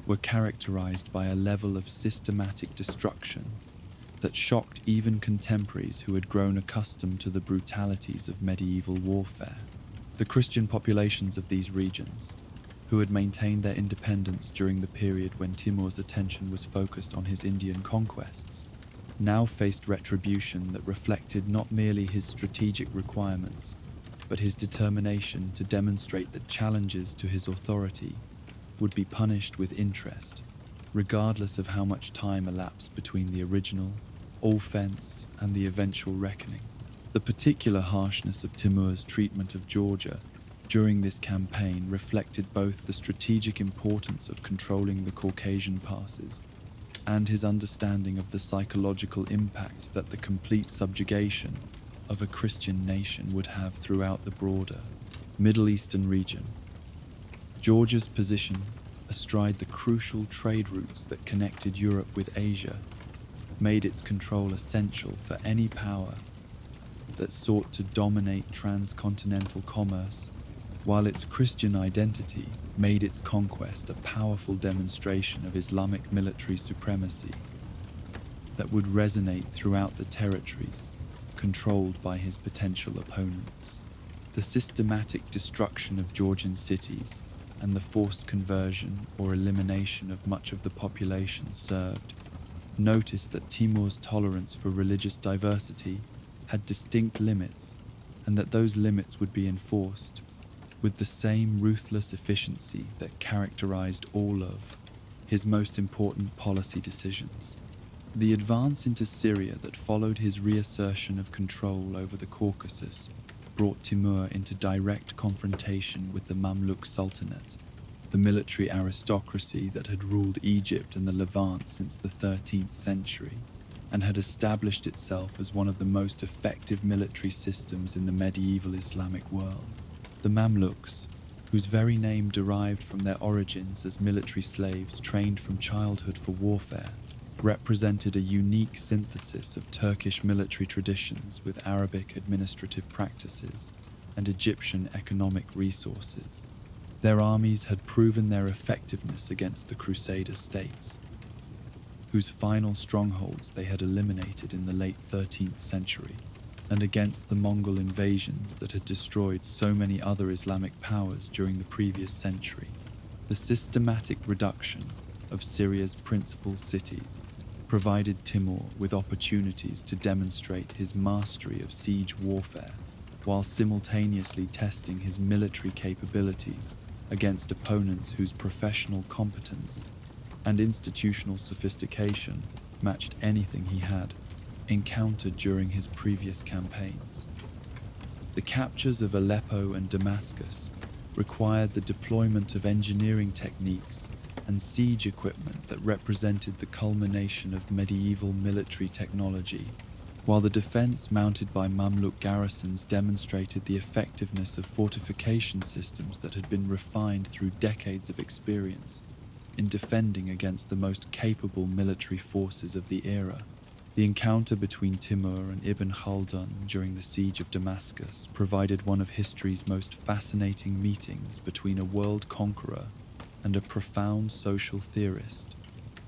were characterized by a level of systematic destruction that shocked even contemporaries who had grown accustomed to the brutalities of medieval warfare. The Christian populations of these regions, who had maintained their independence during the period when Timur's attention was focused on his Indian conquests, now faced retribution that reflected not merely his strategic requirements, but his determination to demonstrate that challenges to his authority would be punished with interest, regardless of how much time elapsed between the original offense and the eventual reckoning. The particular harshness of Timur's treatment of Georgia during this campaign reflected both the strategic importance of controlling the Caucasian passes and his understanding of the psychological impact that the complete subjugation of a Christian nation would have throughout the broader Middle Eastern region. Georgia's position astride the crucial trade routes that connected Europe with Asia made its control essential for any power that sought to dominate transcontinental commerce, while its Christian identity made its conquest a powerful demonstration of Islamic military supremacy that would resonate throughout the territories controlled by his potential opponents. The systematic destruction of Georgian cities and the forced conversion or elimination of much of the population served notice that Timur's tolerance for religious diversity had distinct limits, and that those limits would be enforced with the same ruthless efficiency that characterized all of his most important policy decisions. The advance into Syria that followed his reassertion of control over the Caucasus brought Timur into direct confrontation with the Mamluk Sultanate, the military aristocracy that had ruled Egypt and the Levant since the 13th century, and had established itself as one of the most effective military systems in the medieval Islamic world. The Mamluks, whose very name derived from their origins as military slaves trained from childhood for warfare, represented a unique synthesis of Turkish military traditions with Arabic administrative practices and Egyptian economic resources. Their armies had proven their effectiveness against the Crusader states, whose final strongholds they had eliminated in the late 13th century, and against the Mongol invasions that had destroyed so many other Islamic powers during the previous century. The systematic reduction of Syria's principal cities provided Timur with opportunities to demonstrate his mastery of siege warfare, while simultaneously testing his military capabilities against opponents whose professional competence and institutional sophistication matched anything he had encountered during his previous campaigns. The captures of Aleppo and Damascus required the deployment of engineering techniques and siege equipment that represented the culmination of medieval military technology, while the defense mounted by Mamluk garrisons demonstrated the effectiveness of fortification systems that had been refined through decades of experience in defending against the most capable military forces of the era. The encounter between Timur and Ibn Khaldun during the siege of Damascus provided one of history's most fascinating meetings between a world conqueror and a profound social theorist,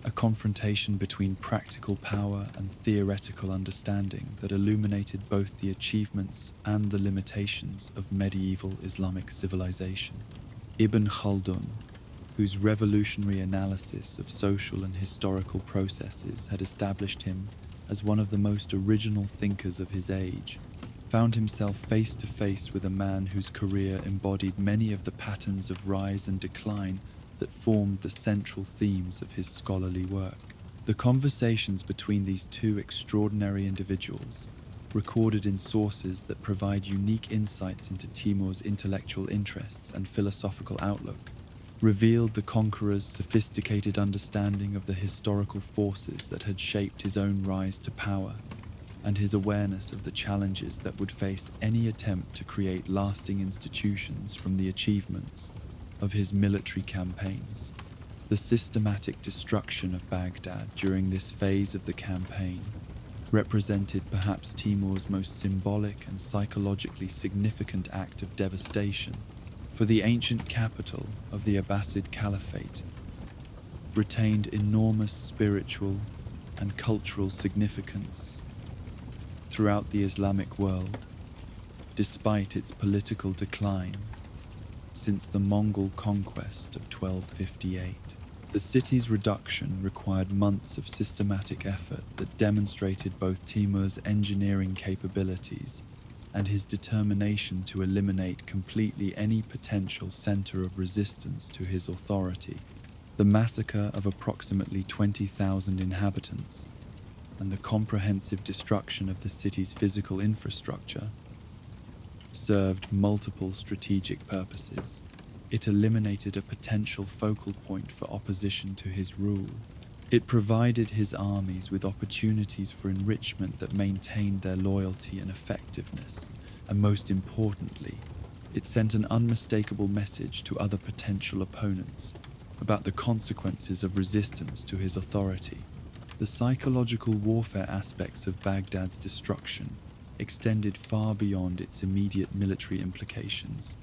a confrontation between practical power and theoretical understanding that illuminated both the achievements and the limitations of medieval Islamic civilization. Ibn Khaldun, whose revolutionary analysis of social and historical processes had established him as one of the most original thinkers of his age, found himself face to face with a man whose career embodied many of the patterns of rise and decline that formed the central themes of his scholarly work. The conversations between these two extraordinary individuals, recorded in sources that provide unique insights into Timur's intellectual interests and philosophical outlook, revealed the conqueror's sophisticated understanding of the historical forces that had shaped his own rise to power, and his awareness of the challenges that would face any attempt to create lasting institutions from the achievements of his military campaigns. The systematic destruction of Baghdad during this phase of the campaign represented perhaps Timur's most symbolic and psychologically significant act of devastation, for the ancient capital of the Abbasid Caliphate retained enormous spiritual and cultural significance throughout the Islamic world, despite its political decline since the Mongol conquest of 1258. The city's reduction required months of systematic effort that demonstrated both Timur's engineering capabilities and his determination to eliminate completely any potential center of resistance to his authority. The massacre of approximately 20,000 inhabitants and the comprehensive destruction of the city's physical infrastructure served multiple strategic purposes. It eliminated a potential focal point for opposition to his rule. It provided his armies with opportunities for enrichment that maintained their loyalty and effectiveness, and most importantly, it sent an unmistakable message to other potential opponents about the consequences of resistance to his authority. The psychological warfare aspects of Baghdad's destruction extended far beyond its immediate military implications,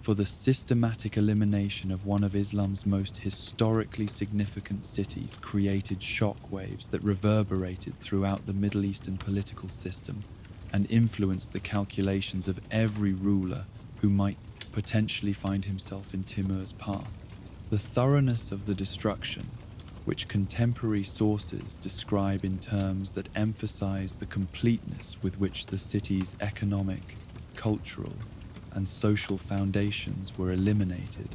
for the systematic elimination of one of Islam's most historically significant cities created shockwaves that reverberated throughout the Middle Eastern political system and influenced the calculations of every ruler who might potentially find himself in Timur's path. The thoroughness of the destruction, which contemporary sources describe in terms that emphasize the completeness with which the city's economic, cultural, and social foundations were eliminated,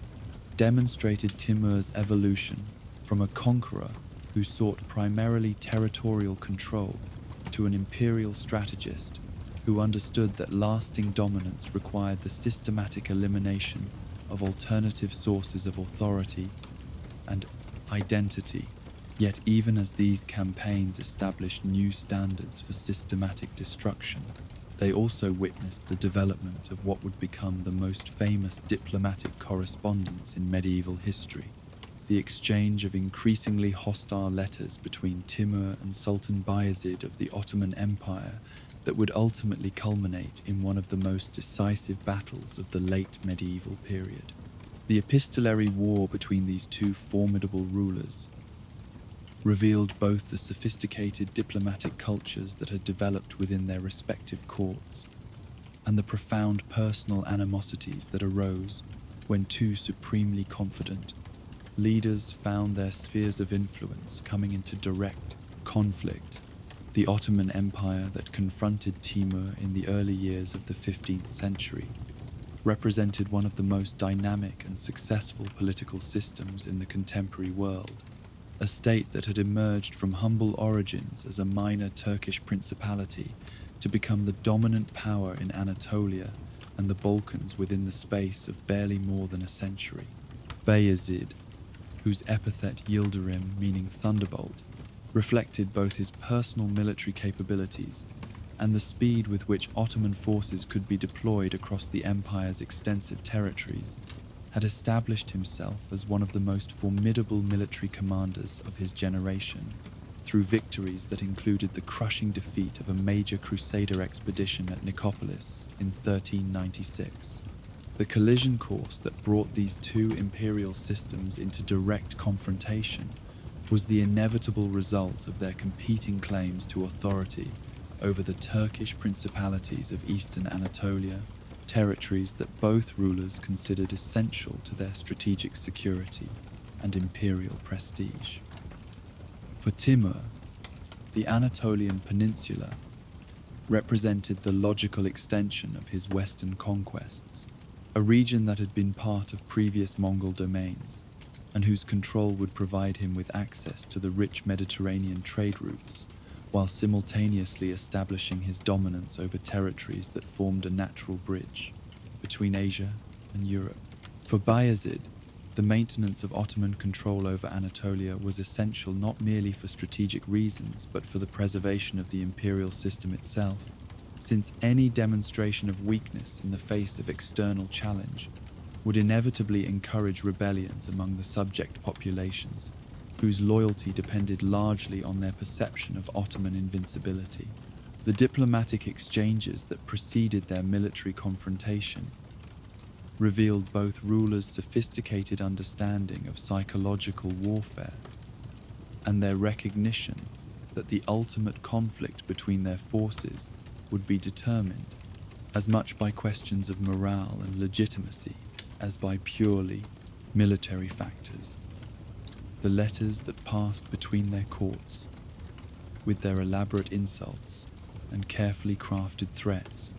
demonstrated Timur's evolution from a conqueror who sought primarily territorial control to an imperial strategist who understood that lasting dominance required the systematic elimination of alternative sources of authority and identity. Yet even as these campaigns established new standards for systematic destruction, they also witnessed the development of what would become the most famous diplomatic correspondence in medieval history, the exchange of increasingly hostile letters between Timur and Sultan Bayezid of the Ottoman Empire that would ultimately culminate in one of the most decisive battles of the late medieval period. The epistolary war between these two formidable rulers revealed both the sophisticated diplomatic cultures that had developed within their respective courts and the profound personal animosities that arose when two supremely confident leaders found their spheres of influence coming into direct conflict. The Ottoman Empire that confronted Timur in the early years of the 15th century represented one of the most dynamic and successful political systems in the contemporary world, a state that had emerged from humble origins as a minor Turkish principality to become the dominant power in Anatolia and the Balkans within the space of barely more than a century. Bayezid, whose epithet Yildirim, meaning thunderbolt, reflected both his personal military capabilities and the speed with which Ottoman forces could be deployed across the empire's extensive territories, had established himself as one of the most formidable military commanders of his generation. through victories that included the crushing defeat of a major crusader expedition at Nicopolis in 1396. The collision course that brought these two imperial systems into direct confrontation was the inevitable result of their competing claims to authority over the Turkish principalities of eastern Anatolia, territories that both rulers considered essential to their strategic security and imperial prestige. For Timur, the Anatolian Peninsula represented the logical extension of his western conquests, a region that had been part of previous Mongol domains and whose control would provide him with access to the rich Mediterranean trade routes, while simultaneously establishing his dominance over territories that formed a natural bridge between Asia and Europe. For Bayezid, the maintenance of Ottoman control over Anatolia was essential not merely for strategic reasons, but for the preservation of the imperial system itself, since any demonstration of weakness in the face of external challenge would inevitably encourage rebellions among the subject populations, whose loyalty depended largely on their perception of Ottoman invincibility. The diplomatic exchanges that preceded their military confrontation revealed both rulers' sophisticated understanding of psychological warfare and their recognition that the ultimate conflict between their forces would be determined as much by questions of morale and legitimacy as by purely military factors. The letters that passed between their courts, with their elaborate insults and carefully crafted threats,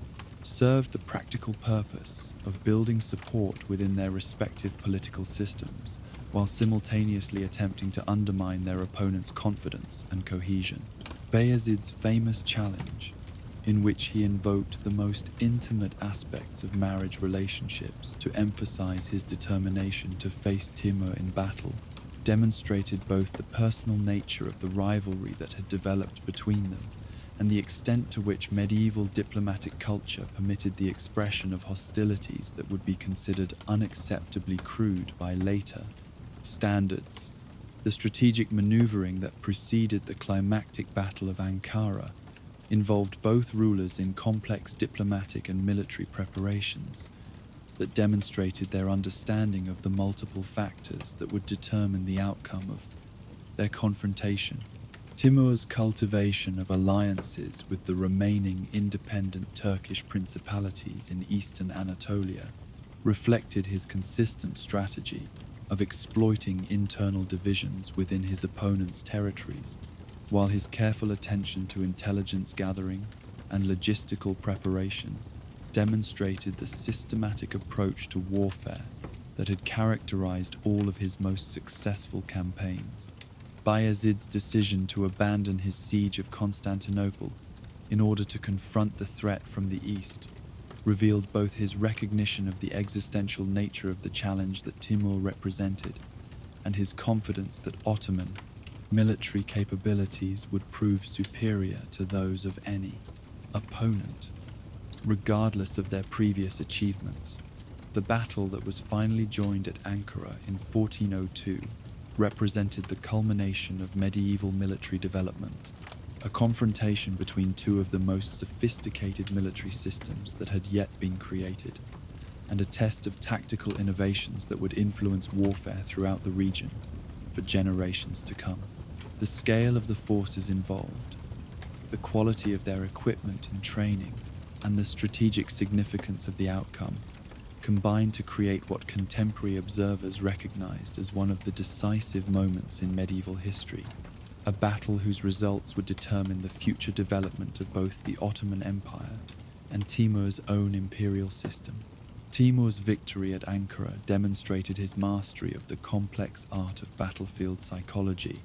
served the practical purpose of building support within their respective political systems, while simultaneously attempting to undermine their opponent's confidence and cohesion. Bayezid's famous challenge, in which he invoked the most intimate aspects of marriage relationships to emphasize his determination to face Timur in battle, demonstrated both the personal nature of the rivalry that had developed between them and the extent to which medieval diplomatic culture permitted the expression of hostilities that would be considered unacceptably crude by later standards. The strategic maneuvering that preceded the climactic Battle of Ankara involved both rulers in complex diplomatic and military preparations that demonstrated their understanding of the multiple factors that would determine the outcome of their confrontation. Timur's cultivation of alliances with the remaining independent Turkish principalities in eastern Anatolia reflected his consistent strategy of exploiting internal divisions within his opponent's territories, while his careful attention to intelligence gathering and logistical preparation demonstrated the systematic approach to warfare that had characterized all of his most successful campaigns. Bayezid's decision to abandon his siege of Constantinople in order to confront the threat from the east revealed both his recognition of the existential nature of the challenge that Timur represented and his confidence that Ottoman military capabilities would prove superior to those of any opponent, regardless of their previous achievements. The battle that was finally joined at Ankara in 1402 represented the culmination of medieval military development, a confrontation between two of the most sophisticated military systems that had yet been created, and a test of tactical innovations that would influence warfare throughout the region for generations to come. The scale of the forces involved, the quality of their equipment and training, and the strategic significance of the outcome combined to create what contemporary observers recognized as one of the decisive moments in medieval history, a battle whose results would determine the future development of both the Ottoman Empire and Timur's own imperial system. Timur's victory at Ankara demonstrated his mastery of the complex art of battlefield psychology,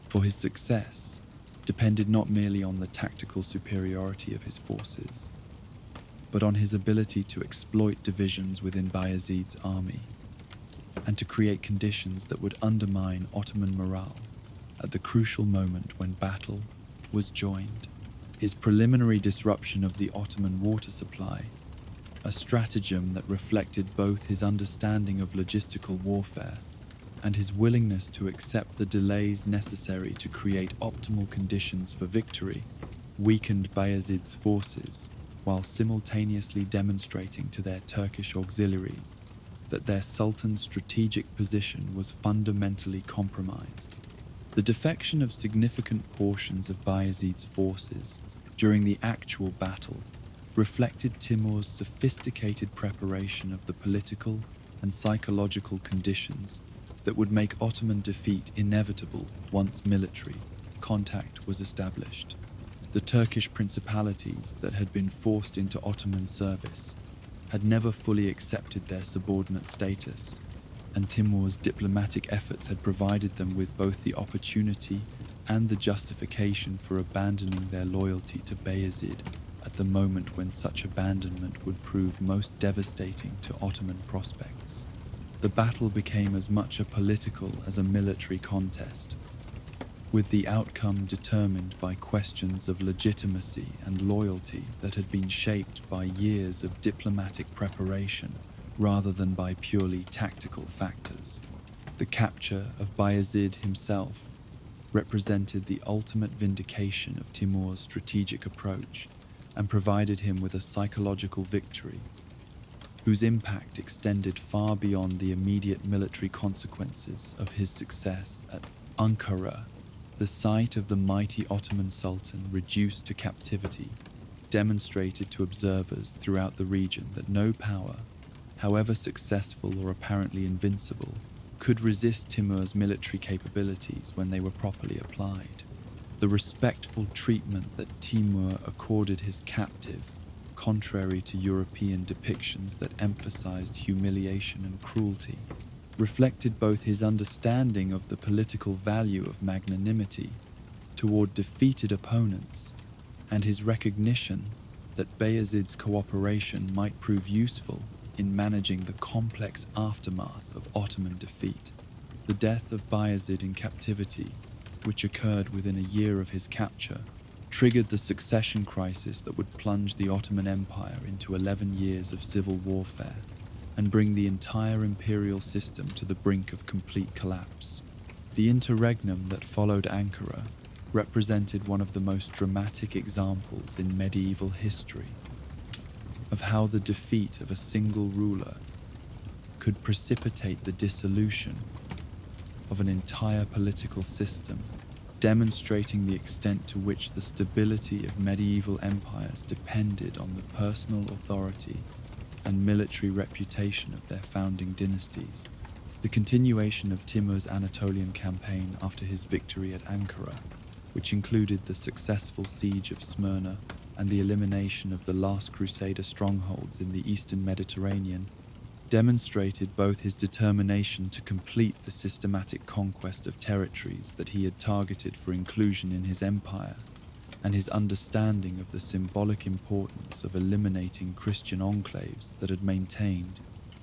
for his success depended not merely on the tactical superiority of his forces, but on his ability to exploit divisions within Bayezid's army and to create conditions that would undermine Ottoman morale at the crucial moment when battle was joined. His preliminary disruption of the Ottoman water supply, a stratagem that reflected both his understanding of logistical warfare and his willingness to accept the delays necessary to create optimal conditions for victory weakened Bayezid's forces, while simultaneously demonstrating to their Turkish auxiliaries that their sultan's strategic position was fundamentally compromised. The defection of significant portions of Bayezid's forces during the actual battle reflected Timur's sophisticated preparation of the political and psychological conditions that would make Ottoman defeat inevitable once military contact was established. The Turkish principalities that had been forced into Ottoman service had never fully accepted their subordinate status, and Timur's diplomatic efforts had provided them with both the opportunity and the justification for abandoning their loyalty to Bayezid at the moment when such abandonment would prove most devastating to Ottoman prospects. The battle became as much a political as a military contest, with the outcome determined by questions of legitimacy and loyalty that had been shaped by years of diplomatic preparation rather than by purely tactical factors. The capture of Bayezid himself represented the ultimate vindication of Timur's strategic approach and provided him with a psychological victory whose impact extended far beyond the immediate military consequences of his success at Ankara. The sight of the mighty Ottoman Sultan reduced to captivity demonstrated to observers throughout the region that no power, however successful or apparently invincible, could resist Timur's military capabilities when they were properly applied. The respectful treatment that Timur accorded his captive, contrary to European depictions that emphasized humiliation and cruelty, reflected both his understanding of the political value of magnanimity toward defeated opponents and his recognition that Bayezid's cooperation might prove useful in managing the complex aftermath of Ottoman defeat. The death of Bayezid in captivity, which occurred within a year of his capture, triggered the succession crisis that would plunge the Ottoman Empire into 11 years of civil warfare and bring the entire imperial system to the brink of complete collapse. The interregnum that followed Ankara represented one of the most dramatic examples in medieval history of how the defeat of a single ruler could precipitate the dissolution of an entire political system, demonstrating the extent to which the stability of medieval empires depended on the personal authority and military reputation of their founding dynasties. The continuation of Timur's Anatolian campaign after his victory at Ankara, which included the successful siege of Smyrna and the elimination of the last Crusader strongholds in the eastern Mediterranean, demonstrated both his determination to complete the systematic conquest of territories that he had targeted for inclusion in his empire, and his understanding of the symbolic importance of eliminating Christian enclaves that had maintained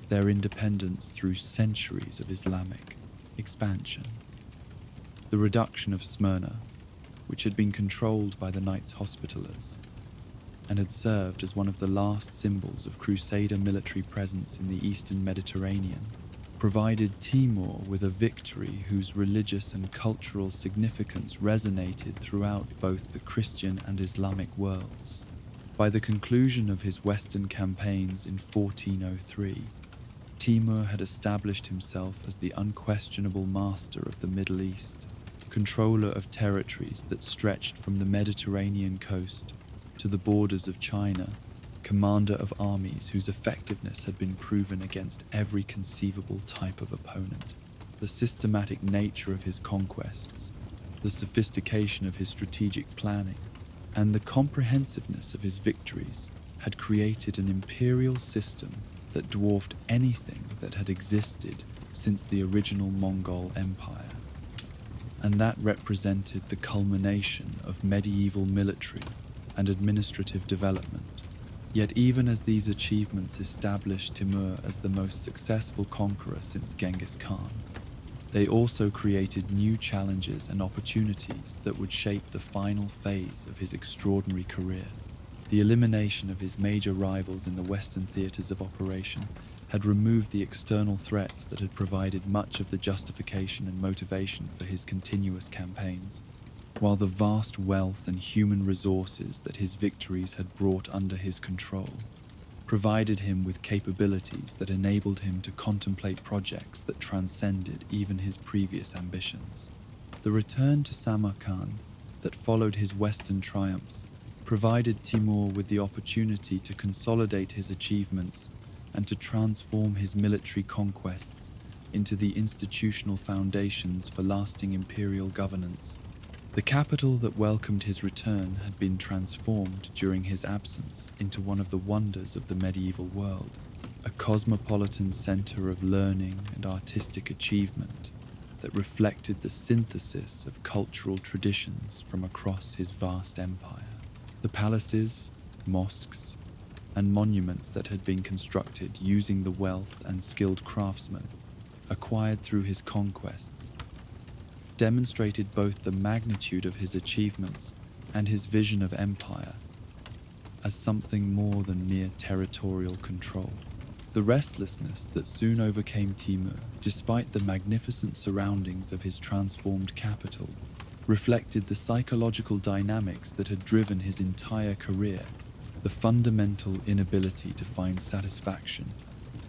their independence through centuries of Islamic expansion. The reduction of Smyrna, which had been controlled by the Knights Hospitallers, and had served as one of the last symbols of Crusader military presence in the eastern Mediterranean, provided Timur with a victory whose religious and cultural significance resonated throughout both the Christian and Islamic worlds. By the conclusion of his western campaigns in 1403, Timur had established himself as the unquestionable master of the Middle East, controller of territories that stretched from the Mediterranean coast to the borders of China, commander of armies whose effectiveness had been proven against every conceivable type of opponent. The systematic nature of his conquests, the sophistication of his strategic planning, and the comprehensiveness of his victories had created an imperial system that dwarfed anything that had existed since the original Mongol Empire. And that represented the culmination of medieval military and administrative development. Yet even as these achievements established Timur as the most successful conqueror since Genghis Khan, they also created new challenges and opportunities that would shape the final phase of his extraordinary career. The elimination of his major rivals in the Western theatres of operation had removed the external threats that had provided much of the justification and motivation for his continuous campaigns, while the vast wealth and human resources that his victories had brought under his control provided him with capabilities that enabled him to contemplate projects that transcended even his previous ambitions. The return to Samarkand that followed his Western triumphs provided Timur with the opportunity to consolidate his achievements and to transform his military conquests into the institutional foundations for lasting imperial governance. The capital that welcomed his return had been transformed during his absence into one of the wonders of the medieval world, a cosmopolitan center of learning and artistic achievement that reflected the synthesis of cultural traditions from across his vast empire. The palaces, mosques, and monuments that had been constructed using the wealth and skilled craftsmen acquired through his conquests demonstrated both the magnitude of his achievements and his vision of empire as something more than mere territorial control. The restlessness that soon overcame Timur, despite the magnificent surroundings of his transformed capital, reflected the psychological dynamics that had driven his entire career, the fundamental inability to find satisfaction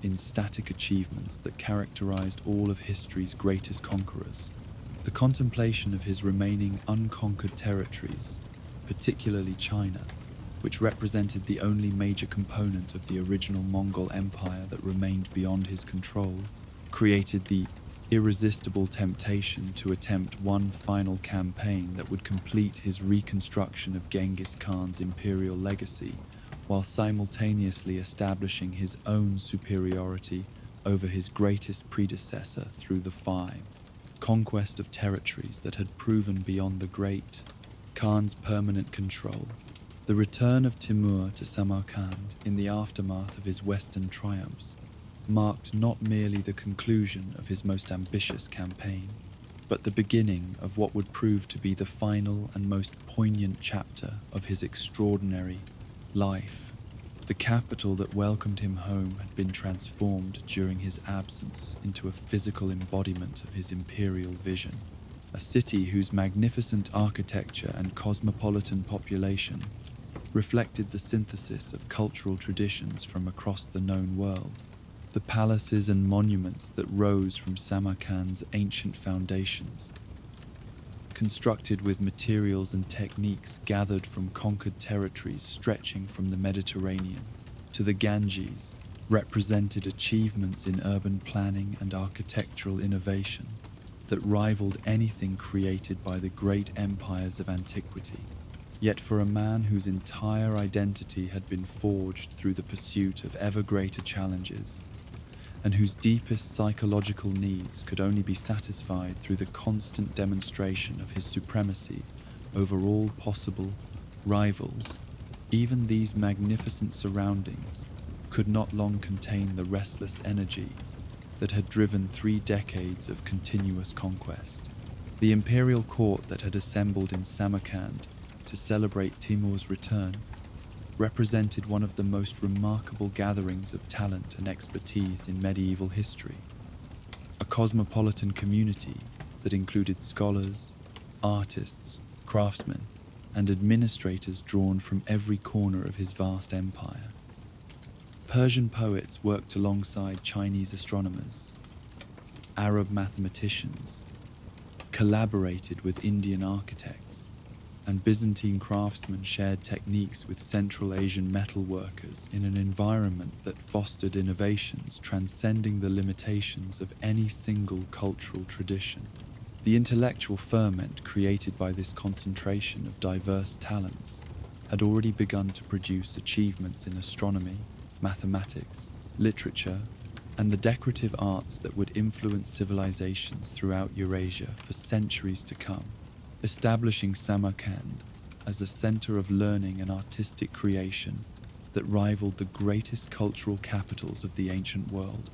in static achievements that characterized all of history's greatest conquerors. The contemplation of his remaining unconquered territories, particularly China, which represented the only major component of the original Mongol Empire that remained beyond his control, created the irresistible temptation to attempt one final campaign that would complete his reconstruction of Genghis Khan's imperial legacy, while simultaneously establishing his own superiority over his greatest predecessor through the conquest of territories that had proven beyond the great Khan's permanent control. The return of Timur to Samarkand in the aftermath of his Western triumphs marked not merely the conclusion of his most ambitious campaign, but the beginning of what would prove to be the final and most poignant chapter of his extraordinary life. The capital that welcomed him home had been transformed during his absence into a physical embodiment of his imperial vision, a city whose magnificent architecture and cosmopolitan population reflected the synthesis of cultural traditions from across the known world. The palaces and monuments that rose from Samarkand's ancient foundations, constructed with materials and techniques gathered from conquered territories stretching from the Mediterranean to the Ganges, represented achievements in urban planning and architectural innovation that rivaled anything created by the great empires of antiquity. Yet for a man whose entire identity had been forged through the pursuit of ever greater challenges, and whose deepest psychological needs could only be satisfied through the constant demonstration of his supremacy over all possible rivals, even these magnificent surroundings could not long contain the restless energy that had driven 3 decades of continuous conquest. The imperial court that had assembled in Samarkand to celebrate Timur's return represented one of the most remarkable gatherings of talent and expertise in medieval history. A cosmopolitan community that included scholars, artists, craftsmen, and administrators drawn from every corner of his vast empire. Persian poets worked alongside Chinese astronomers. Arab mathematicians collaborated with Indian architects, and Byzantine craftsmen shared techniques with Central Asian metalworkers in an environment that fostered innovations transcending the limitations of any single cultural tradition. The intellectual ferment created by this concentration of diverse talents had already begun to produce achievements in astronomy, mathematics, literature, and the decorative arts that would influence civilizations throughout Eurasia for centuries to come, establishing Samarkand as a center of learning and artistic creation that rivaled the greatest cultural capitals of the ancient world.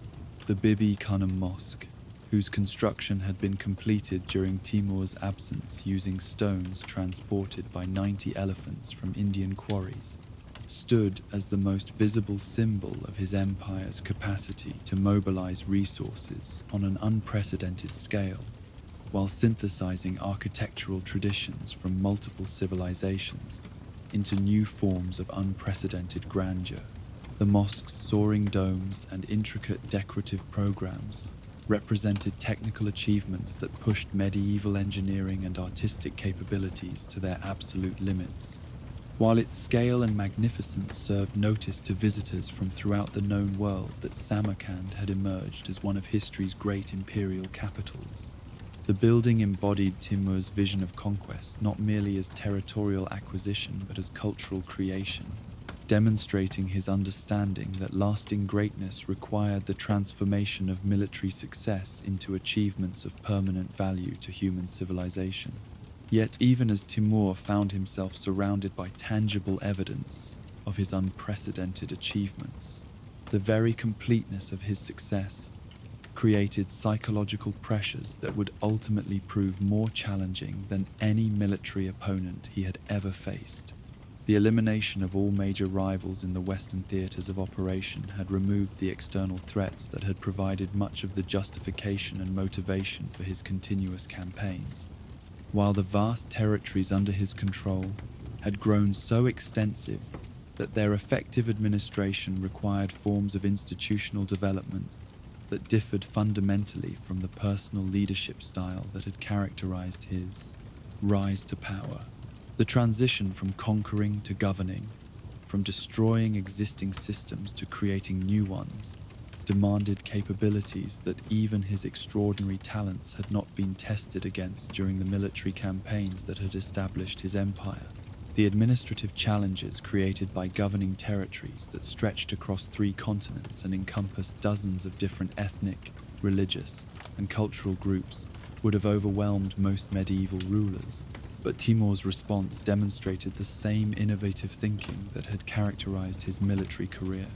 The Bibi Khanum Mosque, whose construction had been completed during Timur's absence using stones transported by 90 elephants from Indian quarries, stood as the most visible symbol of his empire's capacity to mobilize resources on an unprecedented scale, while synthesizing architectural traditions from multiple civilizations into new forms of unprecedented grandeur. The mosque's soaring domes and intricate decorative programs represented technical achievements that pushed medieval engineering and artistic capabilities to their absolute limits, while its scale and magnificence served notice to visitors from throughout the known world that Samarkand had emerged as one of history's great imperial capitals. The building embodied Timur's vision of conquest not merely as territorial acquisition but as cultural creation, demonstrating his understanding that lasting greatness required the transformation of military success into achievements of permanent value to human civilization. Yet even as Timur found himself surrounded by tangible evidence of his unprecedented achievements, the very completeness of his success created psychological pressures that would ultimately prove more challenging than any military opponent he had ever faced. The elimination of all major rivals in the Western theaters of operation had removed the external threats that had provided much of the justification and motivation for his continuous campaigns, while the vast territories under his control had grown so extensive that their effective administration required forms of institutional development that differed fundamentally from the personal leadership style that had characterized his rise to power. The transition from conquering to governing, from destroying existing systems to creating new ones, demanded capabilities that even his extraordinary talents had not been tested against during the military campaigns that had established his empire. The administrative challenges created by governing territories that stretched across 3 continents and encompassed dozens of different ethnic, religious, and cultural groups would have overwhelmed most medieval rulers. But Timur's response demonstrated the same innovative thinking that had characterized his military career.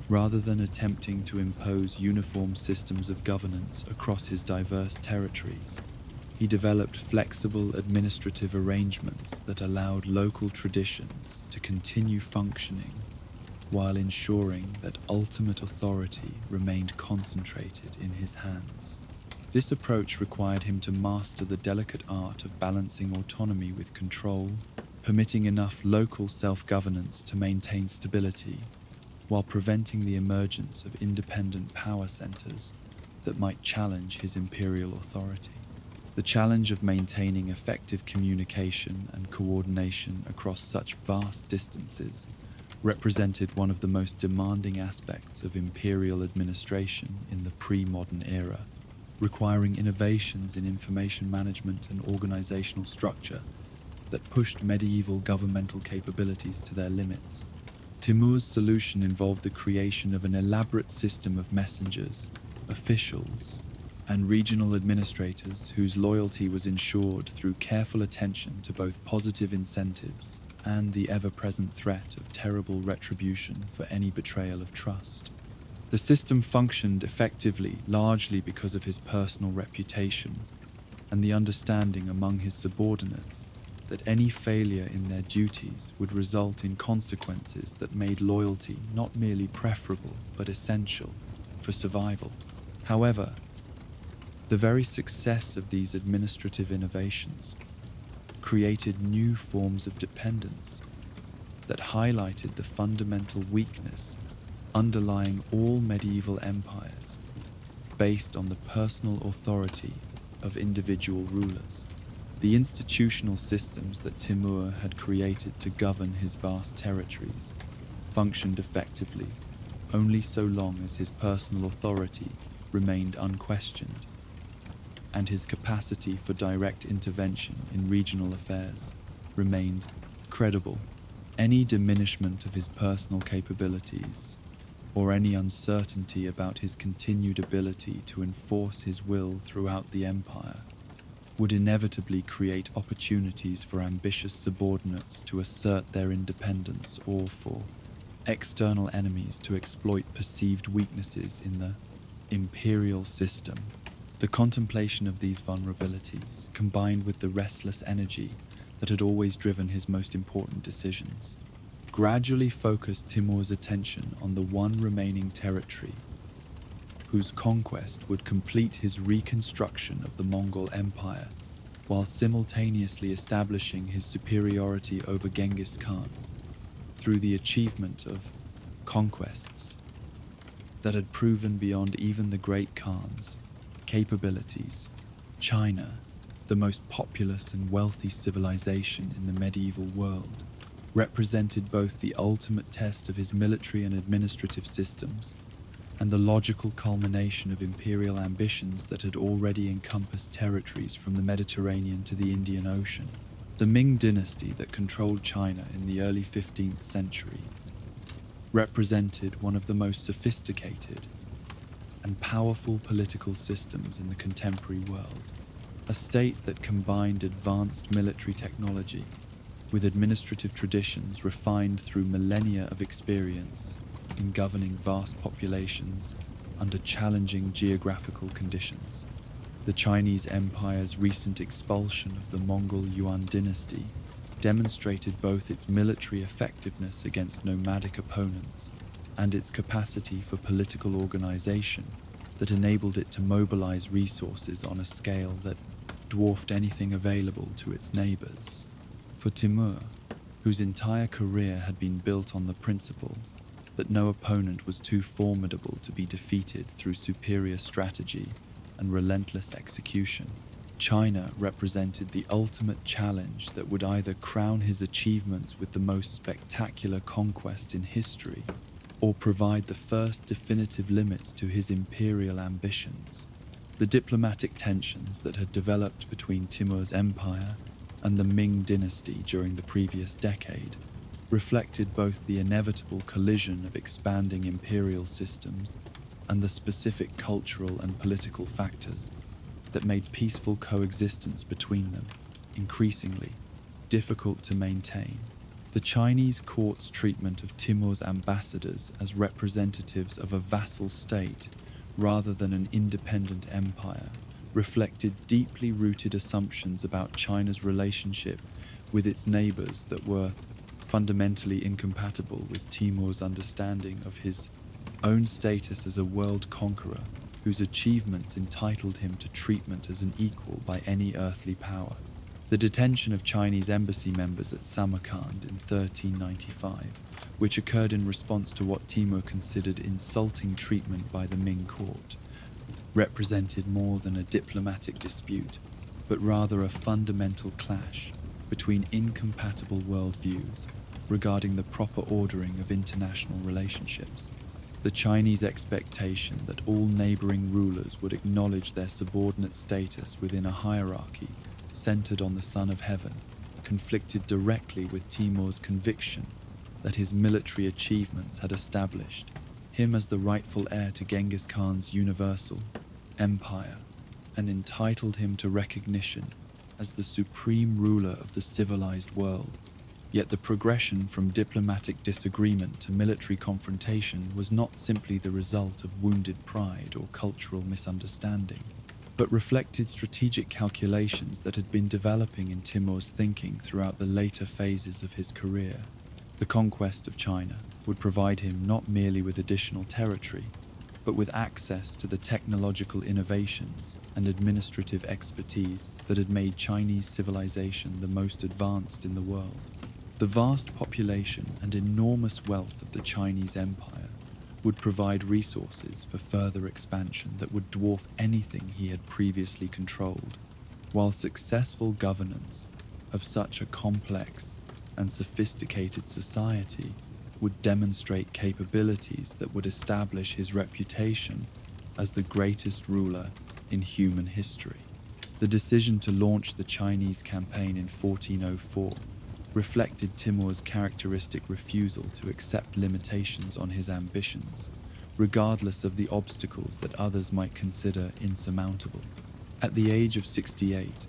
Rather than attempting to impose uniform systems of governance across his diverse territories, he developed flexible administrative arrangements that allowed local traditions to continue functioning while ensuring that ultimate authority remained concentrated in his hands. This approach required him to master the delicate art of balancing autonomy with control, permitting enough local self-governance to maintain stability, while preventing the emergence of independent power centers that might challenge his imperial authority. The challenge of maintaining effective communication and coordination across such vast distances represented one of the most demanding aspects of imperial administration in the pre-modern era, requiring innovations in information management and organizational structure that pushed medieval governmental capabilities to their limits. Timur's solution involved the creation of an elaborate system of messengers, officials, and regional administrators whose loyalty was ensured through careful attention to both positive incentives and the ever-present threat of terrible retribution for any betrayal of trust. The system functioned effectively largely because of his personal reputation and the understanding among his subordinates that any failure in their duties would result in consequences that made loyalty not merely preferable but essential for survival. However, the very success of these administrative innovations created new forms of dependence that highlighted the fundamental weakness underlying all medieval empires, based on the personal authority of individual rulers. The institutional systems that Timur had created to govern his vast territories functioned effectively only so long as his personal authority remained unquestioned, and his capacity for direct intervention in regional affairs remained credible. Any diminishment of his personal capabilities, or any uncertainty about his continued ability to enforce his will throughout the empire, would inevitably create opportunities for ambitious subordinates to assert their independence or for external enemies to exploit perceived weaknesses in the imperial system. The contemplation of these vulnerabilities, combined with the restless energy that had always driven his most important decisions, gradually focused Timur's attention on the one remaining territory, whose conquest would complete his reconstruction of the Mongol Empire, while simultaneously establishing his superiority over Genghis Khan through the achievement of conquests that had proven beyond even the great Khan's capabilities. China, the most populous and wealthy civilization in the medieval world, represented both the ultimate test of his military and administrative systems and the logical culmination of imperial ambitions that had already encompassed territories from the Mediterranean to the Indian Ocean. The Ming dynasty that controlled China in the early 15th century represented one of the most sophisticated and powerful political systems in the contemporary world, a state that combined advanced military technology with administrative traditions refined through millennia of experience in governing vast populations under challenging geographical conditions. The Chinese Empire's recent expulsion of the Mongol Yuan dynasty demonstrated both its military effectiveness against nomadic opponents and its capacity for political organization that enabled it to mobilize resources on a scale that dwarfed anything available to its neighbors. For Timur, whose entire career had been built on the principle that no opponent was too formidable to be defeated through superior strategy and relentless execution, China represented the ultimate challenge that would either crown his achievements with the most spectacular conquest in history or provide the first definitive limits to his imperial ambitions. The diplomatic tensions that had developed between Timur's empire and the Ming dynasty during the previous decade reflected both the inevitable collision of expanding imperial systems and the specific cultural and political factors that made peaceful coexistence between them increasingly difficult to maintain. The Chinese court's treatment of Timur's ambassadors as representatives of a vassal state rather than an independent empire reflected deeply rooted assumptions about China's relationship with its neighbors that were fundamentally incompatible with Timur's understanding of his own status as a world conqueror whose achievements entitled him to treatment as an equal by any earthly power. The detention of Chinese embassy members at Samarkand in 1395, which occurred in response to what Timur considered insulting treatment by the Ming court, represented more than a diplomatic dispute, but rather a fundamental clash between incompatible worldviews regarding the proper ordering of international relationships. The Chinese expectation that all neighboring rulers would acknowledge their subordinate status within a hierarchy centered on the Son of Heaven conflicted directly with Timur's conviction that his military achievements had established him as the rightful heir to Genghis Khan's universal empire and entitled him to recognition as the supreme ruler of the civilized world. Yet the progression from diplomatic disagreement to military confrontation was not simply the result of wounded pride or cultural misunderstanding, but reflected strategic calculations that had been developing in Timur's thinking throughout the later phases of his career. The conquest of China would provide him not merely with additional territory, but with access to the technological innovations and administrative expertise that had made Chinese civilization the most advanced in the world. The vast population and enormous wealth of the Chinese Empire would provide resources for further expansion that would dwarf anything he had previously controlled, while successful governance of such a complex and sophisticated society would demonstrate capabilities that would establish his reputation as the greatest ruler in human history. The decision to launch the Chinese campaign in 1404 reflected Timur's characteristic refusal to accept limitations on his ambitions, regardless of the obstacles that others might consider insurmountable. At the age of 68,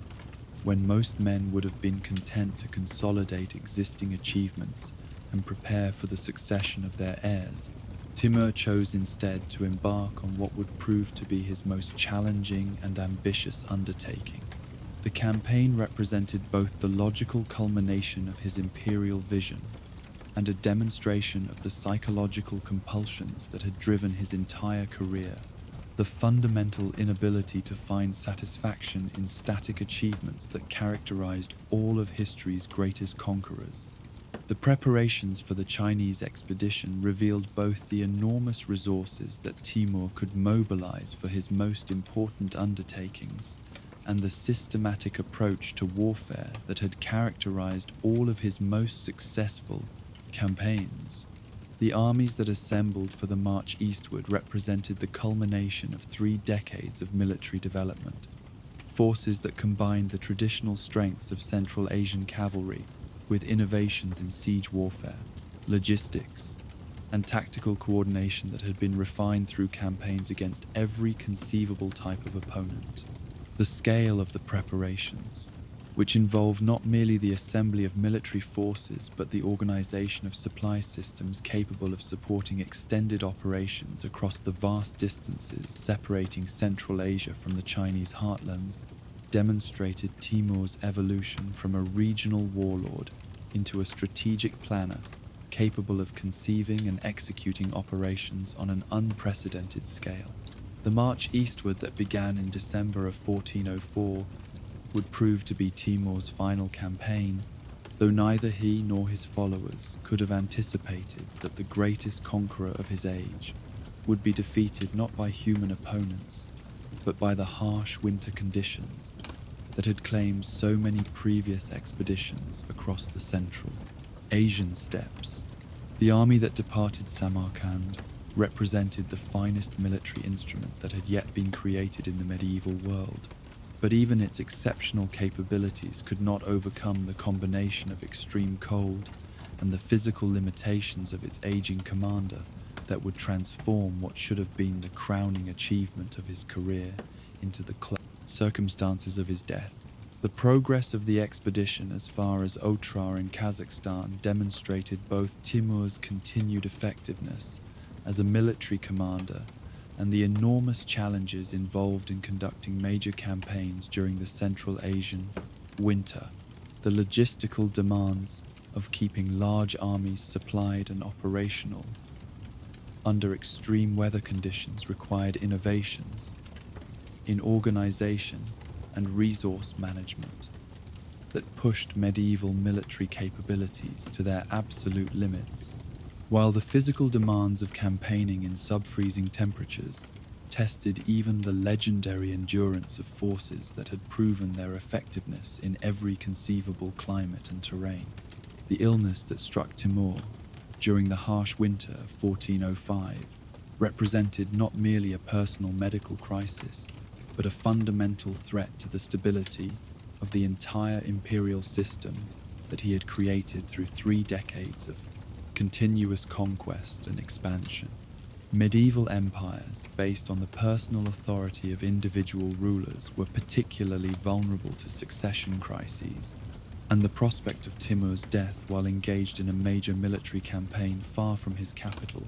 when most men would have been content to consolidate existing achievements and prepare for the succession of their heirs, Timur chose instead to embark on what would prove to be his most challenging and ambitious undertaking. The campaign represented both the logical culmination of his imperial vision and a demonstration of the psychological compulsions that had driven his entire career, the fundamental inability to find satisfaction in static achievements that characterized all of history's greatest conquerors. The preparations for the Chinese expedition revealed both the enormous resources that Timur could mobilize for his most important undertakings and the systematic approach to warfare that had characterized all of his most successful campaigns. The armies that assembled for the march eastward represented the culmination of 3 decades of military development, forces that combined the traditional strengths of Central Asian cavalry with innovations in siege warfare, logistics, and tactical coordination that had been refined through campaigns against every conceivable type of opponent. The scale of the preparations, which involved not merely the assembly of military forces but the organization of supply systems capable of supporting extended operations across the vast distances separating Central Asia from the Chinese heartlands, demonstrated Timur's evolution from a regional warlord into a strategic planner capable of conceiving and executing operations on an unprecedented scale. The march eastward that began in December of 1404 would prove to be Timur's final campaign, though neither he nor his followers could have anticipated that the greatest conqueror of his age would be defeated not by human opponents, but by the harsh winter conditions that had claimed so many previous expeditions across the Central Asian steppes. The army that departed Samarkand represented the finest military instrument that had yet been created in the medieval world, but even its exceptional capabilities could not overcome the combination of extreme cold and the physical limitations of its aging commander that would transform what should have been the crowning achievement of his career into the circumstances of his death. The progress of the expedition as far as Otrar in Kazakhstan demonstrated both Timur's continued effectiveness as a military commander and the enormous challenges involved in conducting major campaigns during the Central Asian winter. The logistical demands of keeping large armies supplied and operational under extreme weather conditions required innovations in organization and resource management that pushed medieval military capabilities to their absolute limits, while the physical demands of campaigning in sub-freezing temperatures tested even the legendary endurance of forces that had proven their effectiveness in every conceivable climate and terrain. The illness that struck Timur during the harsh winter of 1405 represented not merely a personal medical crisis, but a fundamental threat to the stability of the entire imperial system that he had created through 3 decades of continuous conquest and expansion. Medieval empires, based on the personal authority of individual rulers, were particularly vulnerable to succession crises, and the prospect of Timur's death while engaged in a major military campaign far from his capital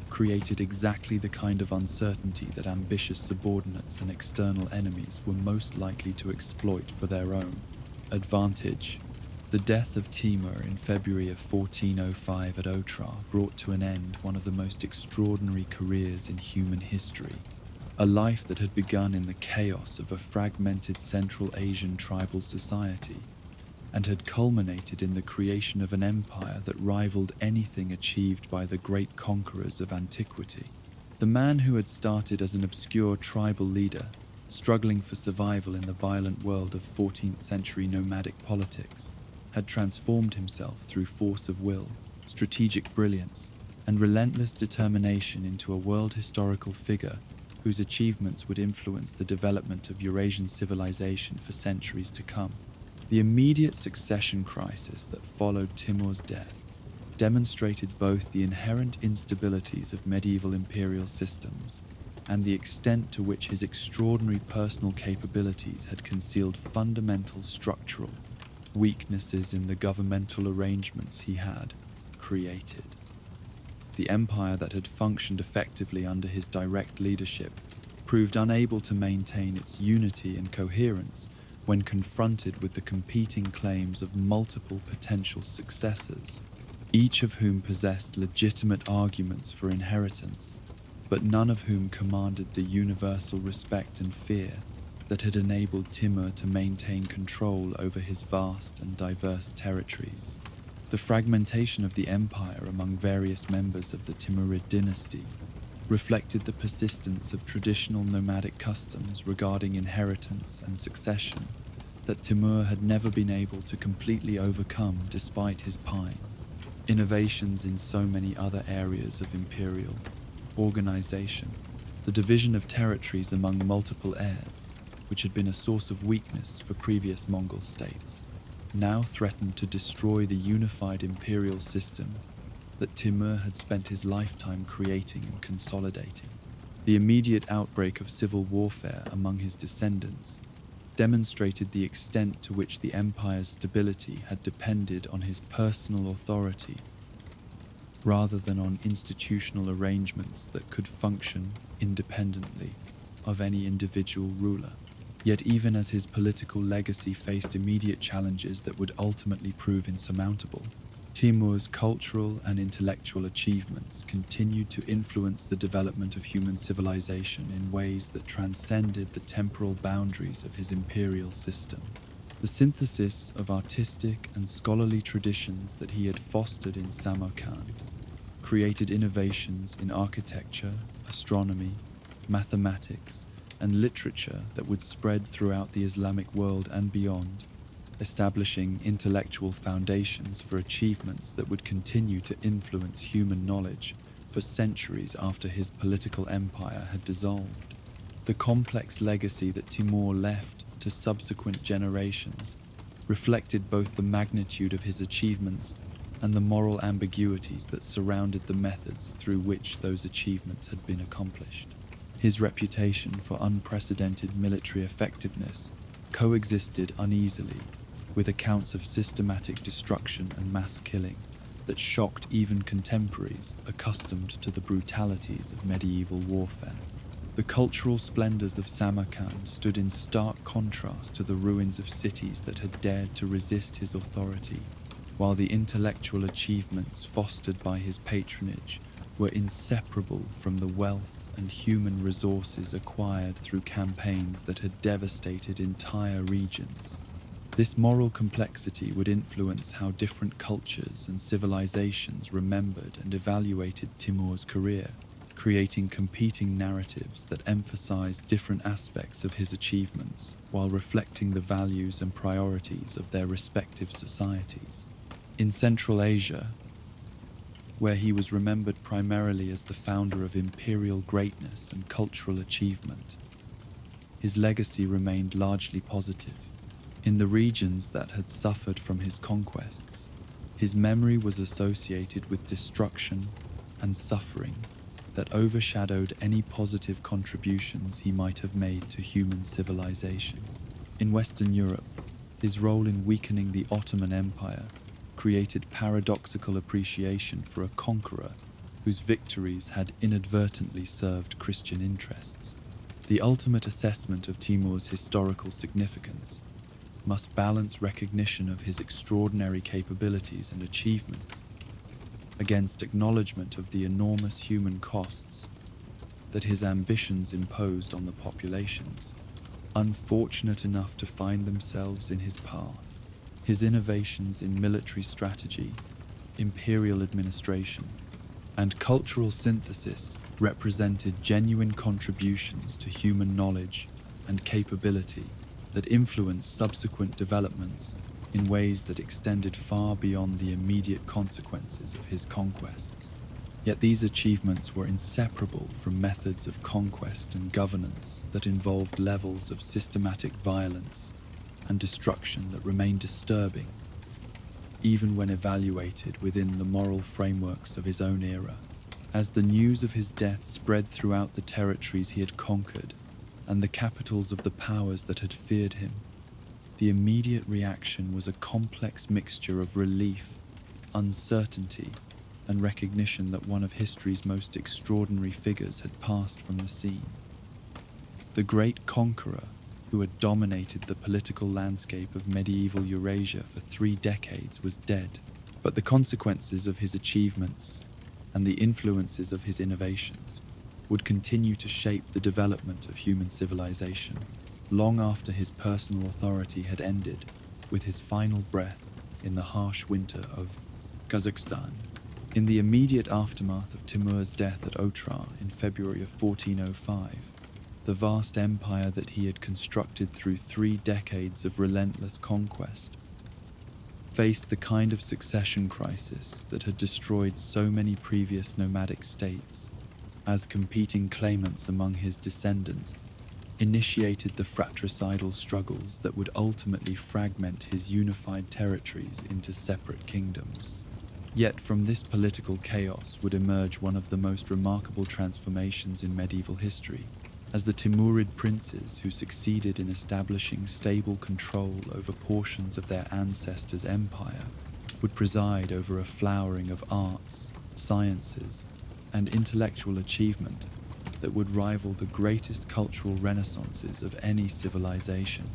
created exactly the kind of uncertainty that ambitious subordinates and external enemies were most likely to exploit for their own advantage. The death of Timur in February of 1405 at Otrar brought to an end one of the most extraordinary careers in human history, a life that had begun in the chaos of a fragmented Central Asian tribal society and had culminated in the creation of an empire that rivaled anything achieved by the great conquerors of antiquity. The man who had started as an obscure tribal leader, struggling for survival in the violent world of 14th century nomadic politics, had transformed himself through force of will, strategic brilliance, and relentless determination into a world historical figure whose achievements would influence the development of Eurasian civilization for centuries to come. The immediate succession crisis that followed Timur's death demonstrated both the inherent instabilities of medieval imperial systems and the extent to which his extraordinary personal capabilities had concealed fundamental structural weaknesses in the governmental arrangements he had created. The empire that had functioned effectively under his direct leadership proved unable to maintain its unity and coherence when confronted with the competing claims of multiple potential successors. each of whom possessed legitimate arguments for inheritance, but none of whom commanded the universal respect and fear that had enabled Timur to maintain control over his vast and diverse territories. The fragmentation of the empire among various members of the Timurid dynasty reflected the persistence of traditional nomadic customs regarding inheritance and succession that Timur had never been able to completely overcome despite his innovations in so many other areas of imperial organization. The division of territories among multiple heirs, which had been a source of weakness for previous Mongol states, now threatened to destroy the unified imperial system that Timur had spent his lifetime creating and consolidating. The immediate outbreak of civil warfare among his descendants demonstrated the extent to which the empire's stability had depended on his personal authority rather than on institutional arrangements that could function independently of any individual ruler. Yet even as his political legacy faced immediate challenges that would ultimately prove insurmountable, Timur's cultural and intellectual achievements continued to influence the development of human civilization in ways that transcended the temporal boundaries of his imperial system. The synthesis of artistic and scholarly traditions that he had fostered in Samarkand created innovations in architecture, astronomy, mathematics, and literature that would spread throughout the Islamic world and beyond, establishing intellectual foundations for achievements that would continue to influence human knowledge for centuries after his political empire had dissolved. The complex legacy that Timur left to subsequent generations reflected both the magnitude of his achievements and the moral ambiguities that surrounded the methods through which those achievements had been accomplished. His reputation for unprecedented military effectiveness coexisted uneasily with accounts of systematic destruction and mass killing that shocked even contemporaries accustomed to the brutalities of medieval warfare. The cultural splendors of Samarkand stood in stark contrast to the ruins of cities that had dared to resist his authority, while the intellectual achievements fostered by his patronage were inseparable from the wealth and human resources acquired through campaigns that had devastated entire regions. This moral complexity would influence how different cultures and civilizations remembered and evaluated Timur's career, creating competing narratives that emphasized different aspects of his achievements while reflecting the values and priorities of their respective societies. In Central Asia, where he was remembered primarily as the founder of imperial greatness and cultural achievement, his legacy remained largely positive. In the regions that had suffered from his conquests, his memory was associated with destruction and suffering that overshadowed any positive contributions he might have made to human civilization. In Western Europe, his role in weakening the Ottoman Empire created paradoxical appreciation for a conqueror whose victories had inadvertently served Christian interests. The ultimate assessment of Timur's historical significance must balance recognition of his extraordinary capabilities and achievements against acknowledgement of the enormous human costs that his ambitions imposed on the populations, unfortunate enough to find themselves in his path. His innovations in military strategy, imperial administration, and cultural synthesis represented genuine contributions to human knowledge and capability that influenced subsequent developments in ways that extended far beyond the immediate consequences of his conquests. Yet these achievements were inseparable from methods of conquest and governance that involved levels of systematic violence and destruction that remained disturbing, even when evaluated within the moral frameworks of his own era. As the news of his death spread throughout the territories he had conquered and the capitals of the powers that had feared him, the immediate reaction was a complex mixture of relief, uncertainty, and recognition that one of history's most extraordinary figures had passed from the scene. The great conqueror who had dominated the political landscape of medieval Eurasia for 3 decades was dead, But the consequences of his achievements and the influences of his innovations would continue to shape the development of human civilization long after his personal authority had ended with his final breath in the harsh winter of Kazakhstan. In the immediate aftermath of Timur's death at Otrar in February of 1405, the vast empire that he had constructed through 3 decades of relentless conquest faced the kind of succession crisis that had destroyed so many previous nomadic states, as competing claimants among his descendants initiated the fratricidal struggles that would ultimately fragment his unified territories into separate kingdoms. Yet from this political chaos would emerge one of the most remarkable transformations in medieval history, as the Timurid princes who succeeded in establishing stable control over portions of their ancestors' empire would preside over a flowering of arts, sciences, and intellectual achievement that would rival the greatest cultural renaissances of any civilization.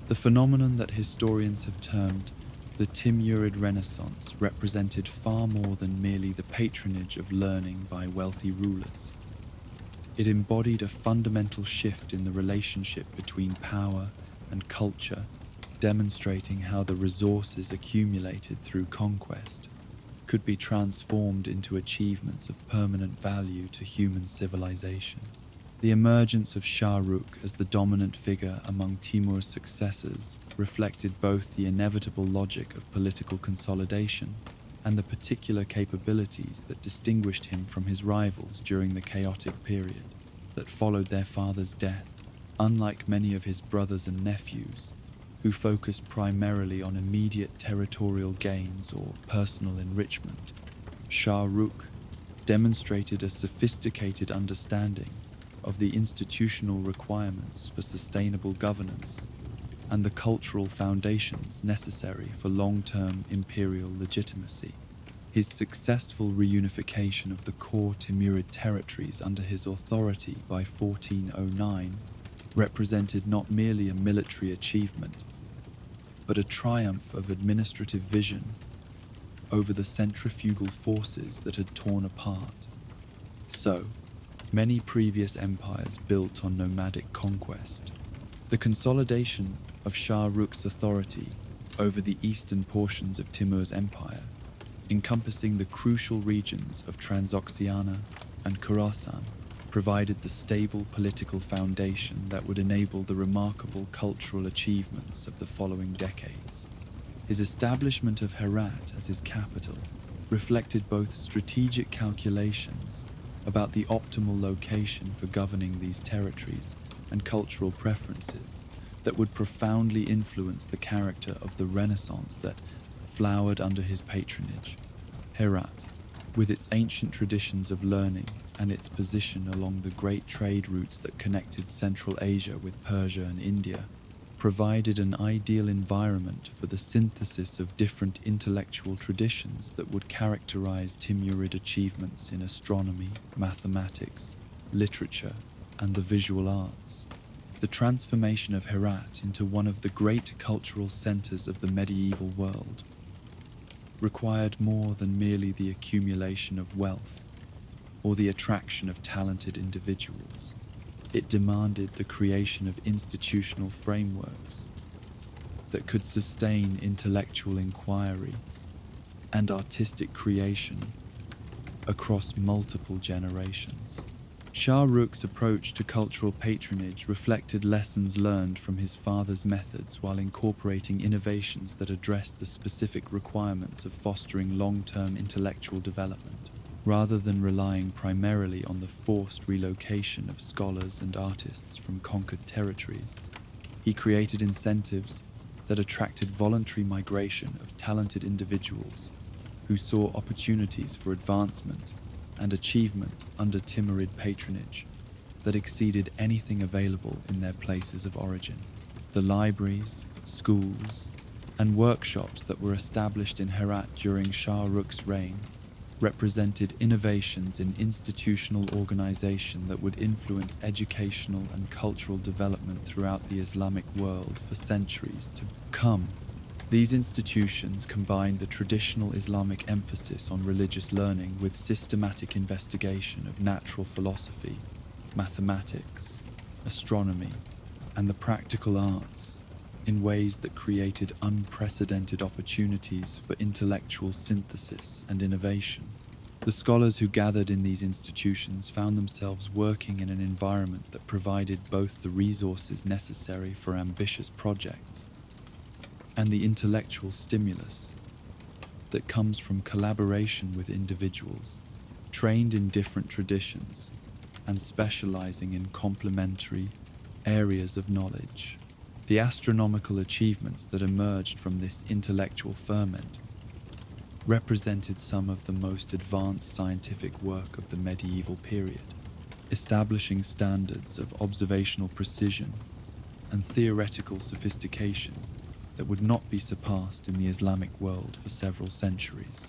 The phenomenon that historians have termed the Timurid Renaissance represented far more than merely the patronage of learning by wealthy rulers. It embodied a fundamental shift in the relationship between power and culture, demonstrating how the resources accumulated through conquest could be transformed into achievements of permanent value to human civilization. The emergence of Shah Rukh as the dominant figure among Timur's successors reflected both the inevitable logic of political consolidation and the particular capabilities that distinguished him from his rivals during the chaotic period that followed their father's death. Unlike many of his brothers and nephews, who focused primarily on immediate territorial gains or personal enrichment, Shah Rukh demonstrated a sophisticated understanding of the institutional requirements for sustainable governance and the cultural foundations necessary for long-term imperial legitimacy. His successful reunification of the core Timurid territories under his authority by 1409 represented not merely a military achievement, but a triumph of administrative vision over the centrifugal forces that had torn apart so many previous empires built on nomadic conquest. The consolidation of Shah Rukh's authority over the eastern portions of Timur's empire, encompassing the crucial regions of Transoxiana and Khorasan, provided the stable political foundation that would enable the remarkable cultural achievements of the following decades. His establishment of Herat as his capital reflected both strategic calculations about the optimal location for governing these territories and cultural preferences that would profoundly influence the character of the Renaissance that flowered under his patronage. Herat, with its ancient traditions of learning and its position along the great trade routes that connected Central Asia with Persia and India, provided an ideal environment for the synthesis of different intellectual traditions that would characterize Timurid achievements in astronomy, mathematics, literature, and the visual arts. The transformation of Herat into one of the great cultural centers of the medieval world required more than merely the accumulation of wealth or the attraction of talented individuals. It demanded the creation of institutional frameworks that could sustain intellectual inquiry and artistic creation across multiple generations. Shah Rukh's approach to cultural patronage reflected lessons learned from his father's methods while incorporating innovations that addressed the specific requirements of fostering long-term intellectual development, rather than relying primarily on the forced relocation of scholars and artists from conquered territories. He created incentives that attracted voluntary migration of talented individuals who saw opportunities for advancement and achievement under Timurid patronage that exceeded anything available in their places of origin. The libraries, schools, and workshops that were established in Herat during Shah Rukh's reign represented innovations in institutional organization that would influence educational and cultural development throughout the Islamic world for centuries to come. These institutions combined the traditional Islamic emphasis on religious learning with systematic investigation of natural philosophy, mathematics, astronomy, and the practical arts in ways that created unprecedented opportunities for intellectual synthesis and innovation. The scholars who gathered in these institutions found themselves working in an environment that provided both the resources necessary for ambitious projects and the intellectual stimulus that comes from collaboration with individuals trained in different traditions and specializing in complementary areas of knowledge. The astronomical achievements that emerged from this intellectual ferment represented some of the most advanced scientific work of the medieval period, establishing standards of observational precision and theoretical sophistication that would not be surpassed in the Islamic world for several centuries.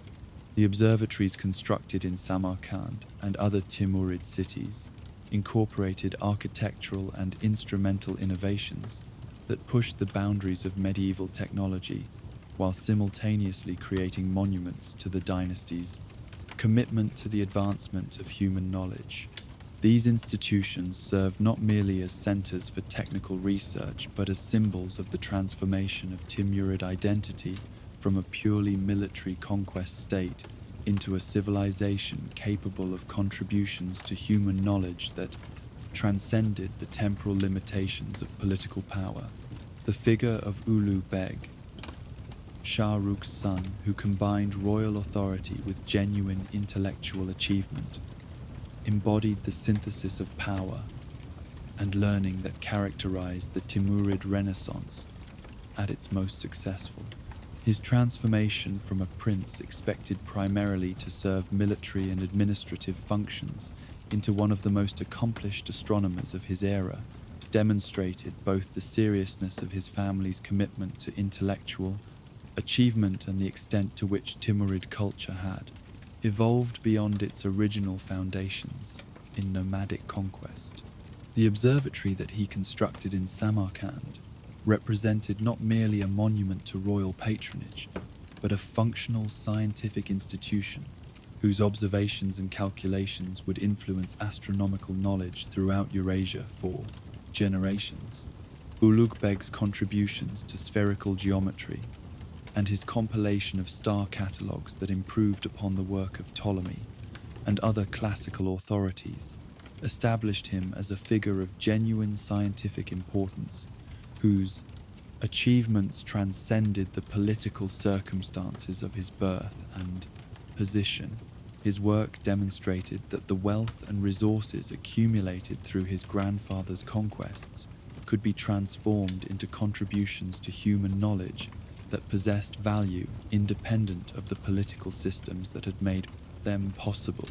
The observatories constructed in Samarkand and other Timurid cities incorporated architectural and instrumental innovations that pushed the boundaries of medieval technology while simultaneously creating monuments to the dynasty's commitment to the advancement of human knowledge. These institutions served not merely as centers for technical research, but as symbols of the transformation of Timurid identity from a purely military conquest state into a civilization capable of contributions to human knowledge that transcended the temporal limitations of political power. The figure of Ulu Beg, Shah Rukh's son, who combined royal authority with genuine intellectual achievement, embodied the synthesis of power and learning that characterized the Timurid Renaissance at its most successful. His transformation from a prince expected primarily to serve military and administrative functions into one of the most accomplished astronomers of his era demonstrated both the seriousness of his family's commitment to intellectual achievement and the extent to which Timurid culture had evolved beyond its original foundations in nomadic conquest. The observatory that he constructed in Samarkand represented not merely a monument to royal patronage, but a functional scientific institution whose observations and calculations would influence astronomical knowledge throughout Eurasia for generations. Ulugh Beg's contributions to spherical geometry and his compilation of star catalogues that improved upon the work of Ptolemy and other classical authorities established him as a figure of genuine scientific importance whose achievements transcended the political circumstances of his birth and position. His work demonstrated that the wealth and resources accumulated through his grandfather's conquests could be transformed into contributions to human knowledge that possessed value independent of the political systems that had made them possible.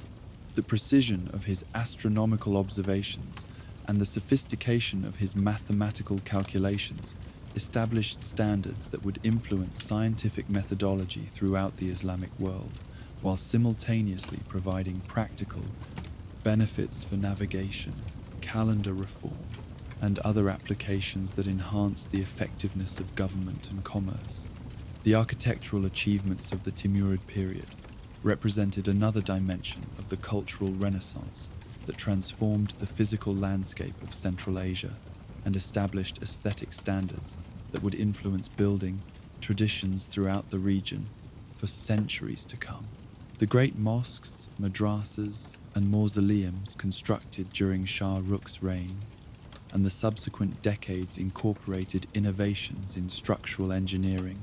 The precision of his astronomical observations and the sophistication of his mathematical calculations established standards that would influence scientific methodology throughout the Islamic world, while simultaneously providing practical benefits for navigation, calendar reform, and other applications that enhanced the effectiveness of government and commerce. The architectural achievements of the Timurid period represented another dimension of the cultural renaissance that transformed the physical landscape of Central Asia and established aesthetic standards that would influence building traditions throughout the region for centuries to come. The great mosques, madrasas, and mausoleums constructed during Shah Rukh's reign and the subsequent decades incorporated innovations in structural engineering,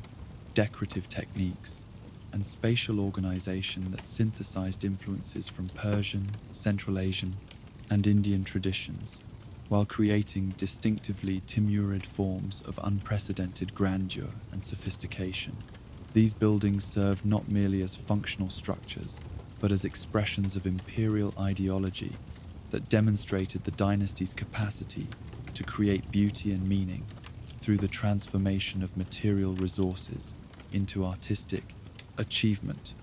decorative techniques, and spatial organization that synthesized influences from Persian, Central Asian, and Indian traditions, while creating distinctively Timurid forms of unprecedented grandeur and sophistication. These buildings served not merely as functional structures, but as expressions of imperial ideology that demonstrated the dynasty's capacity to create beauty and meaning through the transformation of material resources into artistic achievement.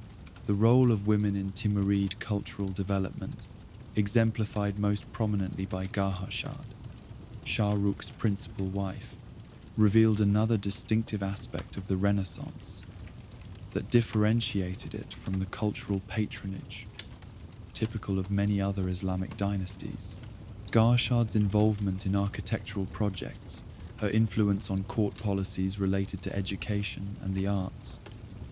The role of women in Timurid cultural development, exemplified most prominently by Gahashad, Shah Rukh's principal wife, revealed another distinctive aspect of the Renaissance that differentiated it from the cultural patronage typical of many other Islamic dynasties. Gharshad's involvement in architectural projects, her influence on court policies related to education and the arts,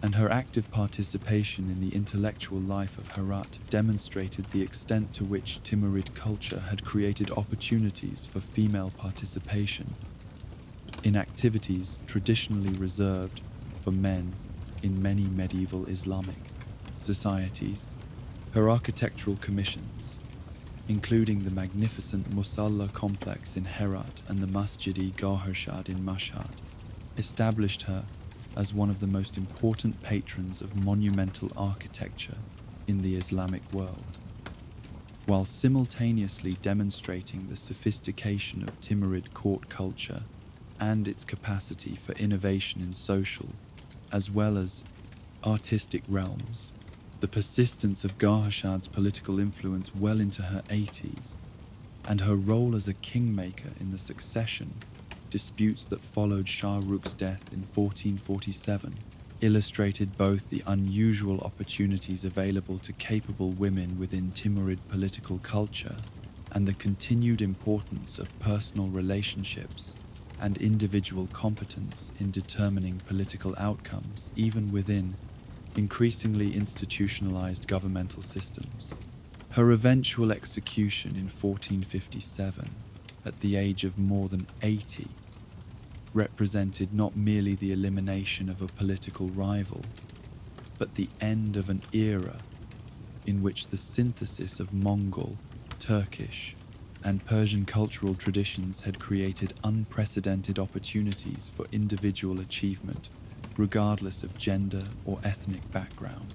and her active participation in the intellectual life of Herat demonstrated the extent to which Timurid culture had created opportunities for female participation in activities traditionally reserved for men in many medieval Islamic societies. Her architectural commissions, including the magnificent Musalla complex in Herat and the Masjid-i Gharshad in Mashhad, established her as one of the most important patrons of monumental architecture in the Islamic world, while simultaneously demonstrating the sophistication of Timurid court culture and its capacity for innovation in social as well as artistic realms. The persistence of Gharshad's political influence well into her 80s, and her role as a kingmaker in the succession disputes that followed Shah Rukh's death in 1447, illustrated both the unusual opportunities available to capable women within Timurid political culture and the continued importance of personal relationships and individual competence in determining political outcomes, even within increasingly institutionalized governmental systems. Her eventual execution in 1457, at the age of more than 80, represented not merely the elimination of a political rival, but the end of an era in which the synthesis of Mongol, Turkish, and Persian cultural traditions had created unprecedented opportunities for individual achievement, regardless of gender or ethnic background.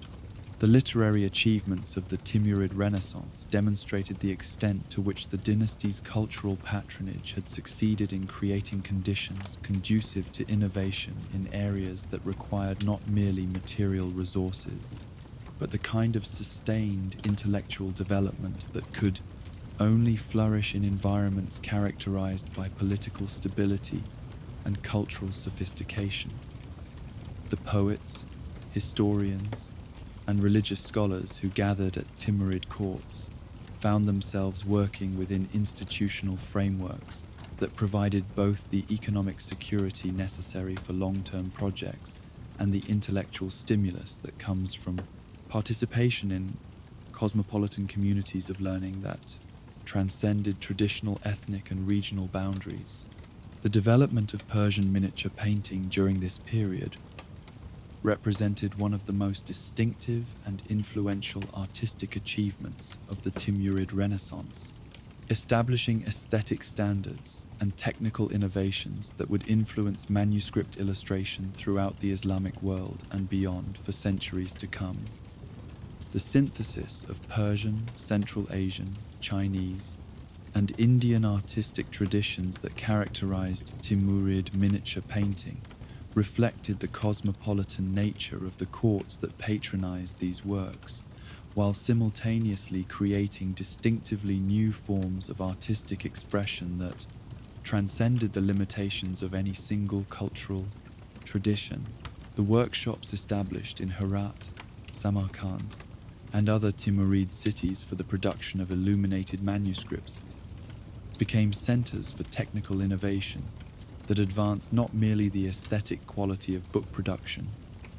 The literary achievements of the Timurid Renaissance demonstrated the extent to which the dynasty's cultural patronage had succeeded in creating conditions conducive to innovation in areas that required not merely material resources, but the kind of sustained intellectual development that could only flourish in environments characterized by political stability and cultural sophistication. The poets, historians, and religious scholars who gathered at Timurid courts found themselves working within institutional frameworks that provided both the economic security necessary for long-term projects and the intellectual stimulus that comes from participation in cosmopolitan communities of learning that transcended traditional ethnic and regional boundaries. The development of Persian miniature painting during this period represented one of the most distinctive and influential artistic achievements of the Timurid Renaissance, establishing aesthetic standards and technical innovations that would influence manuscript illustration throughout the Islamic world and beyond for centuries to come. The synthesis of Persian, Central Asian, Chinese, and Indian artistic traditions that characterized Timurid miniature painting reflected the cosmopolitan nature of the courts that patronized these works, while simultaneously creating distinctively new forms of artistic expression that transcended the limitations of any single cultural tradition. The workshops established in Herat, Samarkand, and other Timurid cities for the production of illuminated manuscripts became centers for technical innovation that advanced not merely the aesthetic quality of book production,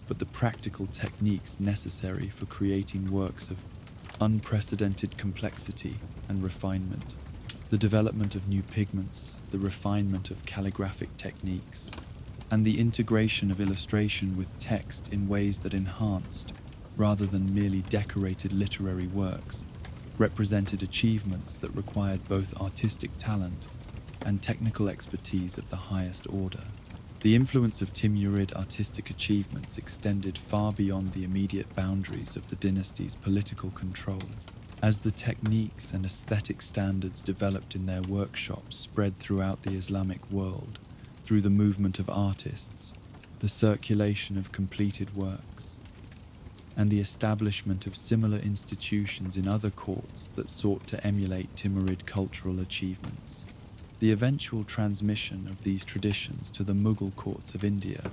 but the practical techniques necessary for creating works of unprecedented complexity and refinement. The development of new pigments, the refinement of calligraphic techniques, and the integration of illustration with text in ways that enhanced, rather than merely decorated literary works, represented achievements that required both artistic talent and technical expertise of the highest order. The influence of Timurid artistic achievements extended far beyond the immediate boundaries of the dynasty's political control. As the techniques and aesthetic standards developed in their workshops spread throughout the Islamic world through the movement of artists, the circulation of completed works, and the establishment of similar institutions in other courts that sought to emulate Timurid cultural achievements. The eventual transmission of these traditions to the Mughal courts of India,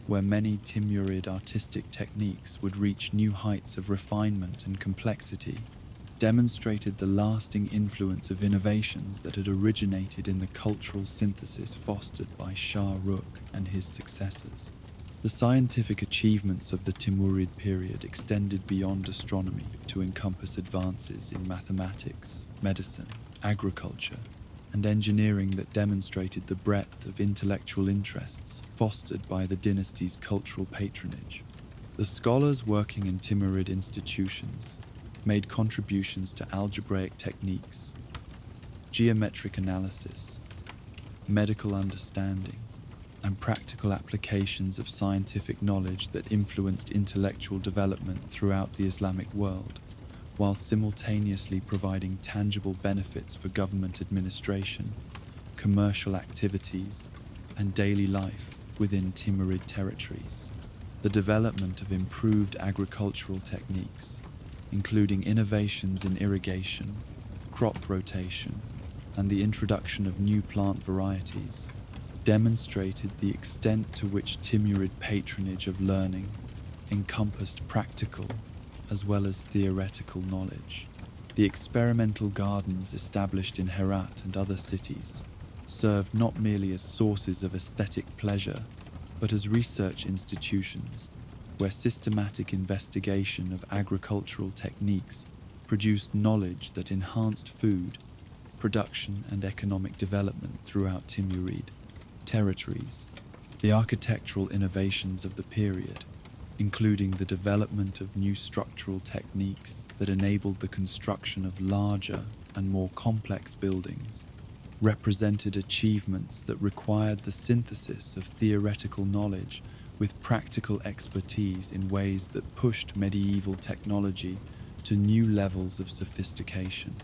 where many Timurid artistic techniques would reach new heights of refinement and complexity, demonstrated the lasting influence of innovations that had originated in the cultural synthesis fostered by Shah Rukh and his successors. The scientific achievements of the Timurid period extended beyond astronomy to encompass advances in mathematics, medicine, agriculture, and engineering that demonstrated the breadth of intellectual interests fostered by the dynasty's cultural patronage. The scholars working in Timurid institutions made contributions to algebraic techniques, geometric analysis, medical understanding, and practical applications of scientific knowledge that influenced intellectual development throughout the Islamic world, while simultaneously providing tangible benefits for government administration, commercial activities, and daily life within Timurid territories. The development of improved agricultural techniques, including innovations in irrigation, crop rotation, and the introduction of new plant varieties, demonstrated the extent to which Timurid patronage of learning encompassed practical as well as theoretical knowledge. The experimental gardens established in Herat and other cities served not merely as sources of aesthetic pleasure, but as research institutions where systematic investigation of agricultural techniques produced knowledge that enhanced food, production, and economic development throughout Timurid territories. The architectural innovations of the period, including the development of new structural techniques that enabled the construction of larger and more complex buildings, represented achievements that required the synthesis of theoretical knowledge with practical expertise in ways that pushed medieval technology to new levels of sophistication.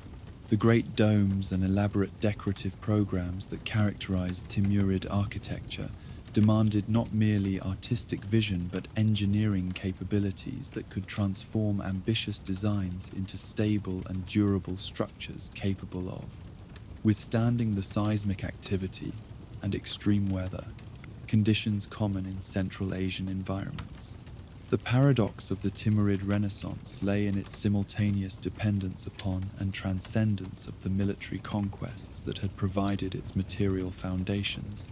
The great domes and elaborate decorative programs that characterized Timurid architecture demanded not merely artistic vision but engineering capabilities that could transform ambitious designs into stable and durable structures capable of withstanding the seismic activity and extreme weather, conditions common in Central Asian environments. The paradox of the Timurid Renaissance lay in its simultaneous dependence upon and transcendence of the military conquests that had provided its material foundations,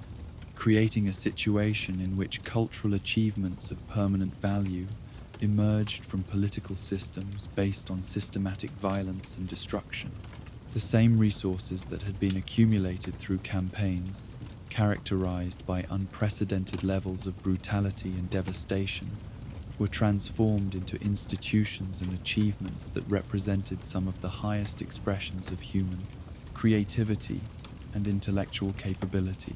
creating a situation in which cultural achievements of permanent value emerged from political systems based on systematic violence and destruction. The same resources that had been accumulated through campaigns, characterized by unprecedented levels of brutality and devastation, were transformed into institutions and achievements that represented some of the highest expressions of human creativity and intellectual capability.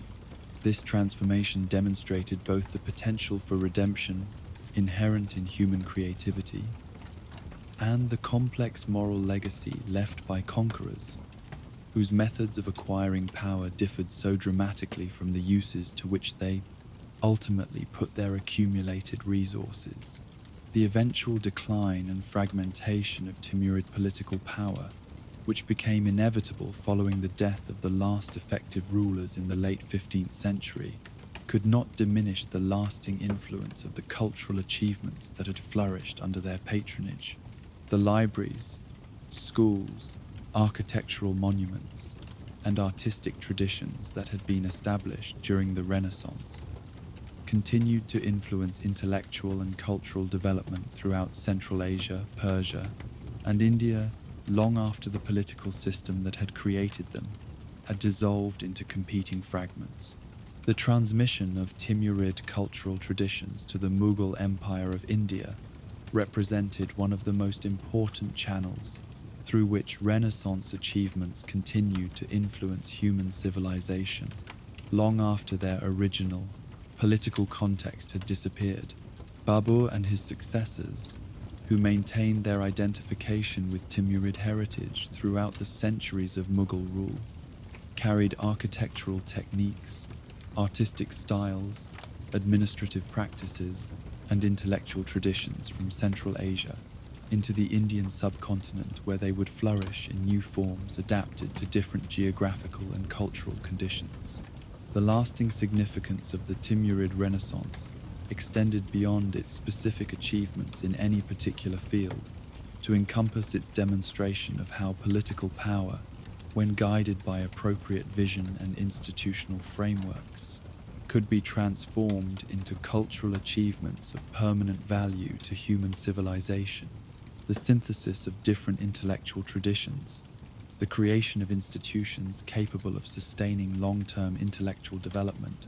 This transformation demonstrated both the potential for redemption inherent in human creativity and the complex moral legacy left by conquerors, whose methods of acquiring power differed so dramatically from the uses to which they ultimately put their accumulated resources. The eventual decline and fragmentation of Timurid political power, which became inevitable following the death of the last effective rulers in the late 15th century, could not diminish the lasting influence of the cultural achievements that had flourished under their patronage. The libraries, schools, architectural monuments, and artistic traditions that had been established during the Renaissance continued to influence intellectual and cultural development throughout Central Asia, Persia, and India long after the political system that had created them had dissolved into competing fragments. The transmission of Timurid cultural traditions to the Mughal Empire of India represented one of the most important channels through which Renaissance achievements continued to influence human civilization long after their original political context had disappeared. Babur and his successors, who maintained their identification with Timurid heritage throughout the centuries of Mughal rule, carried architectural techniques, artistic styles, administrative practices, and intellectual traditions from Central Asia into the Indian subcontinent, where they would flourish in new forms adapted to different geographical and cultural conditions. The lasting significance of the Timurid Renaissance extended beyond its specific achievements in any particular field to encompass its demonstration of how political power, when guided by appropriate vision and institutional frameworks, could be transformed into cultural achievements of permanent value to human civilization. The synthesis of different intellectual traditions, the creation of institutions capable of sustaining long-term intellectual development,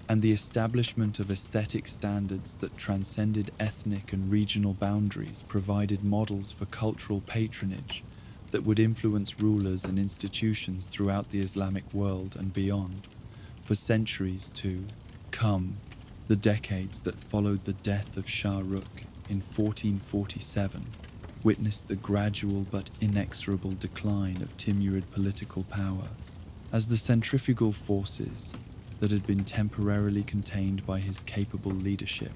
and the establishment of aesthetic standards that transcended ethnic and regional boundaries provided models for cultural patronage that would influence rulers and institutions throughout the Islamic world and beyond, for centuries to come. The decades that followed the death of Shah Rukh in 1447 witnessed the gradual but inexorable decline of Timurid political power, as the centrifugal forces that had been temporarily contained by his capable leadership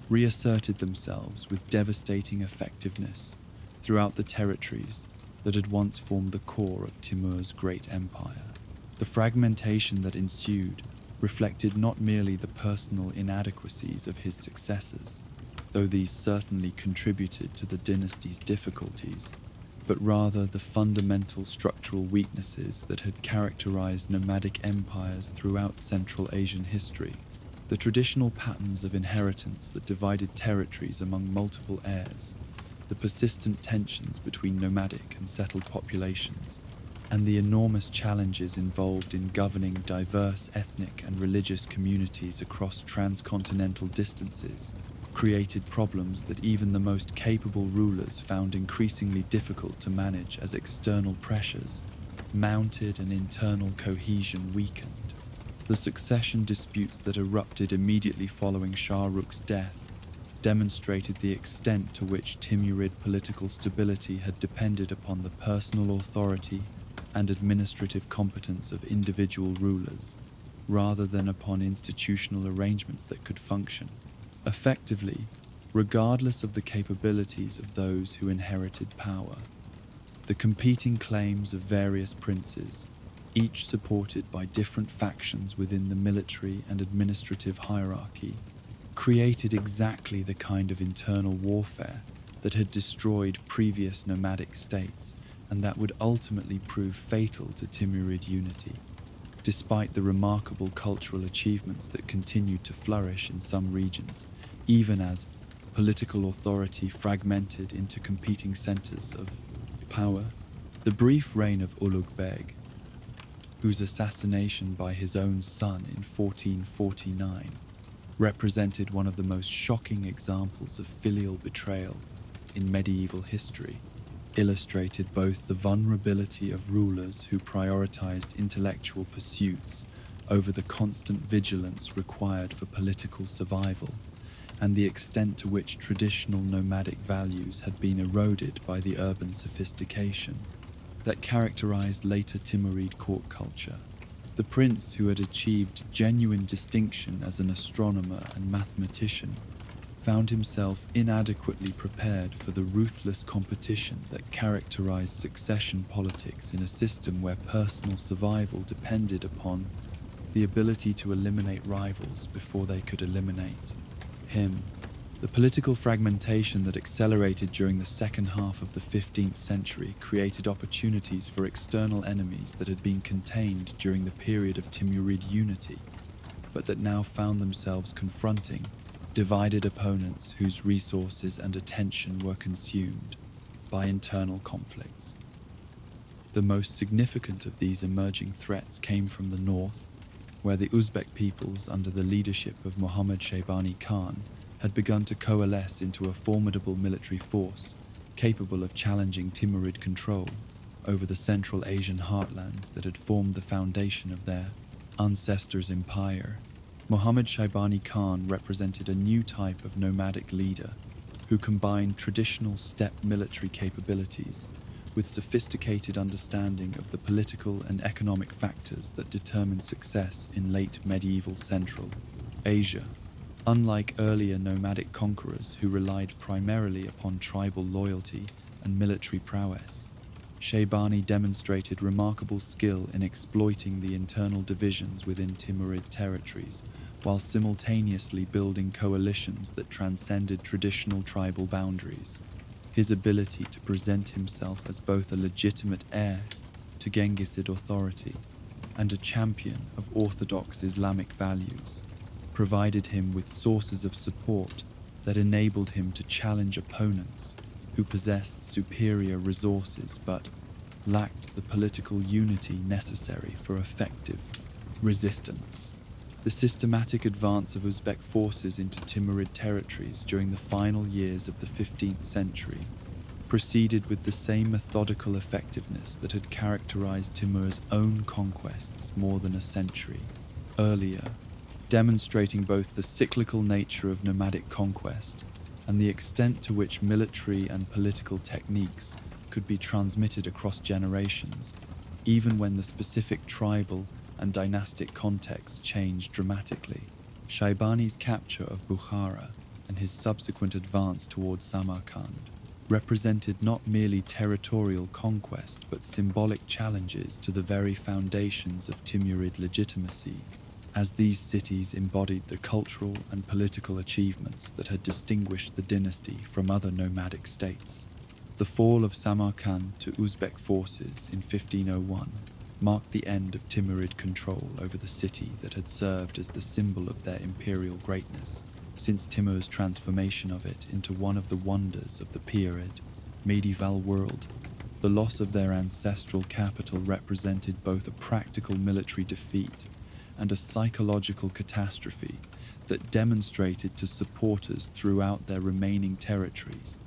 reasserted themselves with devastating effectiveness throughout the territories that had once formed the core of Timur's great empire. The fragmentation that ensued reflected not merely the personal inadequacies of his successors, though these certainly contributed to the dynasty's difficulties, but rather the fundamental structural weaknesses that had characterized nomadic empires throughout Central Asian history. The traditional patterns of inheritance that divided territories among multiple heirs, the persistent tensions between nomadic and settled populations, and the enormous challenges involved in governing diverse ethnic and religious communities across transcontinental distances created problems that even the most capable rulers found increasingly difficult to manage as external pressures mounted and internal cohesion weakened. The succession disputes that erupted immediately following Shah Rukh's death demonstrated the extent to which Timurid political stability had depended upon the personal authority and administrative competence of individual rulers, rather than upon institutional arrangements that could function effectively, regardless of the capabilities of those who inherited power. The competing claims of various princes, each supported by different factions within the military and administrative hierarchy, created exactly the kind of internal warfare that had destroyed previous nomadic states and that would ultimately prove fatal to Timurid unity. Despite the remarkable cultural achievements that continued to flourish in some regions, even as political authority fragmented into competing centers of power, the brief reign of Ulugh Beg, whose assassination by his own son in 1449 represented one of the most shocking examples of filial betrayal in medieval history, illustrated both the vulnerability of rulers who prioritized intellectual pursuits over the constant vigilance required for political survival, and the extent to which traditional nomadic values had been eroded by the urban sophistication that characterized later Timurid court culture. The prince, who had achieved genuine distinction as an astronomer and mathematician, found himself inadequately prepared for the ruthless competition that characterized succession politics in a system where personal survival depended upon the ability to eliminate rivals before they could eliminate him. The political fragmentation that accelerated during the second half of the 15th century created opportunities for external enemies that had been contained during the period of Timurid unity, but that now found themselves confronting divided opponents whose resources and attention were consumed by internal conflicts. The most significant of these emerging threats came from the north, where the Uzbek peoples under the leadership of Muhammad Shaybani Khan had begun to coalesce into a formidable military force capable of challenging Timurid control over the Central Asian heartlands that had formed the foundation of their ancestors' empire. Muhammad Shaybani Khan represented a new type of nomadic leader who combined traditional steppe military capabilities with sophisticated understanding of the political and economic factors that determined success in late medieval Central Asia. Unlike earlier nomadic conquerors who relied primarily upon tribal loyalty and military prowess, Shaybani demonstrated remarkable skill in exploiting the internal divisions within Timurid territories, while simultaneously building coalitions that transcended traditional tribal boundaries. His ability to present himself as both a legitimate heir to Genghisid authority and a champion of orthodox Islamic values provided him with sources of support that enabled him to challenge opponents who possessed superior resources but lacked the political unity necessary for effective resistance. The systematic advance of Uzbek forces into Timurid territories during the final years of the 15th century proceeded with the same methodical effectiveness that had characterized Timur's own conquests more than a century earlier, demonstrating both the cyclical nature of nomadic conquest and the extent to which military and political techniques could be transmitted across generations, even when the specific tribal and dynastic context changed dramatically. Shaybani's capture of Bukhara and his subsequent advance towards Samarkand represented not merely territorial conquest but symbolic challenges to the very foundations of Timurid legitimacy, as these cities embodied the cultural and political achievements that had distinguished the dynasty from other nomadic states. The fall of Samarkand to Uzbek forces in 1501 marked the end of Timurid control over the city that had served as the symbol of their imperial greatness since Timur's transformation of it into one of the wonders of the period medieval world. The loss of their ancestral capital represented both a practical military defeat and a psychological catastrophe that demonstrated to supporters throughout their remaining territories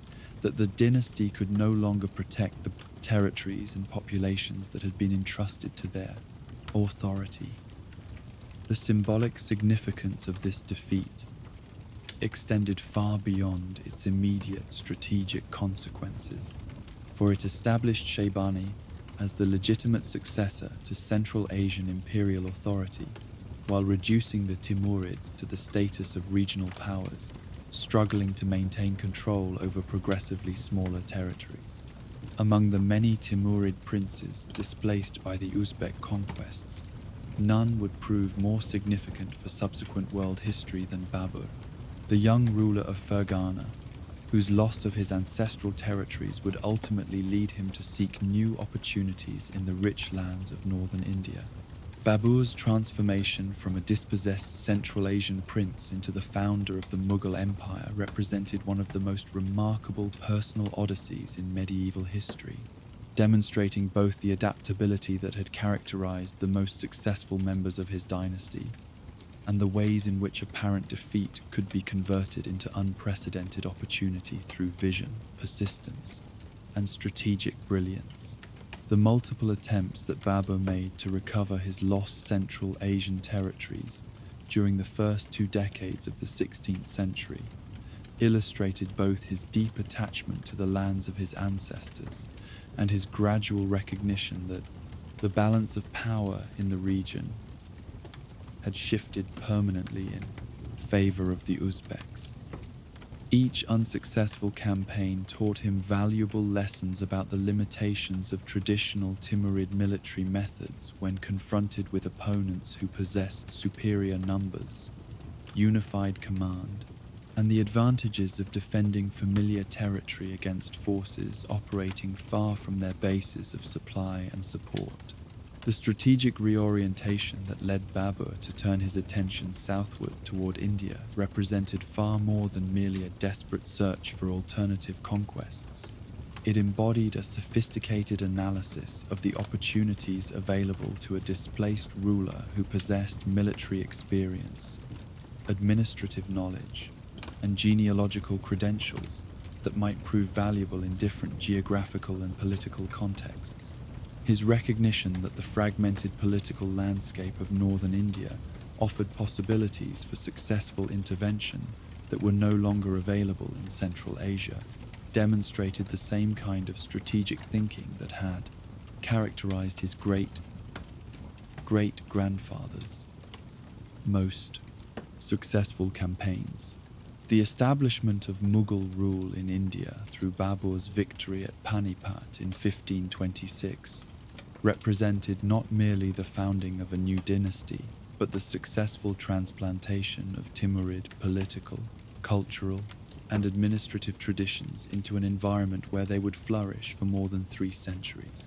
that the dynasty could no longer protect the territories and populations that had been entrusted to their authority. The symbolic significance of this defeat extended far beyond its immediate strategic consequences, for it established Shaybani as the legitimate successor to Central Asian imperial authority, while reducing the Timurids to the status of regional powers, struggling to maintain control over progressively smaller territories. Among the many Timurid princes displaced by the Uzbek conquests, none would prove more significant for subsequent world history than Babur, the young ruler of Fergana, whose loss of his ancestral territories would ultimately lead him to seek new opportunities in the rich lands of northern India. Babur's transformation from a dispossessed Central Asian prince into the founder of the Mughal Empire represented one of the most remarkable personal odysseys in medieval history, demonstrating both the adaptability that had characterized the most successful members of his dynasty and the ways in which apparent defeat could be converted into unprecedented opportunity through vision, persistence, and strategic brilliance. The multiple attempts that Babur made to recover his lost Central Asian territories during the first 2 decades of the 16th century illustrated both his deep attachment to the lands of his ancestors and his gradual recognition that the balance of power in the region had shifted permanently in favor of the Uzbeks. Each unsuccessful campaign taught him valuable lessons about the limitations of traditional Timurid military methods when confronted with opponents who possessed superior numbers, unified command, and the advantages of defending familiar territory against forces operating far from their bases of supply and support. The strategic reorientation that led Babur to turn his attention southward toward India represented far more than merely a desperate search for alternative conquests. It embodied a sophisticated analysis of the opportunities available to a displaced ruler who possessed military experience, administrative knowledge, and genealogical credentials that might prove valuable in different geographical and political contexts. His recognition that the fragmented political landscape of northern India offered possibilities for successful intervention that were no longer available in Central Asia demonstrated the same kind of strategic thinking that had characterized his great-great-grandfather's most successful campaigns. The establishment of Mughal rule in India through Babur's victory at Panipat in 1526 represented not merely the founding of a new dynasty, but the successful transplantation of Timurid political, cultural, and administrative traditions into an environment where they would flourish for more than 3 centuries.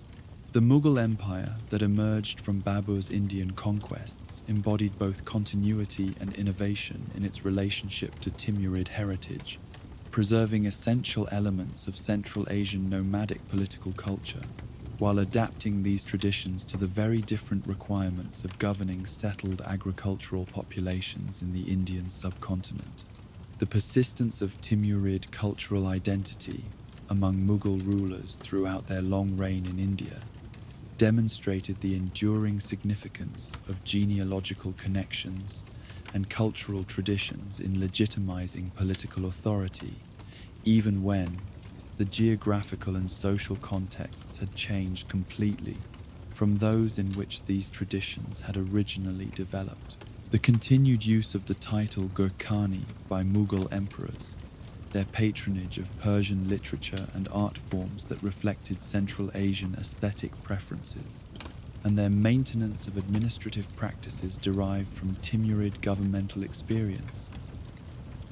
The Mughal Empire that emerged from Babur's Indian conquests embodied both continuity and innovation in its relationship to Timurid heritage, preserving essential elements of Central Asian nomadic political culture, while adapting these traditions to the very different requirements of governing settled agricultural populations in the Indian subcontinent. The persistence of Timurid cultural identity among Mughal rulers throughout their long reign in India demonstrated the enduring significance of genealogical connections and cultural traditions in legitimizing political authority, even when the geographical and social contexts had changed completely from those in which these traditions had originally developed. The continued use of the title Gurkhani by Mughal emperors, their patronage of Persian literature and art forms that reflected Central Asian aesthetic preferences, and their maintenance of administrative practices derived from Timurid governmental experience,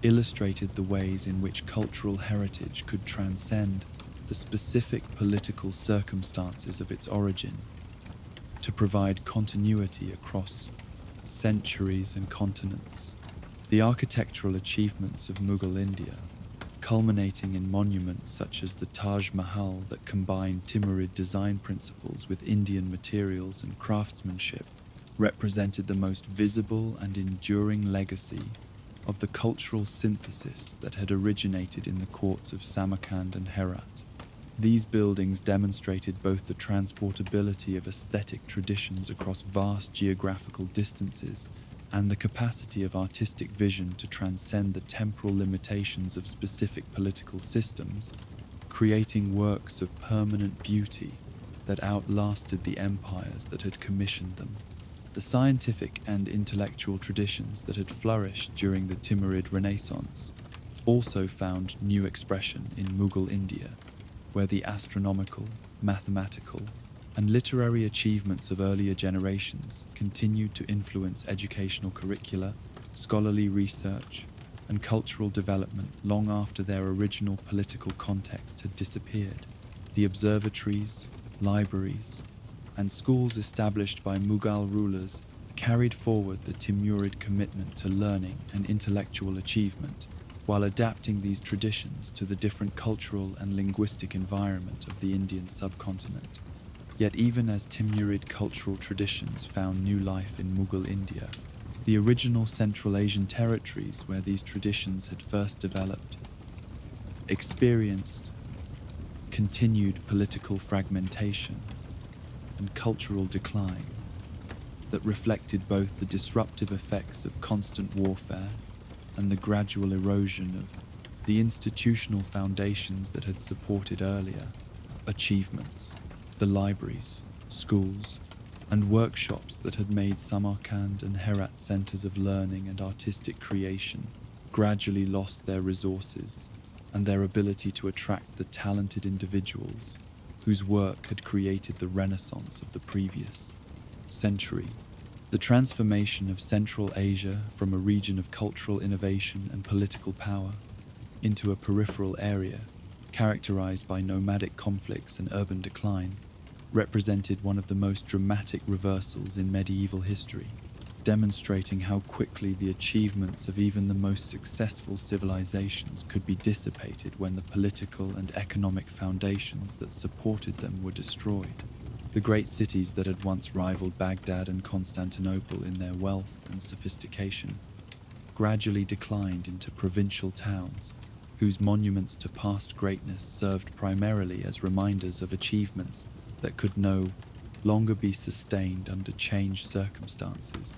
illustrated the ways in which cultural heritage could transcend the specific political circumstances of its origin to provide continuity across centuries and continents. The architectural achievements of Mughal India, culminating in monuments such as the Taj Mahal that combined Timurid design principles with Indian materials and craftsmanship, represented the most visible and enduring legacy of the cultural synthesis that had originated in the courts of Samarkand and Herat. These buildings demonstrated both the transportability of aesthetic traditions across vast geographical distances and the capacity of artistic vision to transcend the temporal limitations of specific political systems, creating works of permanent beauty that outlasted the empires that had commissioned them. The scientific and intellectual traditions that had flourished during the Timurid Renaissance also found new expression in Mughal India, where the astronomical, mathematical, and literary achievements of earlier generations continued to influence educational curricula, scholarly research, and cultural development long after their original political context had disappeared. The observatories, libraries, and schools established by Mughal rulers carried forward the Timurid commitment to learning and intellectual achievement, while adapting these traditions to the different cultural and linguistic environment of the Indian subcontinent. Yet even as Timurid cultural traditions found new life in Mughal India, the original Central Asian territories where these traditions had first developed experienced continued political fragmentation and cultural decline that reflected both the disruptive effects of constant warfare and the gradual erosion of the institutional foundations that had supported earlier achievements. The libraries, schools, and workshops that had made Samarkand and Herat centers of learning and artistic creation gradually lost their resources and their ability to attract the talented individuals whose work had created the renaissance of the previous century. The transformation of Central Asia from a region of cultural innovation and political power into a peripheral area characterized by nomadic conflicts and urban decline represented one of the most dramatic reversals in medieval history, demonstrating how quickly the achievements of even the most successful civilizations could be dissipated when the political and economic foundations that supported them were destroyed. The great cities that had once rivaled Baghdad and Constantinople in their wealth and sophistication gradually declined into provincial towns, whose monuments to past greatness served primarily as reminders of achievements that could no longer be sustained under changed circumstances.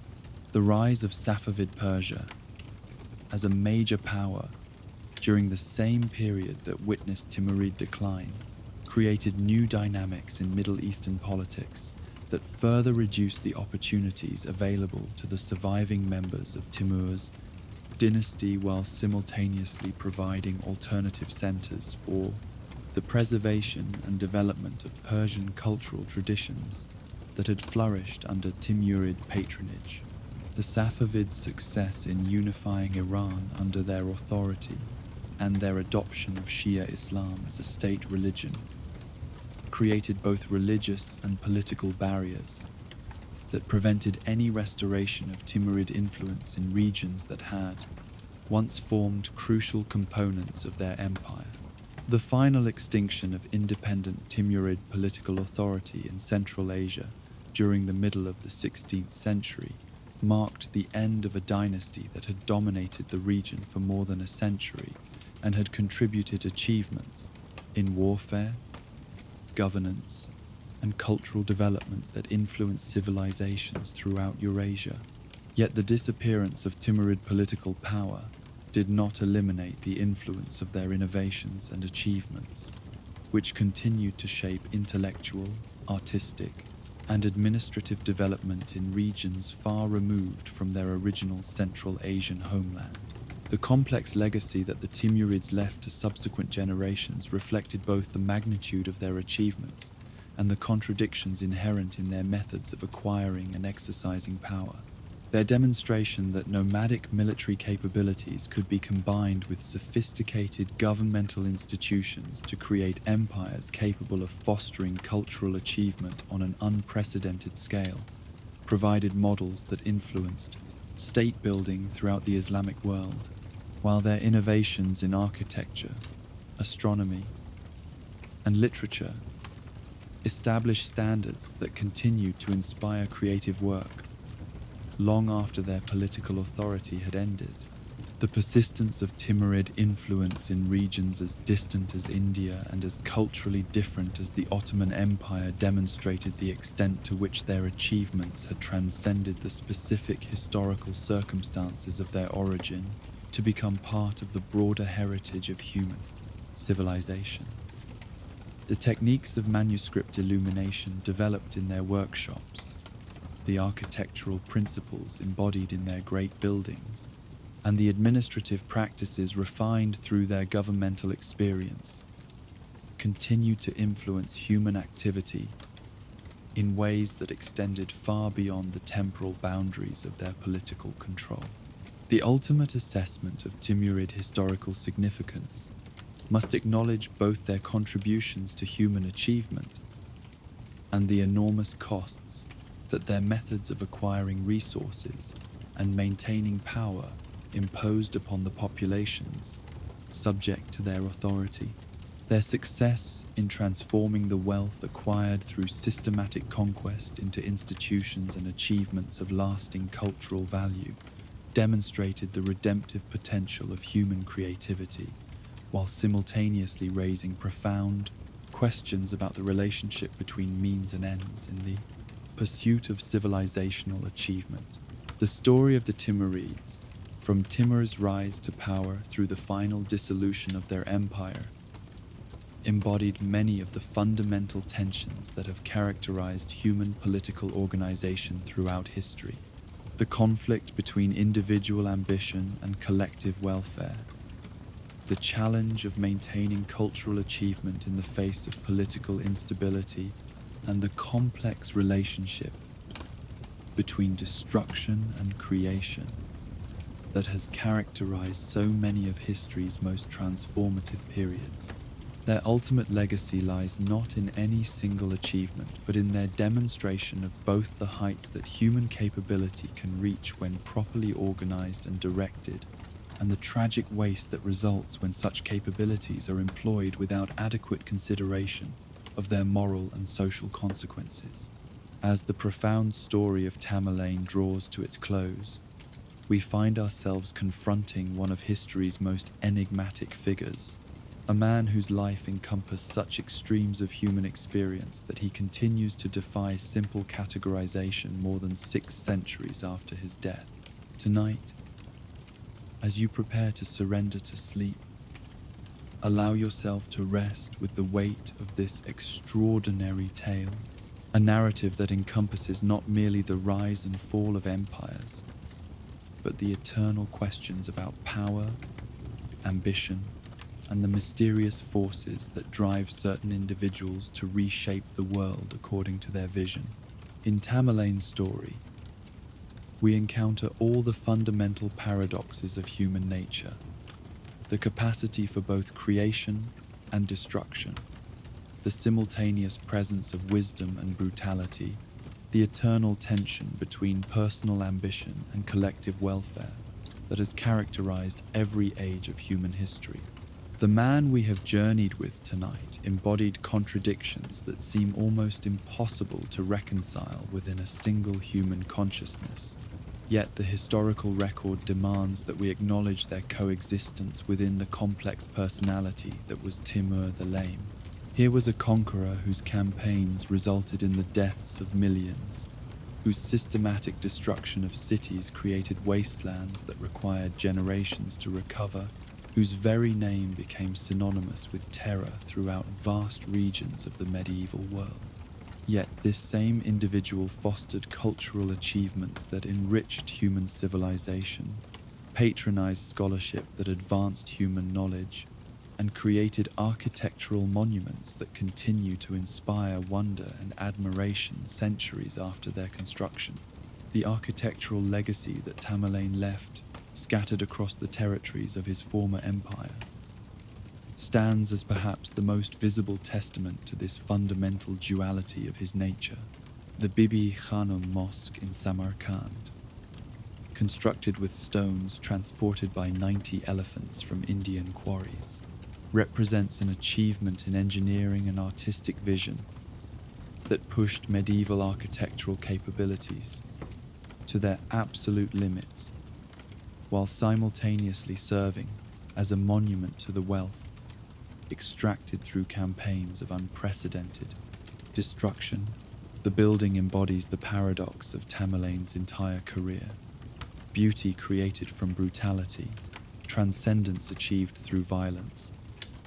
The rise of Safavid Persia as a major power during the same period that witnessed Timurid decline created new dynamics in Middle Eastern politics that further reduced the opportunities available to the surviving members of Timur's dynasty while simultaneously providing alternative centers for the preservation and development of Persian cultural traditions that had flourished under Timurid patronage. The Safavids' success in unifying Iran under their authority and their adoption of Shia Islam as a state religion created both religious and political barriers that prevented any restoration of Timurid influence in regions that had once formed crucial components of their empire. The final extinction of independent Timurid political authority in Central Asia during the middle of the 16th century marked the end of a dynasty that had dominated the region for more than a century and had contributed achievements in warfare, governance, and cultural development that influenced civilizations throughout Eurasia. Yet the disappearance of Timurid political power did not eliminate the influence of their innovations and achievements, which continued to shape intellectual, artistic, and administrative development in regions far removed from their original Central Asian homeland. The complex legacy that the Timurids left to subsequent generations reflected both the magnitude of their achievements and the contradictions inherent in their methods of acquiring and exercising power. Their demonstration that nomadic military capabilities could be combined with sophisticated governmental institutions to create empires capable of fostering cultural achievement on an unprecedented scale provided models that influenced state building throughout the Islamic world, while their innovations in architecture, astronomy, and literature established standards that continued to inspire creative work long after their political authority had ended. The persistence of Timurid influence in regions as distant as India and as culturally different as the Ottoman Empire demonstrated the extent to which their achievements had transcended the specific historical circumstances of their origin to become part of the broader heritage of human civilization. The techniques of manuscript illumination developed in their workshops, the architectural principles embodied in their great buildings, and the administrative practices refined through their governmental experience continued to influence human activity in ways that extended far beyond the temporal boundaries of their political control. The ultimate assessment of Timurid historical significance must acknowledge both their contributions to human achievement and the enormous costs that their methods of acquiring resources and maintaining power imposed upon the populations subject to their authority. Their success in transforming the wealth acquired through systematic conquest into institutions and achievements of lasting cultural value demonstrated the redemptive potential of human creativity, while simultaneously raising profound questions about the relationship between means and ends in the pursuit of civilizational achievement. The story of the Timurids, from Timur's rise to power through the final dissolution of their empire, embodied many of the fundamental tensions that have characterized human political organization throughout history. The conflict between individual ambition and collective welfare, the challenge of maintaining cultural achievement in the face of political instability, and the complex relationship between destruction and creation that has characterized so many of history's most transformative periods. Their ultimate legacy lies not in any single achievement, but in their demonstration of both the heights that human capability can reach when properly organized and directed, and the tragic waste that results when such capabilities are employed without adequate consideration of their moral and social consequences. As the profound story of Tamerlane draws to its close, we find ourselves confronting one of history's most enigmatic figures, a man whose life encompassed such extremes of human experience that he continues to defy simple categorization more than 6 centuries after his death. Tonight, as you prepare to surrender to sleep, allow yourself to rest with the weight of this extraordinary tale, a narrative that encompasses not merely the rise and fall of empires, but the eternal questions about power, ambition, and the mysterious forces that drive certain individuals to reshape the world according to their vision. In Tamerlane's story, we encounter all the fundamental paradoxes of human nature, the capacity for both creation and destruction, the simultaneous presence of wisdom and brutality, the eternal tension between personal ambition and collective welfare that has characterized every age of human history. The man we have journeyed with tonight embodied contradictions that seem almost impossible to reconcile within a single human consciousness. Yet the historical record demands that we acknowledge their coexistence within the complex personality that was Timur the Lame. Here was a conqueror whose campaigns resulted in the deaths of millions, whose systematic destruction of cities created wastelands that required generations to recover, whose very name became synonymous with terror throughout vast regions of the medieval world. Yet this same individual fostered cultural achievements that enriched human civilization, patronized scholarship that advanced human knowledge, and created architectural monuments that continue to inspire wonder and admiration centuries after their construction. The architectural legacy that Tamerlane left, scattered across the territories of his former empire, stands as perhaps the most visible testament to this fundamental duality of his nature. The Bibi Khanum Mosque in Samarkand, constructed with stones transported by 90 elephants from Indian quarries, represents an achievement in engineering and artistic vision that pushed medieval architectural capabilities to their absolute limits, while simultaneously serving as a monument to the wealth extracted through campaigns of unprecedented destruction. The building embodies the paradox of Tamerlane's entire career: beauty created from brutality, transcendence achieved through violence,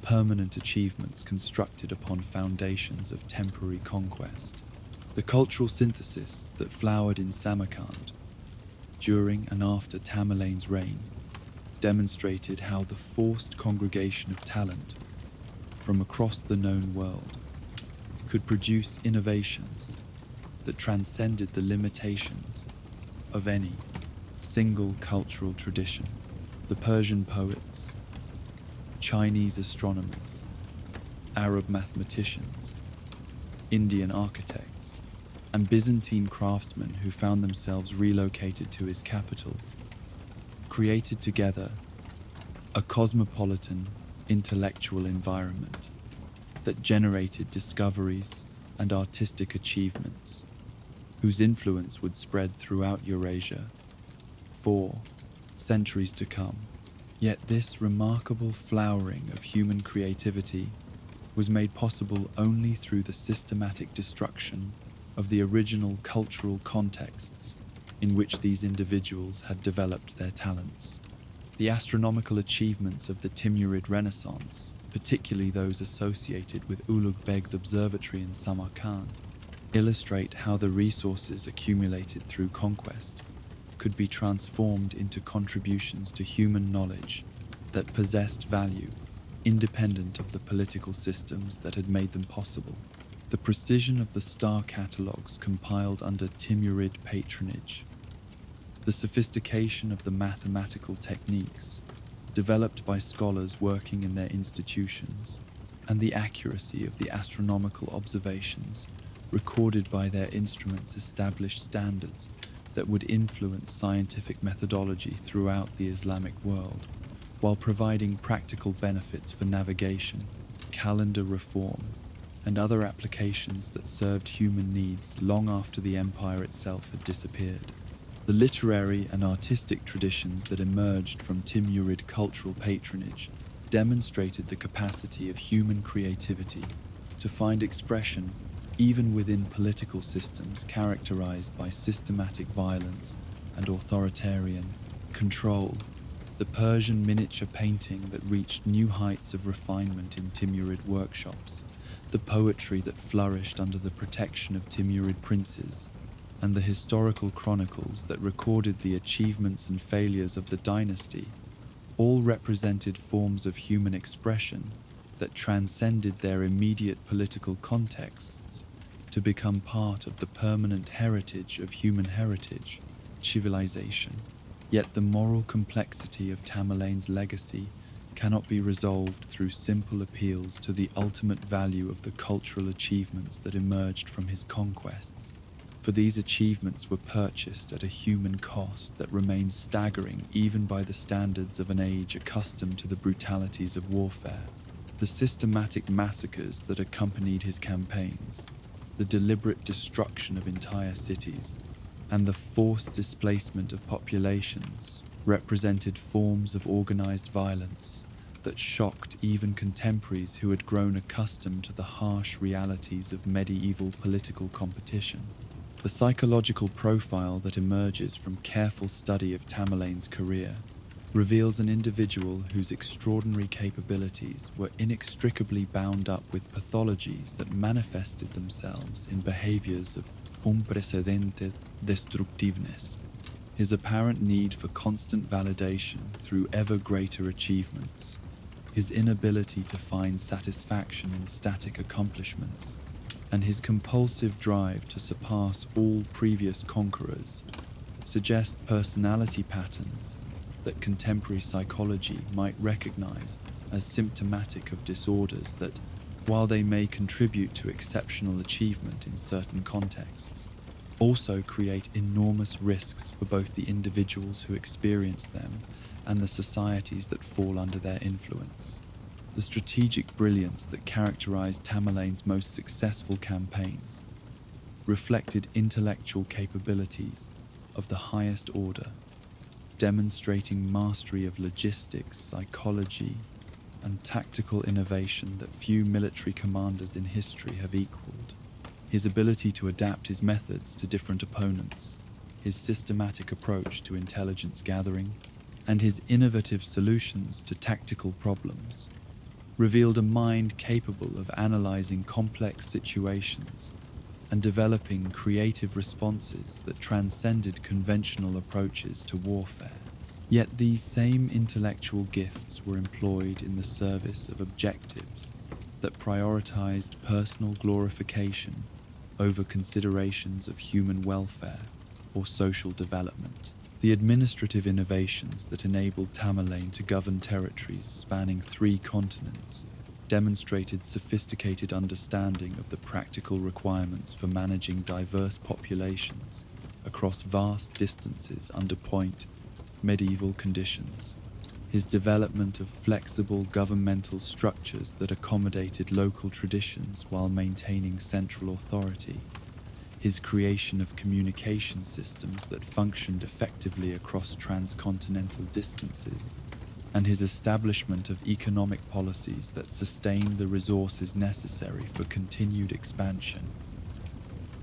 permanent achievements constructed upon foundations of temporary conquest. The cultural synthesis that flowered in Samarkand during and after Tamerlane's reign demonstrated how the forced congregation of talent from across the known world could produce innovations that transcended the limitations of any single cultural tradition. The Persian poets, Chinese astronomers, Arab mathematicians, Indian architects, and Byzantine craftsmen who found themselves relocated to his capital created together a cosmopolitan intellectual environment that generated discoveries and artistic achievements whose influence would spread throughout Eurasia for centuries to come. Yet this remarkable flowering of human creativity was made possible only through the systematic destruction of the original cultural contexts in which these individuals had developed their talents. The astronomical achievements of the Timurid Renaissance, particularly those associated with Ulugh Beg's observatory in Samarkand, illustrate how the resources accumulated through conquest could be transformed into contributions to human knowledge that possessed value, independent of the political systems that had made them possible. The precision of the star catalogues compiled under Timurid patronage, the sophistication of the mathematical techniques developed by scholars working in their institutions, and the accuracy of the astronomical observations recorded by their instruments established standards that would influence scientific methodology throughout the Islamic world, while providing practical benefits for navigation, calendar reform, and other applications that served human needs long after the empire itself had disappeared. The literary and artistic traditions that emerged from Timurid cultural patronage demonstrated the capacity of human creativity to find expression even within political systems characterized by systematic violence and authoritarian control. The Persian miniature painting that reached new heights of refinement in Timurid workshops, the poetry that flourished under the protection of Timurid princes, and the historical chronicles that recorded the achievements and failures of the dynasty all represented forms of human expression that transcended their immediate political contexts to become part of the permanent heritage of human heritage, civilization. Yet the moral complexity of Tamerlane's legacy cannot be resolved through simple appeals to the ultimate value of the cultural achievements that emerged from his conquests, for these achievements were purchased at a human cost that remains staggering even by the standards of an age accustomed to the brutalities of warfare. The systematic massacres that accompanied his campaigns, the deliberate destruction of entire cities, and the forced displacement of populations represented forms of organized violence that shocked even contemporaries who had grown accustomed to the harsh realities of medieval political competition. The psychological profile that emerges from careful study of Tamerlane's career reveals an individual whose extraordinary capabilities were inextricably bound up with pathologies that manifested themselves in behaviors of unprecedented destructiveness. His apparent need for constant validation through ever greater achievements, his inability to find satisfaction in static accomplishments, and his compulsive drive to surpass all previous conquerors suggest personality patterns that contemporary psychology might recognize as symptomatic of disorders that, while they may contribute to exceptional achievement in certain contexts, also create enormous risks for both the individuals who experience them and the societies that fall under their influence. The strategic brilliance that characterized Tamerlane's most successful campaigns reflected intellectual capabilities of the highest order, demonstrating mastery of logistics, psychology, and tactical innovation that few military commanders in history have equaled. His ability to adapt his methods to different opponents, his systematic approach to intelligence gathering, and his innovative solutions to tactical problems revealed a mind capable of analyzing complex situations and developing creative responses that transcended conventional approaches to warfare. Yet these same intellectual gifts were employed in the service of objectives that prioritized personal glorification over considerations of human welfare or social development. The administrative innovations that enabled Tamerlane to govern territories spanning 3 continents demonstrated sophisticated understanding of the practical requirements for managing diverse populations across vast distances under medieval conditions. His development of flexible governmental structures that accommodated local traditions while maintaining central authority, his creation of communication systems that functioned effectively across transcontinental distances, and his establishment of economic policies that sustained the resources necessary for continued expansion,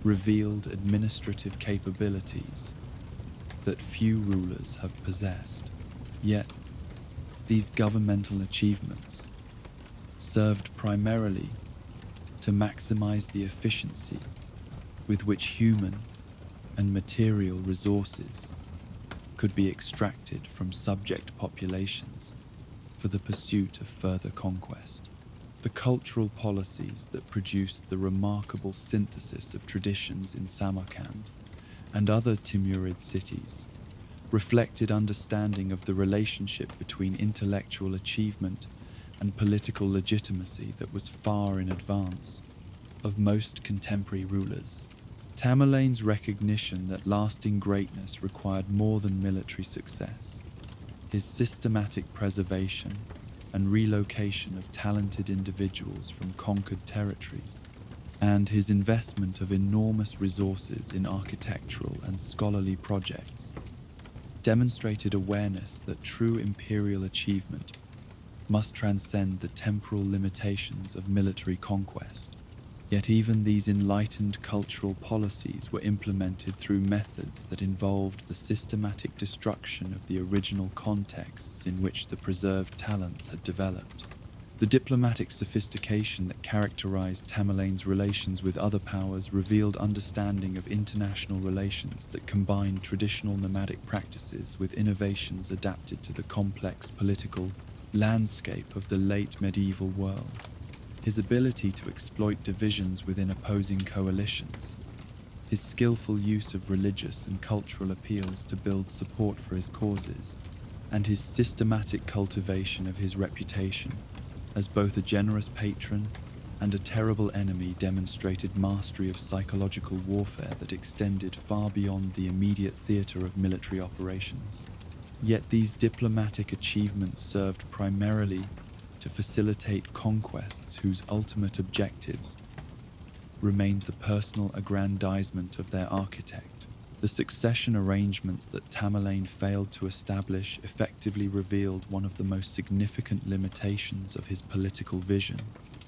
revealed administrative capabilities that few rulers have possessed. Yet, these governmental achievements served primarily to maximize the efficiency with which human and material resources could be extracted from subject populations for the pursuit of further conquest. The cultural policies that produced the remarkable synthesis of traditions in Samarkand and other Timurid cities reflected understanding of the relationship between intellectual achievement and political legitimacy that was far in advance of most contemporary rulers. Tamerlane's recognition that lasting greatness required more than military success, his systematic preservation and relocation of talented individuals from conquered territories, and his investment of enormous resources in architectural and scholarly projects demonstrated awareness that true imperial achievement must transcend the temporal limitations of military conquest. Yet even these enlightened cultural policies were implemented through methods that involved the systematic destruction of the original contexts in which the preserved talents had developed. The diplomatic sophistication that characterized Tamerlane's relations with other powers revealed understanding of international relations that combined traditional nomadic practices with innovations adapted to the complex political landscape of the late medieval world. His ability to exploit divisions within opposing coalitions, his skillful use of religious and cultural appeals to build support for his causes, and his systematic cultivation of his reputation as both a generous patron and a terrible enemy demonstrated mastery of psychological warfare that extended far beyond the immediate theater of military operations. Yet these diplomatic achievements served primarily to facilitate conquests whose ultimate objectives remained the personal aggrandizement of their architect. The succession arrangements that Tamerlane failed to establish effectively revealed one of the most significant limitations of his political vision,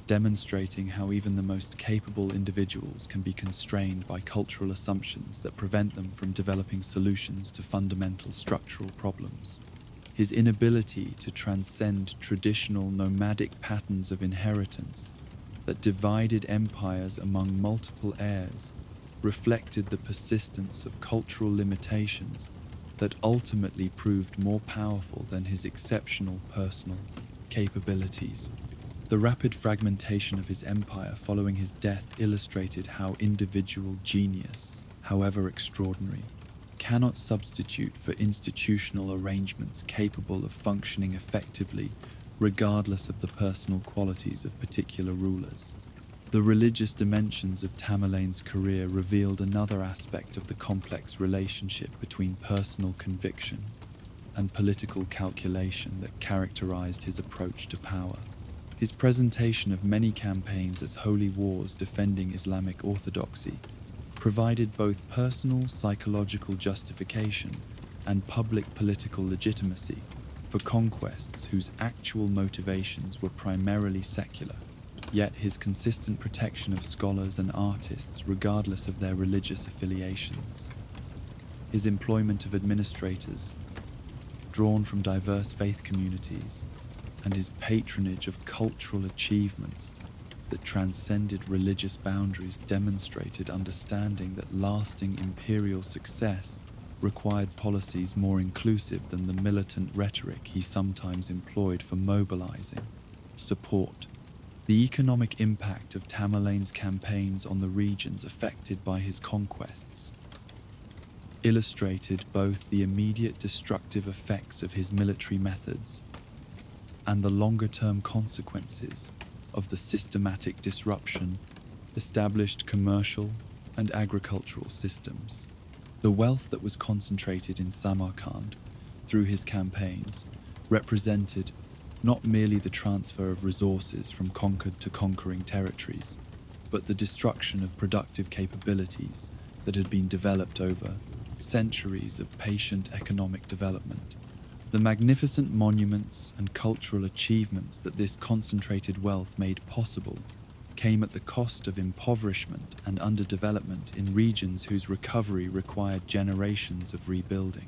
demonstrating how even the most capable individuals can be constrained by cultural assumptions that prevent them from developing solutions to fundamental structural problems. His inability to transcend traditional nomadic patterns of inheritance that divided empires among multiple heirs reflected the persistence of cultural limitations that ultimately proved more powerful than his exceptional personal capabilities. The rapid fragmentation of his empire following his death illustrated how individual genius, however extraordinary, cannot substitute for institutional arrangements capable of functioning effectively regardless of the personal qualities of particular rulers. The religious dimensions of Tamerlane's career revealed another aspect of the complex relationship between personal conviction and political calculation that characterized his approach to power. His presentation of many campaigns as holy wars defending Islamic orthodoxy provided both personal psychological justification and public political legitimacy for conquests whose actual motivations were primarily secular. Yet his consistent protection of scholars and artists regardless of their religious affiliations, his employment of administrators drawn from diverse faith communities, and his patronage of cultural achievements that transcended religious boundaries demonstrated understanding that lasting imperial success required policies more inclusive than the militant rhetoric he sometimes employed for mobilizing support. The economic impact of Tamerlane's campaigns on the regions affected by his conquests illustrated both the immediate destructive effects of his military methods and the longer-term consequences of the systematic disruption established commercial and agricultural systems. The wealth that was concentrated in Samarkand through his campaigns represented not merely the transfer of resources from conquered to conquering territories, but the destruction of productive capabilities that had been developed over centuries of patient economic development. The magnificent monuments and cultural achievements that this concentrated wealth made possible came at the cost of impoverishment and underdevelopment in regions whose recovery required generations of rebuilding.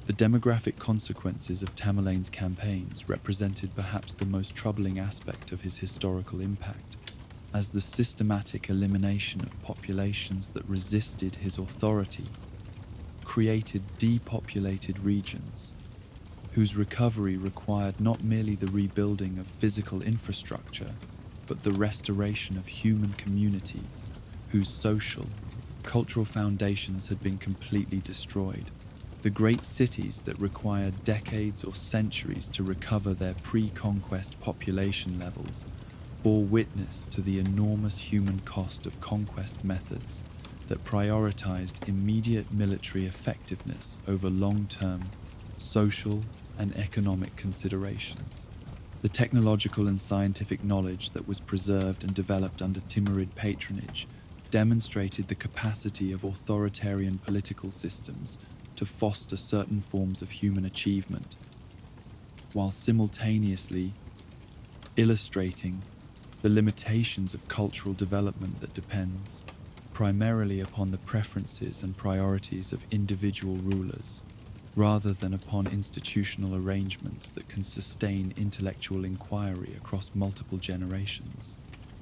The demographic consequences of Tamerlane's campaigns represented perhaps the most troubling aspect of his historical impact, as the systematic elimination of populations that resisted his authority created depopulated regions whose recovery required not merely the rebuilding of physical infrastructure, but the restoration of human communities whose social, cultural foundations had been completely destroyed. The great cities that required decades or centuries to recover their pre-conquest population levels bore witness to the enormous human cost of conquest methods that prioritized immediate military effectiveness over long-term social and economic considerations. The technological and scientific knowledge that was preserved and developed under Timurid patronage demonstrated the capacity of authoritarian political systems to foster certain forms of human achievement, while simultaneously illustrating the limitations of cultural development that depends primarily upon the preferences and priorities of individual rulers. rather than upon institutional arrangements that can sustain intellectual inquiry across multiple generations.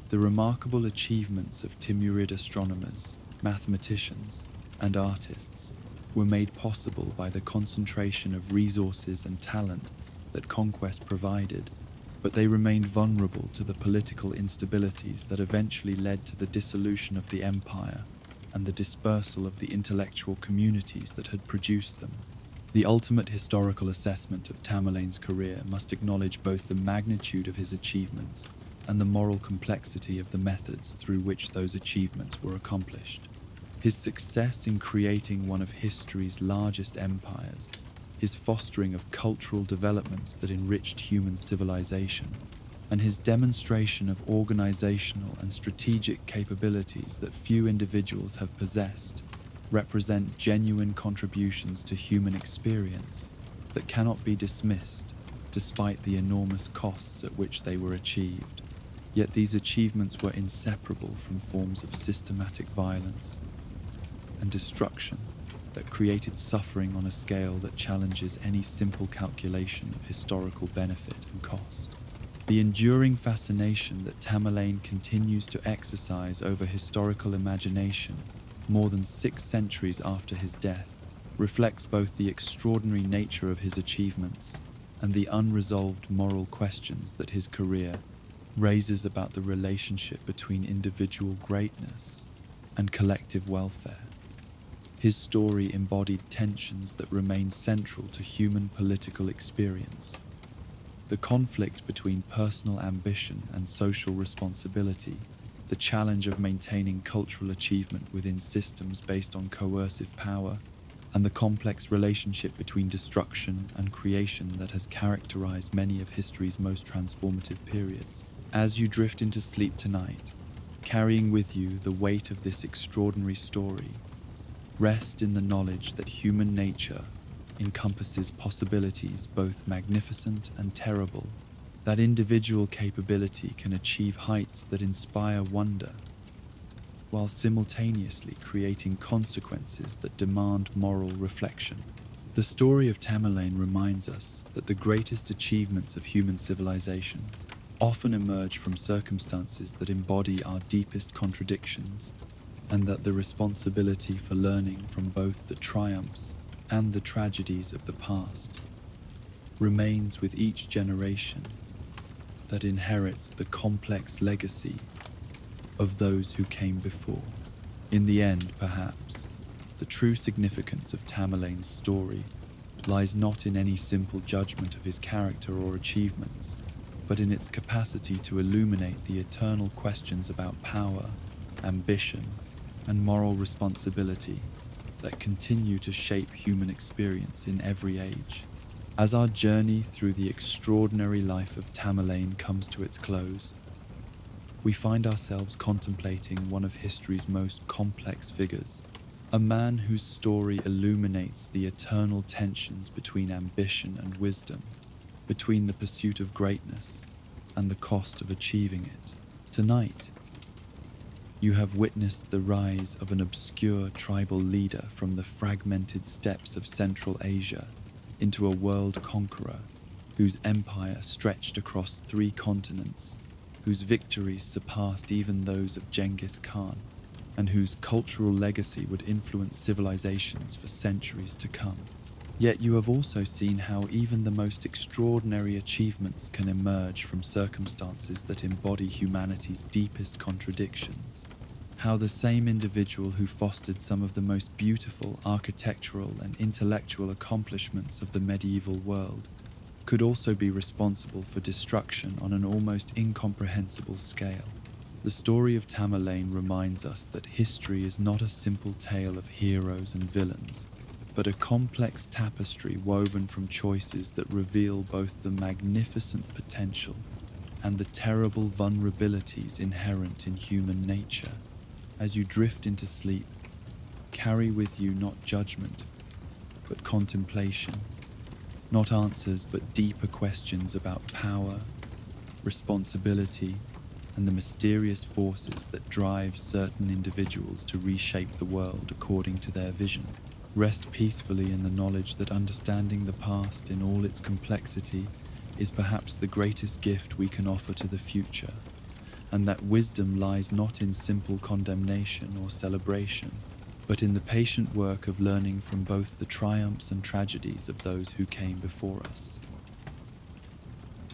The remarkable achievements of Timurid astronomers, mathematicians, and artists were made possible by the concentration of resources and talent that conquest provided, but they remained vulnerable to the political instabilities that eventually led to the dissolution of the empire and the dispersal of the intellectual communities that had produced them. The ultimate historical assessment of Tamerlane's career must acknowledge both the magnitude of his achievements and the moral complexity of the methods through which those achievements were accomplished. His success in creating one of history's largest empires, his fostering of cultural developments that enriched human civilization, and his demonstration of organizational and strategic capabilities that few individuals have possessed, represent genuine contributions to human experience that cannot be dismissed despite the enormous costs at which they were achieved. Yet these achievements were inseparable from forms of systematic violence and destruction that created suffering on a scale that challenges any simple calculation of historical benefit and cost. The enduring fascination that Tamerlane continues to exercise over historical imagination more than 6 centuries after his death reflects both the extraordinary nature of his achievements and the unresolved moral questions that his career raises about the relationship between individual greatness and collective welfare. His story embodied tensions that remain central to human political experience. The conflict between personal ambition and social responsibility, the challenge of maintaining cultural achievement within systems based on coercive power, and the complex relationship between destruction and creation that has characterized many of history's most transformative periods. As you drift into sleep tonight, carrying with you the weight of this extraordinary story, rest in the knowledge that human nature encompasses possibilities both magnificent and terrible, that individual capability can achieve heights that inspire wonder, while simultaneously creating consequences that demand moral reflection. The story of Tamerlane reminds us that the greatest achievements of human civilization often emerge from circumstances that embody our deepest contradictions, and that the responsibility for learning from both the triumphs and the tragedies of the past remains with each generation that inherits the complex legacy of those who came before. In the end, perhaps, the true significance of Tamerlane's story lies not in any simple judgment of his character or achievements, but in its capacity to illuminate the eternal questions about power, ambition, and moral responsibility that continue to shape human experience in every age. As our journey through the extraordinary life of Tamerlane comes to its close, we find ourselves contemplating one of history's most complex figures, a man whose story illuminates the eternal tensions between ambition and wisdom, between the pursuit of greatness and the cost of achieving it. Tonight, you have witnessed the rise of an obscure tribal leader from the fragmented steppes of Central Asia into a world conqueror whose empire stretched across 3 continents, whose victories surpassed even those of Genghis Khan, and whose cultural legacy would influence civilizations for centuries to come. Yet you have also seen how even the most extraordinary achievements can emerge from circumstances that embody humanity's deepest contradictions. How the same individual who fostered some of the most beautiful architectural and intellectual accomplishments of the medieval world could also be responsible for destruction on an almost incomprehensible scale. The story of Tamerlane reminds us that history is not a simple tale of heroes and villains, but a complex tapestry woven from choices that reveal both the magnificent potential and the terrible vulnerabilities inherent in human nature. As you drift into sleep, carry with you not judgment, but contemplation, not answers but deeper questions about power, responsibility, and the mysterious forces that drive certain individuals to reshape the world according to their vision. Rest peacefully in the knowledge that understanding the past in all its complexity is perhaps the greatest gift we can offer to the future, and that wisdom lies not in simple condemnation or celebration, but in the patient work of learning from both the triumphs and tragedies of those who came before us.